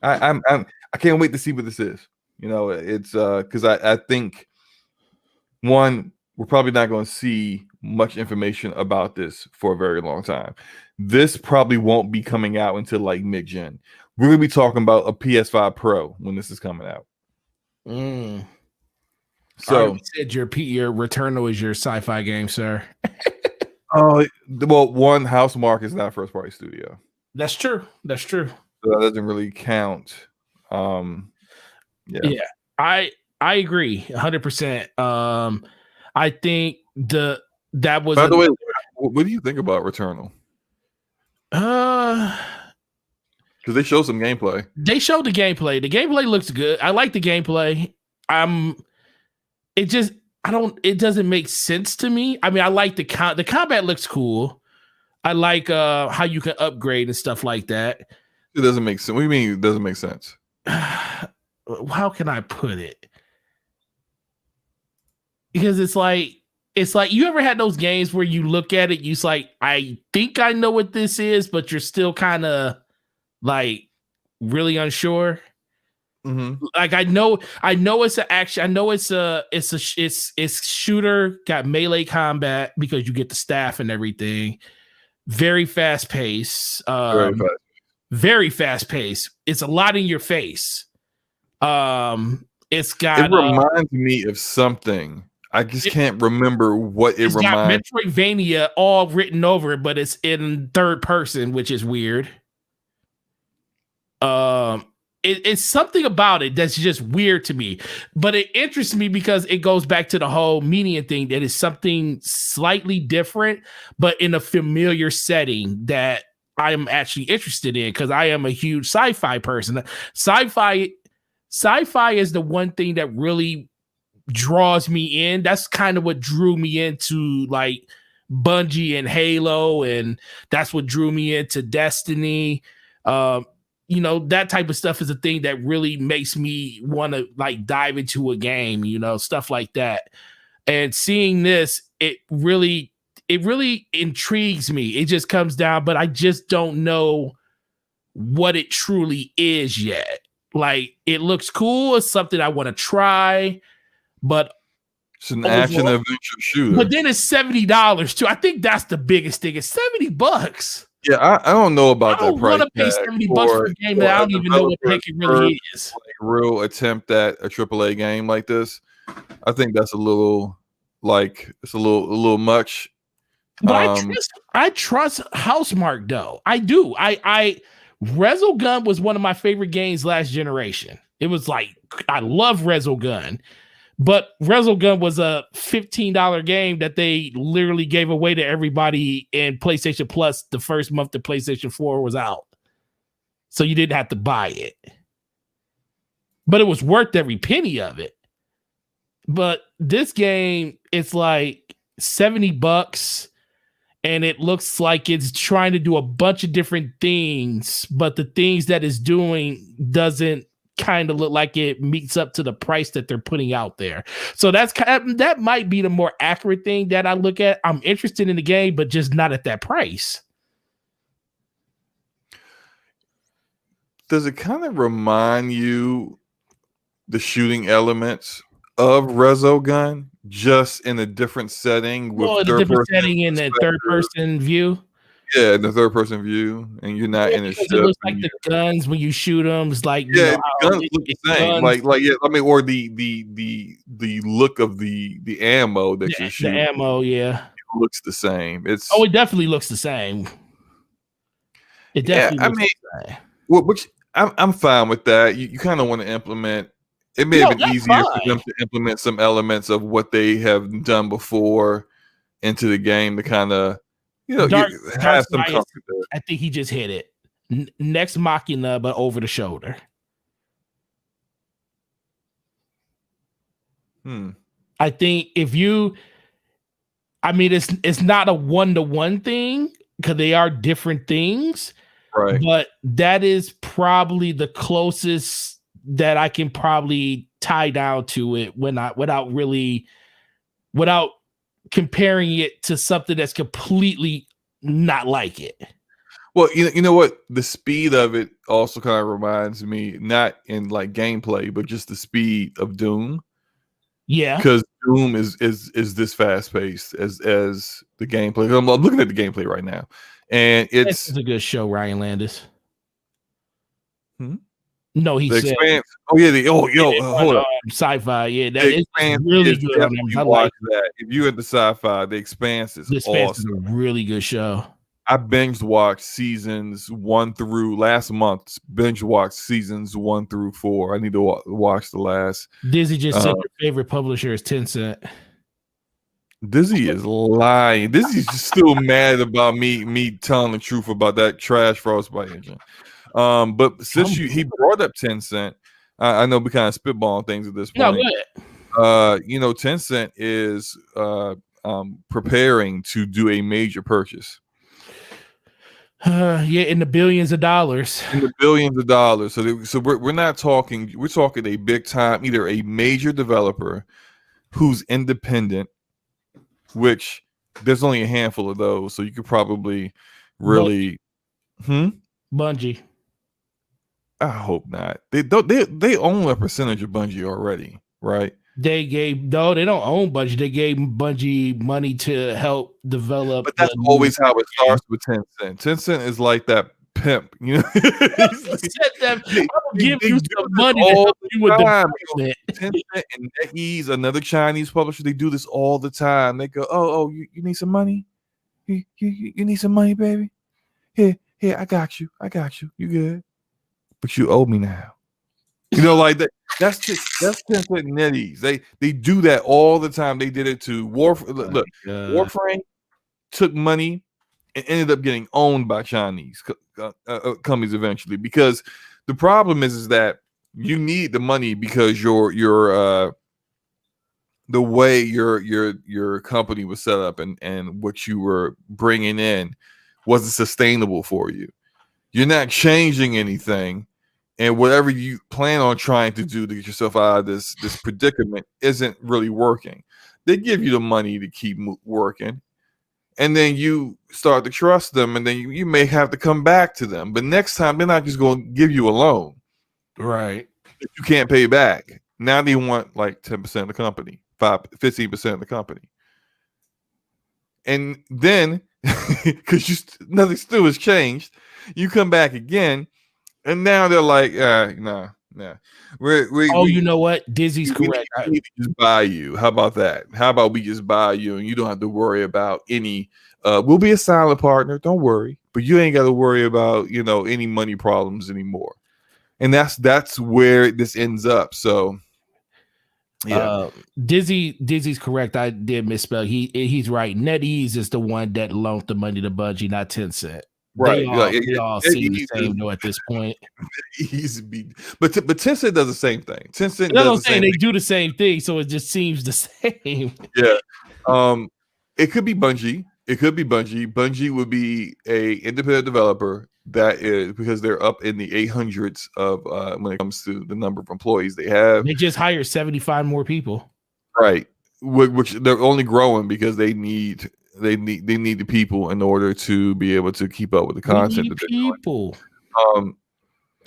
I can't wait to see what this is. You know, it's because I think one, we're probably not going to see much information about this for a very long time. This probably won't be coming out until like mid-gen. We're going to be talking about a PS5 Pro when this is coming out. So you said your Returnal is your sci-fi game, sir. Well, one, Housemarque is not a first party studio. That's true. So that doesn't really count. Yeah. I agree 100%. I think that was. By the way, what do you think about Returnal? Because they showed some gameplay. They showed the gameplay. The gameplay looks good. I like the gameplay. It doesn't make sense to me. I mean, I like the combat looks cool. I like how you can upgrade and stuff like that. It doesn't make sense. What do you mean it doesn't make sense? How can I put it? Because it's like you ever had those games where you look at it, you're like, I think I know what this is, but you're still kind of like really unsure. Mm-hmm. Like I know it's an action. I know it's shooter, got melee combat because you get the staff and everything. Very fast pace. very fast paced. It's a lot in your face. It's got. It reminds me of something. I just can't remember what it reminds. Got Metroidvania all written over it, but it's in third person, which is weird. It's something about it that's just weird to me, but it interests me because it goes back to the whole median thing. That is something slightly different, but in a familiar setting that I am actually interested in because I am a huge sci-fi person. Sci-fi is the one thing that really draws me in. That's kind of what drew me into like Bungie and Halo, and that's what drew me into Destiny. That type of stuff is a thing that really makes me want to like dive into a game, stuff like that. And seeing this, it really intrigues me. It just comes down, but I just don't know what it truly is yet. Like, it looks cool. It's something I want to try, but it's an action adventure shooter. But then it's $70 too. I think that's the biggest thing. It's $70. Yeah, I don't know about that price. I want to pay $70 for a game that I don't even know what the heck it really is. Like a real attempt at a AAA game like this, I think that's a little much. But I trust Housemarque though. I do. Resogun was one of my favorite games last generation. It was like, I love Resogun. But Resogun was a $15 game that they literally gave away to everybody in PlayStation Plus the first month the PlayStation 4 was out. So you didn't have to buy it. But it was worth every penny of it. But this game, it's like $70, and it looks like it's trying to do a bunch of different things, but the things that it's doing doesn't kind of look like it meets up to the price that they're putting out there. So that might be the more accurate thing that I look at. I'm interested in the game, but just not at that price. Does it kind of remind you the shooting elements of Resogun, just in a different setting with in the third person view? Yeah, in the third person view, and you're not in a ship. It looks like the guns when you shoot them. It's like, the guns look the same. Or the look of the ammo that you're shooting. The ammo, it looks the same. It definitely looks the same. It definitely looks the same. Which I'm fine with that. You kind of want to implement. It may have been easier for them to implement some elements of what they have done before into the game to kind of, have some comfort there. I think he just hit it. Next Machina, but over the shoulder. I think it's not a 1-to-1 thing because they are different things. Right. But that is probably the closest that I can probably tie down to it without comparing it to something that's completely not like it. Well, you know what? The speed of it also kind of reminds me, not in like gameplay, but just the speed of Doom. Yeah, because Doom is this fast paced as the gameplay. I'm looking at the gameplay right now, and it's a good show. Ryan Landis. No, he said. Expanse. Oh yeah, hold up. Sci-fi. Yeah, that is really good. I like that. If you into sci-fi, The Expanse is awesome. Is a really good show. I binge watched seasons 1 through last month. Binge watched seasons 1 through 4. I need to watch the last. Dizzy just said your favorite publisher is Tencent. Dizzy is lying. Dizzy's just still mad about me telling the truth about that trash Frostbite engine. But since he brought up Tencent, I know we kind of spitballing things at this point. No, Tencent is preparing to do a major purchase. In the billions of dollars. So we're not talking. We're talking a big time, either a major developer who's independent, which there's only a handful of those. So you could probably really, Bungie. I hope not. They own a percentage of Bungie already, right? They don't own Bungie. They gave Bungie money to help develop. But that's always how it starts with Tencent. Tencent is like that pimp. You know, I will give you some money to help you with the Tencent and NetEase, another Chinese publisher. They do this all the time. They go, "Oh, you need some money? You need some money, baby? Here, I got you. You good? But you owe me now." You know, like that. That's Tencent and NetEase. They do that all the time. They did it to Warframe. Look, Warframe took money and ended up getting owned by Chinese companies eventually, because the problem is that you need the money because your the way your company was set up and what you were bringing in wasn't sustainable for you. You're not changing anything, and whatever you plan on trying to do to get yourself out of this predicament isn't really working. They give you the money to keep working, and then you start to trust them, and then you may have to come back to them. But next time, they're not just going to give you a loan. Right. You can't pay back. Now they want like 10% of the company, 15% of the company. And then, because nothing still has changed, you come back again, and now they're like, nah. You know what? Dizzy's correct. We need to just buy you. How about that? How about we just buy you, and you don't have to worry about any. We'll be a silent partner. Don't worry, but you ain't got to worry about any money problems anymore. And that's where this ends up. So, yeah, Dizzy's correct. I did misspell. He's right. NetEase is the one that loaned the money to Bungie, not Tencent. Right. They all seem the same though at this point. But Tencent does the same thing. Tencent does they do the same thing, so it just seems the same. Yeah. It could be Bungie. Bungie would be a independent developer that is, because they're up in the 800s of when it comes to the number of employees they have. They just hired 75 more people. Right. Which they're only growing because they need the people in order to be able to keep up with the content that they're doing.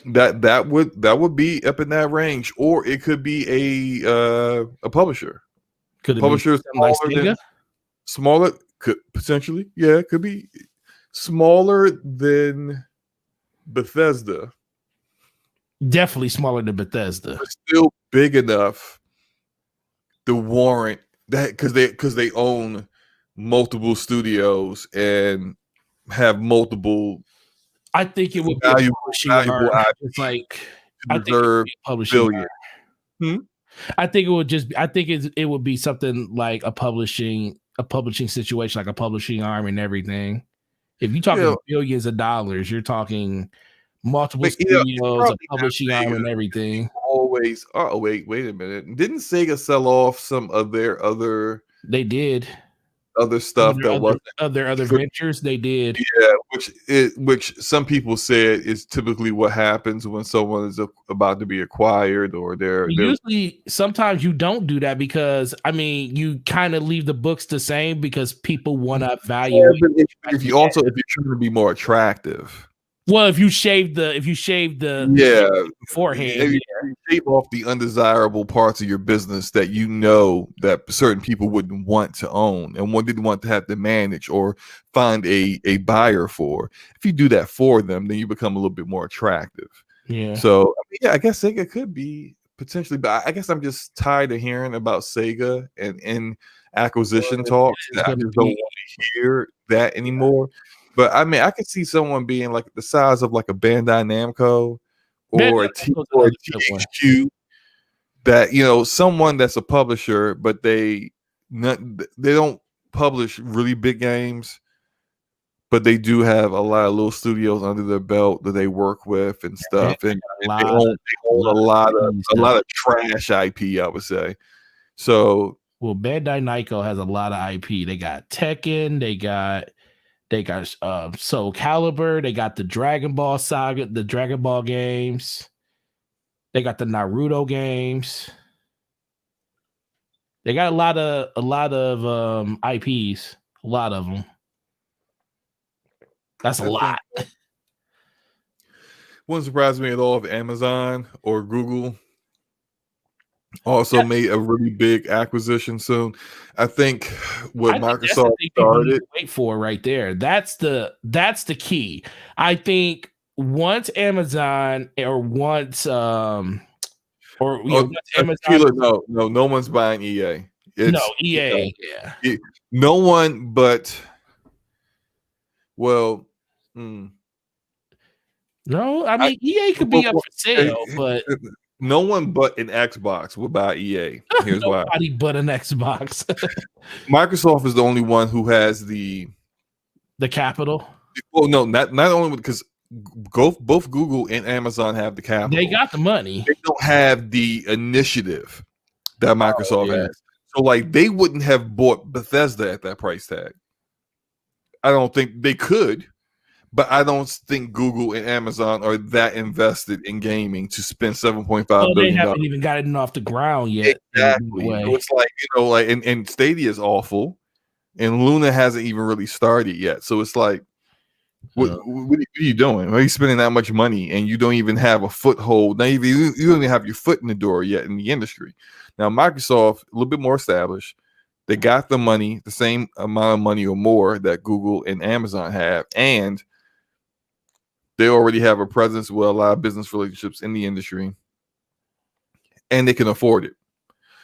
That would be up in that range, or it could be a publisher. Could it publisher be smaller? Could potentially, yeah, it could be smaller than Bethesda. Definitely smaller than Bethesda, but still big enough to warrant that, because they own multiple studios and have multiple. I think it would be valuable. It's like I think it would be publishing. I think it would just. I think it would be something like a publishing situation, like a publishing arm and everything. If you're talking billions of dollars, you're talking multiple studios, a publishing arm and everything. Always. Oh wait a minute. Didn't Sega sell off some of their other? They did. Other stuff other ventures, they did. Yeah, which some people said is typically what happens when someone is about to be acquired, or they're usually. Sometimes you don't do that because you kind of leave the books the same because people want to value. Yeah, if you're trying to be more attractive. Well, if you shave the beforehand, if you shave off the undesirable parts of your business that that certain people wouldn't want to own and didn't want to have to manage or find a buyer for. If you do that for them, then you become a little bit more attractive. Yeah. So I guess Sega could be potentially, but I guess I'm just tired of hearing about Sega and acquisition talks. I just don't want to hear that anymore. But I could see someone being like the size of like a Bandai Namco or a THQ, that someone that's a publisher, but they don't publish really big games, but they do have a lot of little studios under their belt that they work with and stuff, and they own a lot of trash IP, I would say. So, well, Bandai Namco has a lot of IP. They got Tekken, they got Soul Calibur, they got the Dragon Ball Saga, the Dragon Ball games, they got the Naruto games. They got a lot of IPs, a lot of them. That's a lot. Wouldn't surprise me at all if Amazon or Google also made a really big acquisition soon. I think what Microsoft started. Wait for right there. That's the key. I think once Amazon or once once Amazon. No one's buying EA. It's EA, yeah. No one but well. No, I mean EA could be up for sale, but no one but an Xbox will buy EA. Here's why. Nobody but an Xbox. Microsoft is the only one who has the capital. Well, no, not only because both Google and Amazon have the capital. They got the money. They don't have the initiative that Microsoft has. So, like, they wouldn't have bought Bethesda at that price tag. I don't think they could, but I don't think Google and Amazon are that invested in gaming to spend $7.5 billion. They haven't even gotten off the ground yet. Exactly. So it's like, and Stadia is awful, and Luna hasn't even really started yet. So it's like, what are you doing? Why are you spending that much money and you don't even have a foothold? Now you don't even have your foot in the door yet in the industry. Now Microsoft, a little bit more established, they got the money, the same amount of money or more that Google and Amazon have, and they already have a presence with a lot of business relationships in the industry, and they can afford it.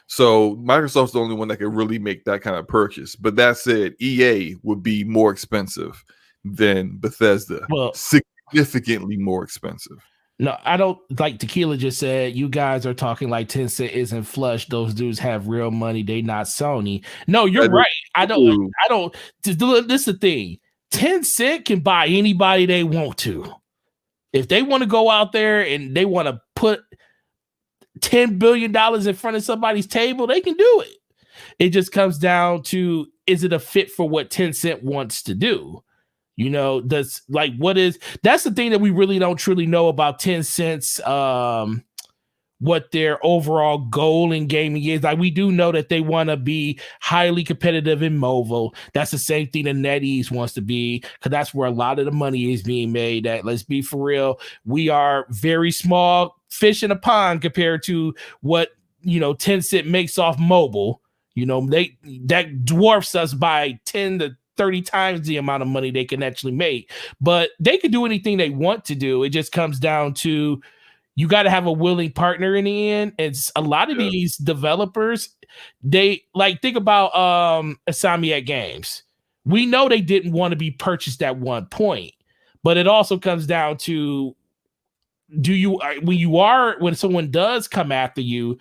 So Microsoft's the only one that can really make that kind of purchase. But that said, EA would be more expensive than Bethesda. Well, significantly more expensive. No, I don't. Like Tequila just said, you guys are talking like Tencent isn't flush. Those dudes have real money. They not Sony. No, you're right. I don't. This is the thing. Tencent can buy anybody they want to. If they want to go out there and they want to put $10 billion in front of somebody's table, they can do it. It just comes down to, is it a fit for what Tencent wants to do? That's the thing that we really don't truly know about Tencent's what their overall goal in gaming is. Like, we do know that they want to be highly competitive in mobile. That's the same thing that NetEase wants to be, because that's where a lot of the money is being made. That, let's be for real, we are very small fish in a pond compared to what Tencent makes off mobile. That dwarfs us by 10 to 30 times the amount of money they can actually make. But they can do anything they want to do. It just comes down to, you got to have a willing partner in the end. It's a lot of these developers, they think about Insomniac Games. We know they didn't want to be purchased at one point, but it also comes down to, when someone does come after you,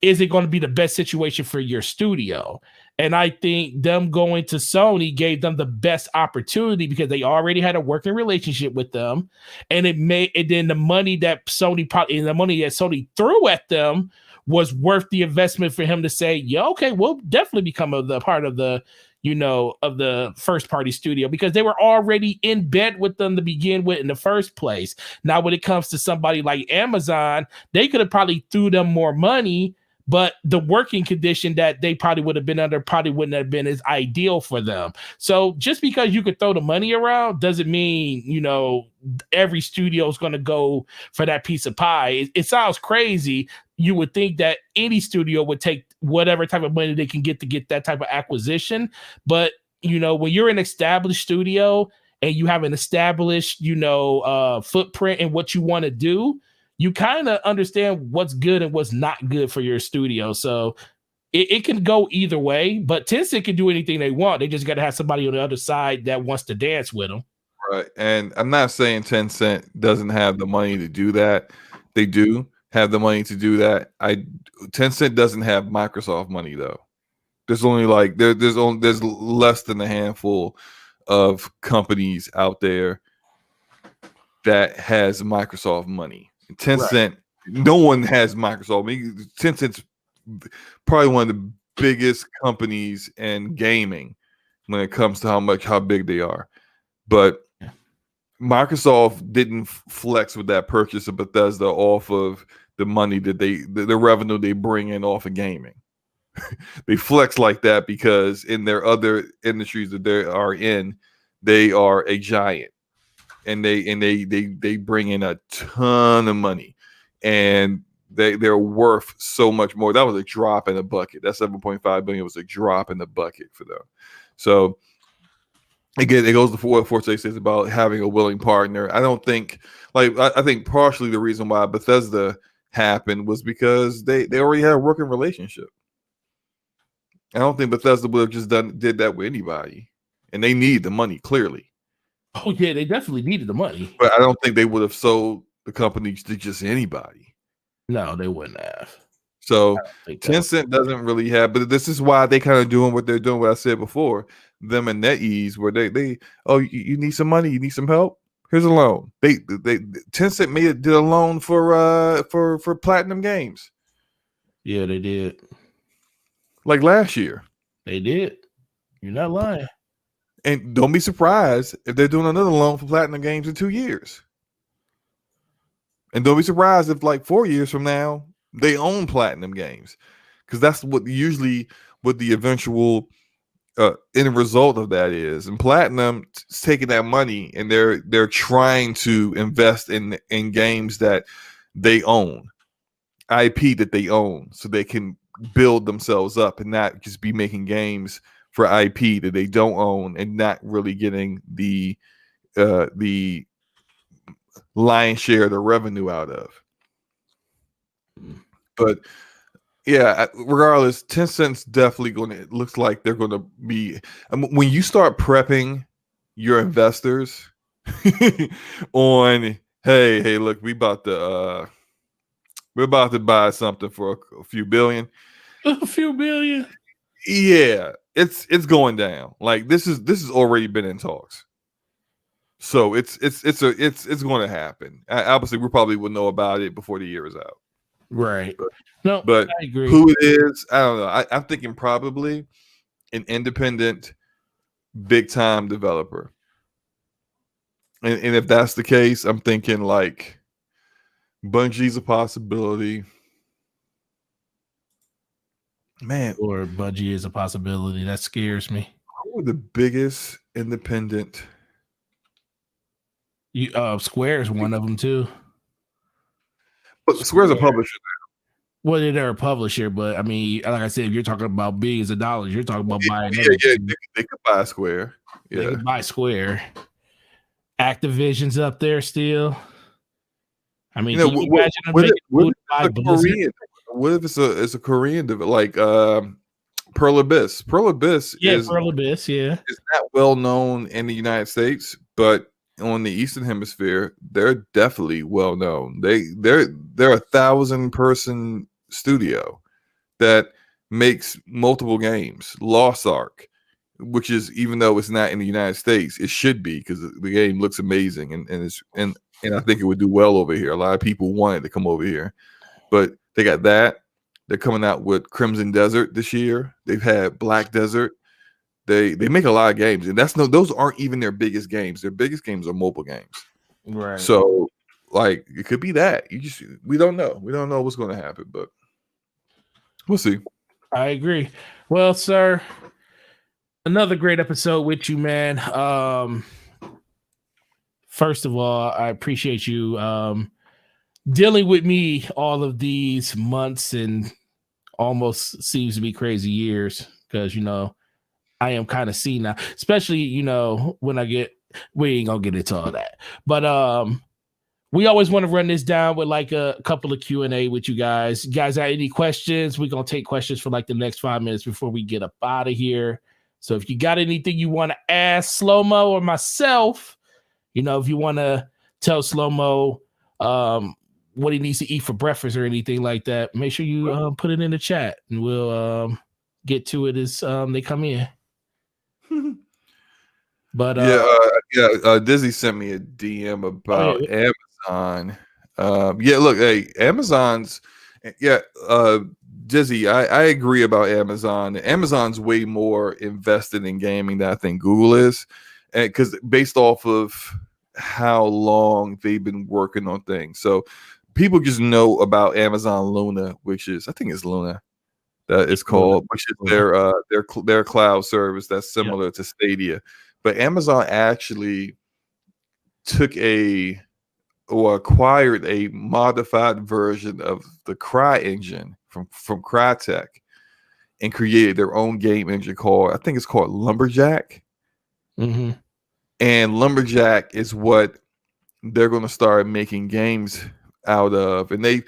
is it going to be the best situation for your studio? And I think them going to Sony gave them the best opportunity, because they already had a working relationship with them, and then the money that Sony threw at them was worth the investment for him to say, yeah, okay, we'll definitely become a part of the of the first party studio, because they were already in bed with them to begin with in the first place. Now, when it comes to somebody like Amazon, they could have probably threw them more money, but the working condition that they probably would have been under probably wouldn't have been as ideal for them. So just because you could throw the money around doesn't mean, every studio is going to go for that piece of pie. It sounds crazy. You would think that any studio would take whatever type of money they can get to get that type of acquisition. But, when you're an established studio and you have an established, footprint in what you want to do, you kind of understand what's good and what's not good for your studio. So it can go either way, but Tencent can do anything they want. They just got to have somebody on the other side that wants to dance with them. Right. And I'm not saying Tencent doesn't have the money to do that. They do have the money to do that. Tencent doesn't have Microsoft money, though. There's only there's less than a handful of companies out there that has Microsoft money. Tencent, no one has Microsoft. I mean, Tencent's probably one of the biggest companies in gaming when it comes to how big they are. But Microsoft didn't flex with that purchase of Bethesda off of the money that the revenue they bring in off of gaming. They flex like that because in their other industries that they are in, they are a giant. And they bring in a ton of money, and they're worth so much more. That was a drop in the bucket. That $7.5 billion was a drop in the bucket for them. So Again, it goes to what Forte says about having a willing partner. I don't think, I think partially the reason why Bethesda happened was because they already had a working relationship. I don't think Bethesda would have just did that with anybody, and they need the money clearly. Oh yeah, they definitely needed the money, but I don't think they would have sold the company to just anybody. No, they wouldn't have. So Tencent doesn't really have, but this is why they kind of doing what they're doing. What I said before, them and NetEase, where they you need some money, you need some help. Here's a loan. They Tencent did a loan for Platinum Games. Yeah, they did. Like last year. They did. You're not lying. And don't be surprised if they're doing another loan for Platinum Games in 2 years. And don't be surprised if like 4 years from now they own Platinum Games, because that's what the eventual end result of that is. And Platinum is taking that money and they're trying to invest in games that they own, IP that they own, so they can build themselves up and not just be making games for IP that they don't own and not really getting the lion's share of the revenue out of. But yeah, regardless, Tencent's definitely going to, it looks like they're going to be, when you start prepping your investors on, hey, look, we're about to buy something for a few billion. A few billion. Yeah, it's going down. Like this is already been in talks. So it's going to happen. Obviously, we probably will know about it before the year is out. Right. But I agree. Who it is, I don't know. I'm thinking probably an independent, big time developer. And if that's the case, I'm thinking like Bungie's a possibility. Man, or Bungie is a possibility. That scares me. Who are the biggest independent? Square is one of them too. But Square's a publisher. Well, they're a publisher, but I mean, like I said, if you're talking about billions of dollars, you're talking about buying. They could buy Square. Yeah, they could buy Square. Activision's up there still. I mean, can you imagine them what if it's a Korean like Pearl Abyss? Pearl Abyss is not well known in the United States, but on the Eastern Hemisphere, they're definitely well known. They're a 1,000-person studio that makes multiple games. Lost Ark, which is, even though it's not in the United States, it should be, because the game looks amazing and I think it would do well over here. A lot of people wanted to come over here, but they got that. They're coming out with Crimson Desert this year. They've had Black Desert. They make a lot of games, and those aren't even their biggest games. Their biggest games are mobile games. Right. So, like, it could be that. We don't know. We don't know what's going to happen, but we'll see. I agree. Well, sir, another great episode with you, man. First of all, I appreciate you dealing with me all of these months and almost seems to be crazy years, because I am kind of seen now, especially when we ain't gonna get into all that, but we always want to run this down with like a couple of Q&A with you guys. You guys have any questions? We're gonna take questions for like the next 5 minutes before we get up out of here. So if you got anything you want to ask Slomo or myself, if you want to tell Slomo what he needs to eat for breakfast or anything like that, make sure you put it in the chat, and we'll get to it as they come in. But Dizzy sent me a DM about Amazon. Look, hey, Amazon's Dizzy, I agree about Amazon. Amazon's way more invested in gaming than I think Google is, and because based off of how long they've been working on things. So people just know about Amazon Luna, which is, I think it's Luna that it's called, which is their cloud service that's similar to Stadia. But Amazon actually acquired a modified version of the Cry engine from Crytek and created their own game engine called Lumberjack. Mm-hmm. and Lumberjack is what they're going to start making games out of, and they've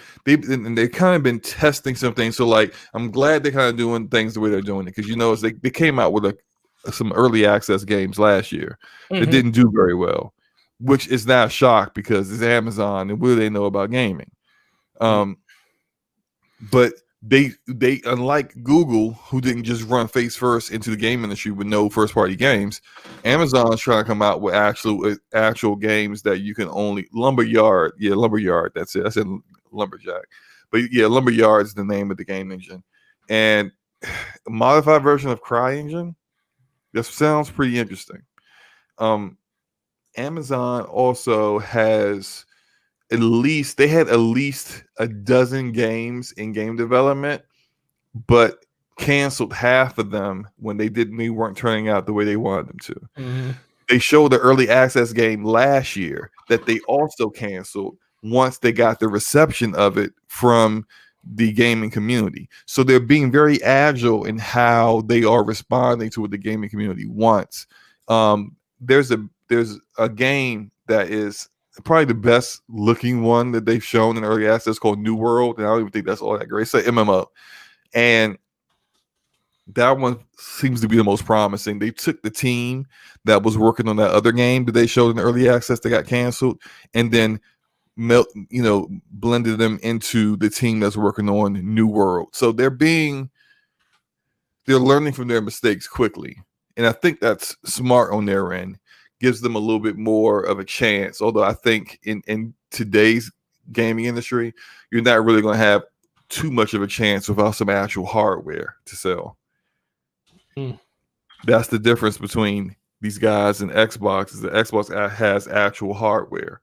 kind of been testing some things. So like, I'm glad they're kind of doing things the way they're doing it, because they came out with some early access games last year that didn't do very well, which is not a shock because it's Amazon and what do they know about gaming? But they unlike Google, who didn't just run face first into the game industry with no first party games, Amazon is trying to come out with actual games that you can only Lumberyard. That's it. I said Lumberjack, but yeah, Lumberyard is the name of the game engine, and a modified version of CryEngine. That sounds pretty interesting. Amazon also has at least a dozen games in game development, but canceled half of them when they weren't turning out the way they wanted them to. They showed the early access game last year that they also canceled once they got the reception of it from the gaming community. So they're being very agile in how they are responding to what the gaming community wants. There's a game that is probably the best looking one that they've shown in early access called New World, and I don't even think that's all that great. It's an MMO, and that one seems to be the most promising. They took the team that was working on that other game that they showed in early access that got canceled, and then blended them into the team that's working on New World. So they're learning from their mistakes quickly, and I think that's smart on their end. Gives them a little bit more of a chance. Although I think in today's gaming industry, you're not really going to have too much of a chance without some actual hardware to sell. That's the difference between these guys and Xbox. Is that Xbox has actual hardware.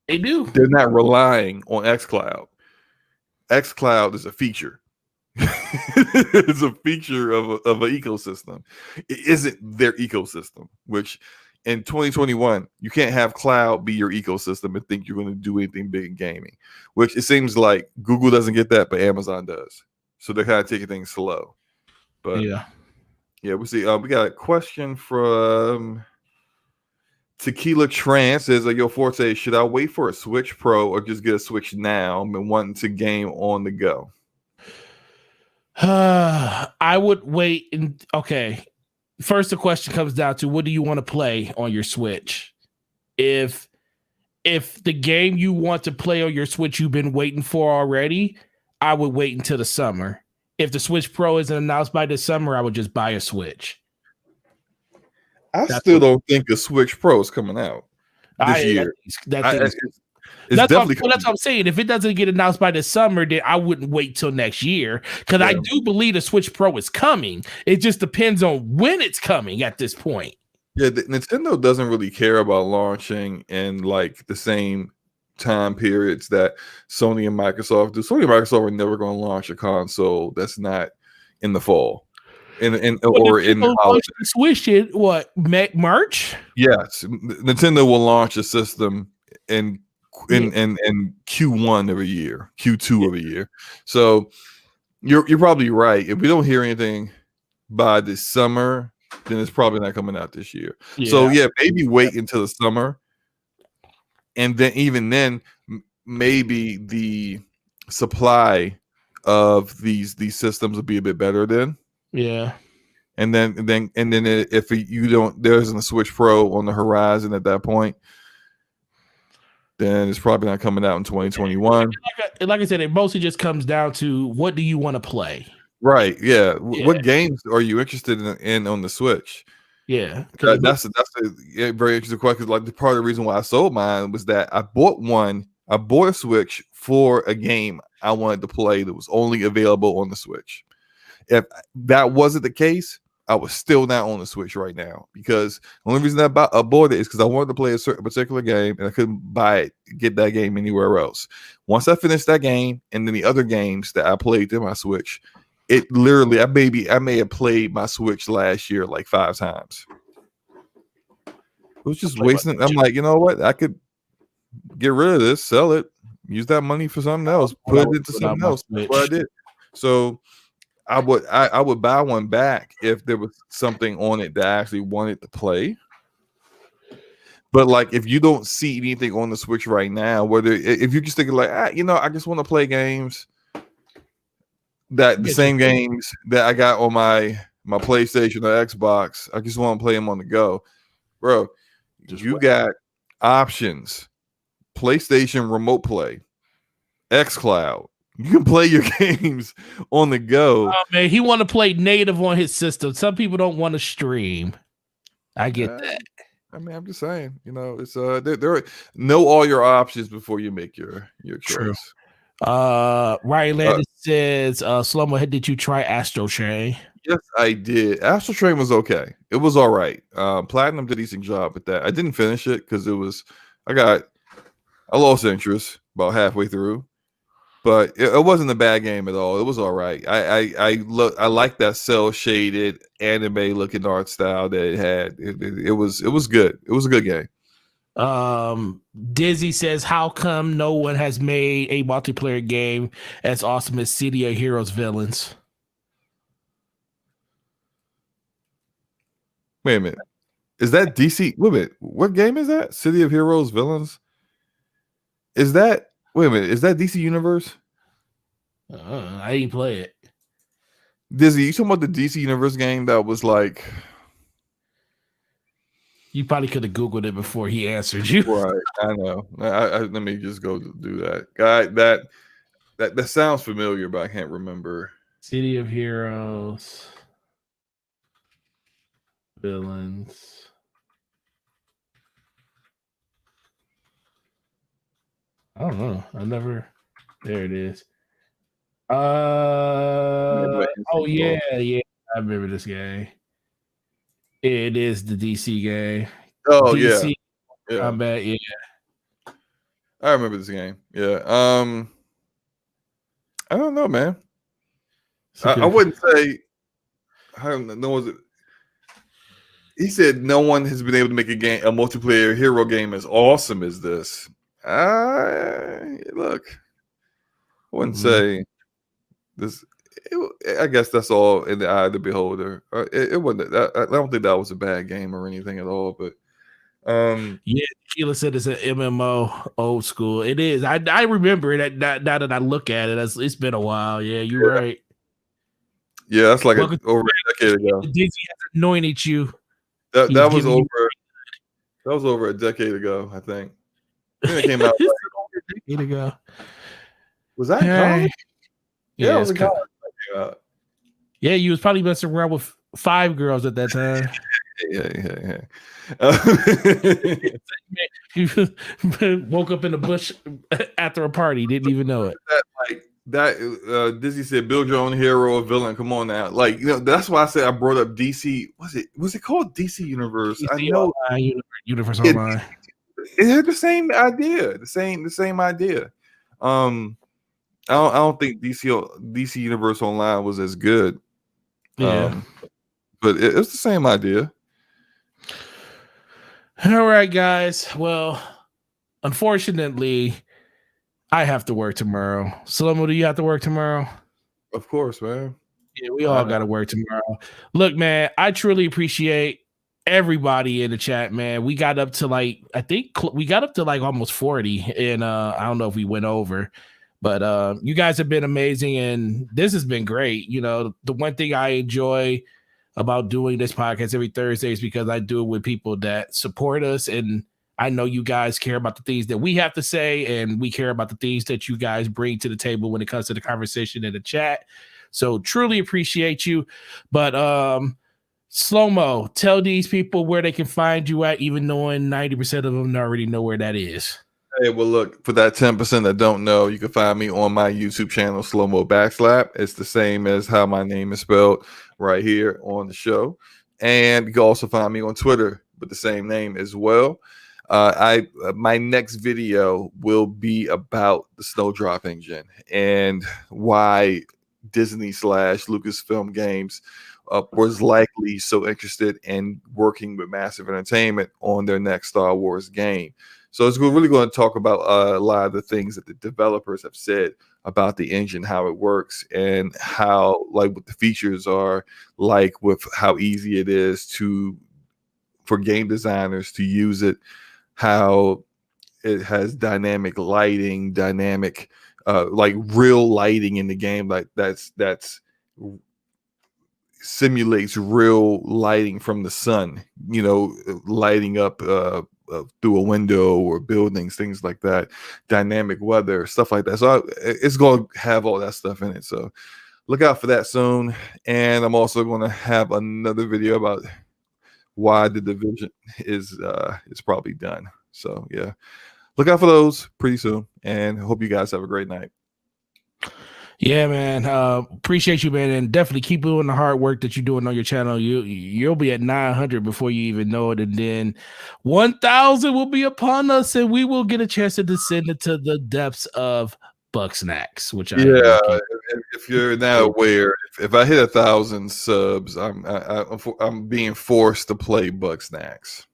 They do. They're not relying on xCloud. xCloud is a feature. It's a feature of an ecosystem. It isn't their ecosystem, which in 2021, you can't have cloud be your ecosystem and think you're going to do anything big in gaming, which it seems like Google doesn't get that, but Amazon does. So they're kind of taking things slow. But yeah, we'll see. We got a question from Tequila Trance. Says, Yo, Forte, should I wait for a Switch Pro or just get a Switch now? I've been wanting to game on the go. I would wait. Okay. First, the question comes down to, what do you want to play on your Switch? If the game you want to play on your Switch you've been waiting for already, I would wait until the summer. If the Switch Pro isn't announced by this summer, I would just buy a Switch. That's still don't think a Switch Pro is coming out this year. That's what I'm saying. If it doesn't get announced by the summer, then I wouldn't wait till next year, because I do believe the Switch Pro is coming. It just depends on when it's coming at this point. Yeah, Nintendo doesn't really care about launching in like the same time periods that Sony and Microsoft do. Sony and Microsoft are never going to launch a console that's not in the fall. Or in the Switch in what, March? Yes, Nintendo will launch a system in Q1 of a year, Q2 of a year. So you're probably right. If we don't hear anything by this summer, then it's probably not coming out this year. So maybe wait until the summer, and then even then, maybe the supply of these systems will be a bit better then. Yeah. And then if there isn't a Switch Pro on the horizon at that point, then it's probably not coming out in 2021. Like I said, it mostly just comes down to, what do you want to play? Right. Yeah. What games are you interested in on the Switch? Yeah. That's a very interesting question. Like, the part of the reason why I sold mine was that I bought a Switch for a game I wanted to play that was only available on the Switch. If that wasn't the case, I was still not on the Switch right now, because the only reason I bought it is because I wanted to play a certain particular game and I couldn't get that game anywhere else. Once I finished that game and then the other games that I played in my Switch, it literally, I may have played my Switch last year like 5 times. It was just wasting. I'm like, you know what? I could get rid of this, sell it, use that money for something else, put it into something else. That's what I did. So I would buy one back if there was something on it that I actually wanted to play. But like, if you don't see anything on the Switch right now, whether if you're just thinking like, I just want to play games that the same games that I got on my PlayStation or Xbox, I just want to play them on the go, bro. You got options: PlayStation Remote Play, xCloud. You can play your games on the go. Oh, man, he want to play native on his system. Some people don't want to stream. I get that. I mean, I'm just saying, it's there. Know all your options before you make your True. choice. Ryan Landis says, Slomo, did you try Astro Chain? Yes, I did. Astro Train was okay. It was all right. Platinum did a decent job with that. I didn't finish it because I lost interest about halfway through, but it wasn't a bad game at all. It was all right. I like that cell shaded anime looking art style that it had. It was good. It was a good game. Dizzy says, how come no one has made a multiplayer game as awesome as City of Heroes Villains? Wait a minute. Is that DC? Wait a minute. What game is that? City of Heroes Villains? Is that DC Universe? I didn't play it. Dizzy, you talking about the DC Universe game that was like... You probably could have Googled it before he answered you. Right, I know. Let me just go do that. Guy, that sounds familiar, but I can't remember. City of Heroes Villains. I don't know. There it is. Oh yeah. I remember this game. It is the DC game. Oh DC yeah. Combat, yeah. I remember this game. Yeah. I don't know, man. I wouldn't say. I don't know. Was it? He said no one has been able to make a multiplayer hero game as awesome as this. Look, I wouldn't say this. I guess that's all in the eye of the beholder. It wasn't. I don't think that was a bad game or anything at all. But yeah, Sheila said it's an MMO, old school. It is. I remember it. Now that I look at it, it's been a while. Yeah, you're right. Yeah, that's like over a decade ago. Dizzy has anointed you. That was over. That was over a decade ago, I think. It came out over a decade ago. Was that college? Yeah, it was college. Yeah, you was probably messing around with 5 girls at that time. Yeah. He woke up in the bush after a party, didn't even know it. Dizzy said, "Build your own hero or villain." Come on now, that's why I said I brought up DC. Was it called DC Universe? DC, I know Universe Online. It had the same idea. The same idea. I don't think DC Universe Online was as good. Yeah, but it's the same idea. All right, guys. Well, unfortunately, I have to work tomorrow. Slomo, do you have to work tomorrow? Of course, man. Yeah, we all got to work tomorrow. Look, man, I truly appreciate everybody in the chat, man. We got up to almost 40, and I don't know if we went over, but you guys have been amazing, and this has been great. The one thing I enjoy about doing this podcast every Thursday is because I do it with people that support us, and I know you guys care about the things that we have to say, and we care about the things that you guys bring to the table when it comes to the conversation in the chat. So truly appreciate you. But Slomo, tell these people where they can find you at, even knowing 90% of them already know where that is. Hey, well, look, for that 10% that don't know, you can find me on my YouTube channel, Slomobackslap. It's the same as how my name is spelled right here on the show. And you can also find me on Twitter with the same name as well. My next video will be about the Snowdrop engine and why Disney / Lucasfilm Games was likely so interested in working with Massive Entertainment on their next Star Wars game. So it's really going to talk about a lot of the things that the developers have said about the engine, how it works, and how, like, what the features are, like with how easy it is for game designers to use it, how it has dynamic lighting, like real lighting in the game, like that's simulates real lighting from the sun, lighting up through a window or buildings, things like that, dynamic weather, stuff like that. So it's going to have all that stuff in it. So look out for that soon. And I'm also going to have another video about why the division is probably done. So yeah, look out for those pretty soon, and hope you guys have a great night. Yeah, man. Appreciate you, man, and definitely keep doing the hard work that you're doing on your channel. You'll be at 900 before you even know it, and then 1,000 will be upon us, and we will get a chance to descend into the depths of Bugsnax. Which if you're now aware, if I hit 1,000 subs, I'm being forced to play Bugsnax.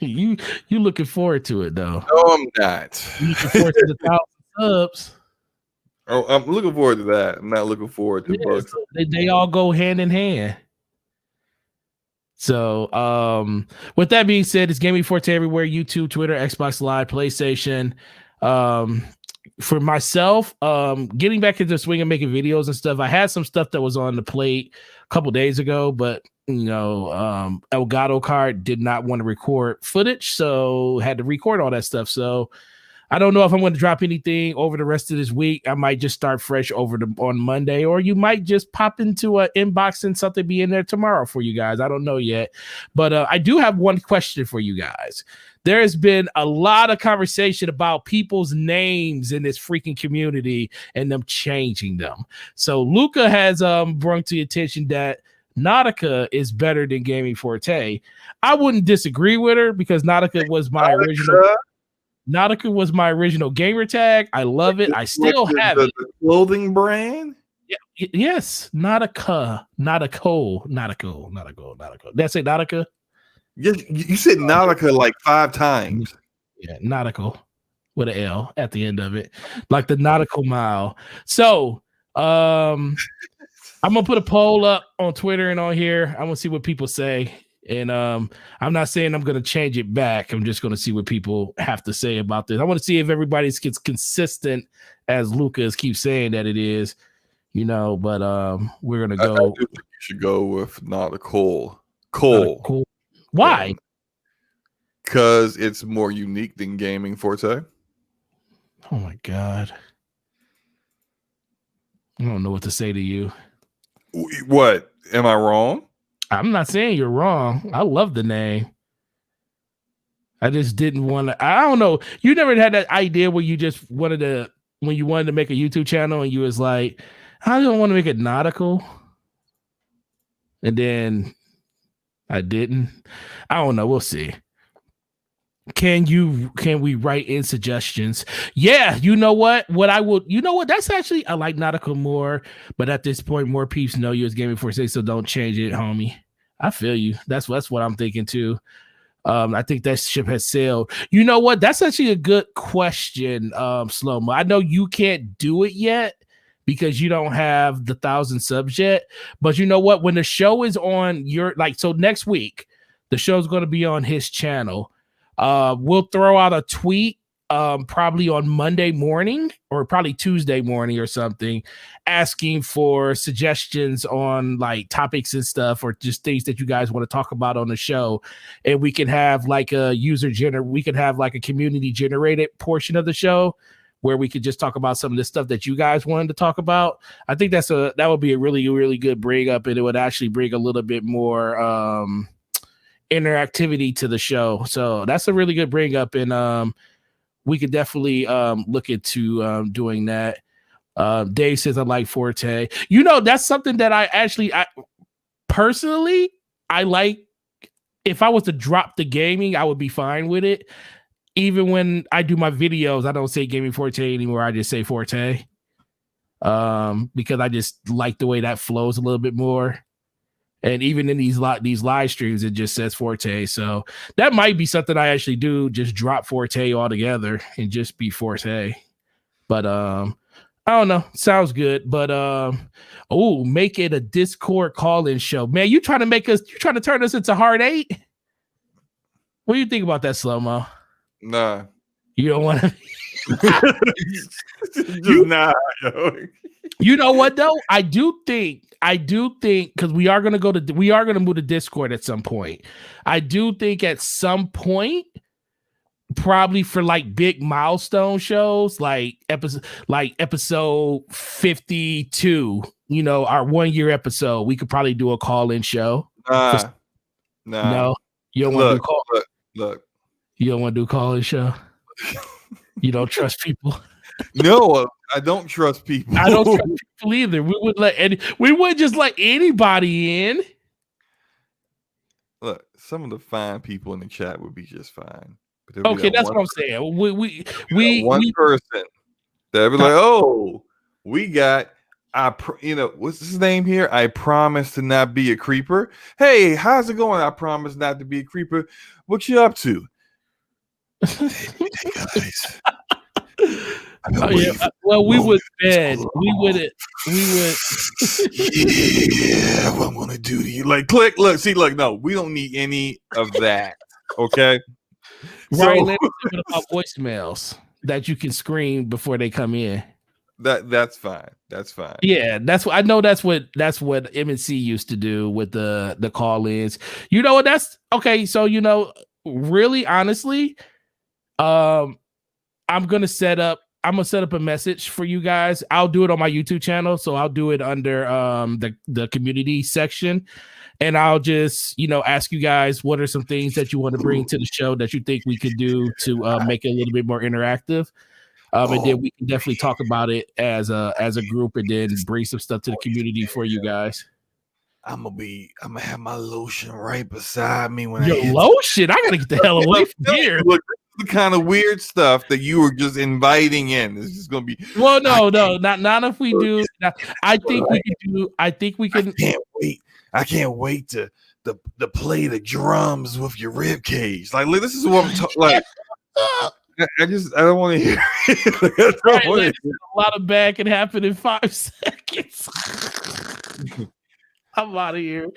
you looking forward to it though? No, I'm not. You looking forward to the 1,000 subs? Oh, I'm looking forward to that. I'm not looking forward to bugs. They all go hand in hand. So, with that being said, it's Gaming Forte everywhere: YouTube, Twitter, Xbox Live, PlayStation. For myself, getting back into the swing and making videos and stuff. I had some stuff that was on the plate a couple days ago, but Elgato card did not want to record footage, so had to record all that stuff. So I don't know if I'm going to drop anything over the rest of this week. I might just start fresh on Monday, or you might just pop into an inbox and something be in there tomorrow for you guys. I don't know yet, but I do have one question for you guys. There has been a lot of conversation about people's names in this freaking community and them changing them. So Luca has brought to attention that Nautica is better than Gaming Forte. I wouldn't disagree with her because Nautica was my original gamer tag. I love it. I still have it. The clothing brand? Yeah, yes. Nautica. That's it, Nautica? You said Nautica like 5 times. Yeah, nautical with an L at the end of it. Like the nautical mile. So I'm gonna put a poll up on Twitter and on here. I'm gonna see what people say. And I'm not saying I'm going to change it back. I'm just going to see what people have to say about this. I want to see if everybody's gets consistent as Lucas keeps saying that it is, but we're going to go. I do think you should go with nautical. Cole. Why? Because it's more unique than Gaming Forte. Oh my God. I don't know what to say to you. What? Am I wrong? I'm not saying you're wrong. I love the name. I just didn't want to. I don't know. You never had that idea where you just wanted to, when you wanted to make a YouTube channel and you was like, I don't want to make it nautical. And then I didn't. I don't know. We'll see. Can we write in suggestions? Yeah, you know what? That's actually, I like nautical more, but at this point, more peeps know you as Gaming Forte, so don't change it, homie. I feel you. That's what I'm thinking too. I think that ship has sailed. You know what? That's actually a good question, Slomo. I know you can't do it yet because you don't have the 1,000 subs yet, but you know what? When the show is on so next week, the show's going to be on his channel. We'll throw out a tweet probably on Monday morning or probably Tuesday morning or something, asking for suggestions on like topics and stuff, or just things that you guys want to talk about on the show. And we can have like a community generated portion of the show where we could just talk about some of the stuff that you guys wanted to talk about. I think that would be a really, really good bring up, and it would actually bring a little bit more interactivity to the show. So that's a really good bring up, and we could definitely look into doing that. Dave says I like Forte. That's something that I personally like. If I was to drop the gaming, I would be fine with it. Even when I do my videos, I don't say Gaming Forte anymore. I just say Forte because I just like the way that flows a little bit more. And even in these live streams, it just says Forte. So that might be something I actually do. Just drop Forte altogether and just be Forte. But I don't know. Sounds good. But make it a Discord call-in show. Man, you trying to turn us into Hard 8? What do you think about that, Slow-Mo? Nah. You don't want to. Nah. You know what though? I do think because we are gonna move to Discord at some point. I do think at some point, probably for like big milestone shows, like episode 52, our 1 year episode, we could probably do a call-in show. Nah. No, you don't want to do call. Look. You don't want to do call-in show. You don't trust people. No, I don't trust people. I don't trust people either. We wouldn't just let anybody in. Look, some of the fine people in the chat would be just fine. Okay, that's what I'm saying. We one person that be like, oh, we got what's his name here? I promise to not be a creeper. Hey, how's it going? I promise not to be a creeper. What you up to? Hey guys. Well, we would bed. We would. Yeah, what I'm gonna do to you? Like, click. Look, see, look. No, we don't need any of that. Okay. Right. Let's talk about voicemails that you can screen before they come in. That's fine. That's fine. Yeah, that's what I know. That's what MNC used to do with the call-ins. You know what? That's okay. So really, honestly, I'm gonna set up a message for you guys. I'll do it on my YouTube channel, so I'll do it under the community section, and I'll just ask you guys what are some things that you want to bring to the show that you think we could do to make it a little bit more interactive. And then we can definitely talk about it as a group, and then bring some stuff to the community for you guys. I'm gonna have my lotion right beside me when your lotion. I gotta get the hell away from here. Look, the kind of weird stuff that you were just inviting in. It's just gonna be. Well, no, not if we do. I think we can do. I think we can. I can't wait to play the drums with your rib cage. Like, this is what I'm talking. Like, I don't want to hear. A lot of bad can happen in 5 seconds. I'm out of here.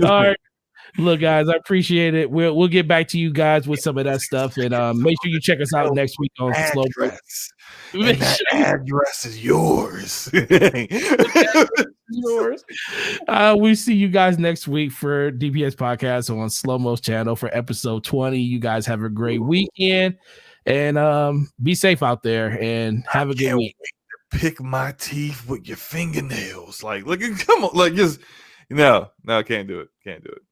All right. Look, guys, I appreciate it. We'll get back to you guys with some of that stuff, and make sure you check us out next week on Slow. That address is yours. Yours. We see you guys next week for DPS podcast on Slow-Mo's channel for episode 20. You guys have a great weekend, and be safe out there, and have a good week. Pick my teeth with your fingernails. Like, look, come on, like, just. No, can't do it.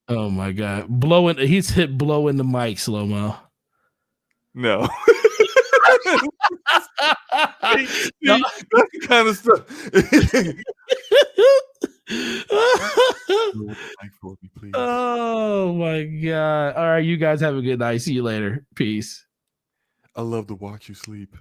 Oh my god, blowing! He's hit blowing the mic, Slow-Mo. No, that's the kind of stuff. Oh my god! All right, you guys have a good night. See you later. Peace. I love to watch you sleep.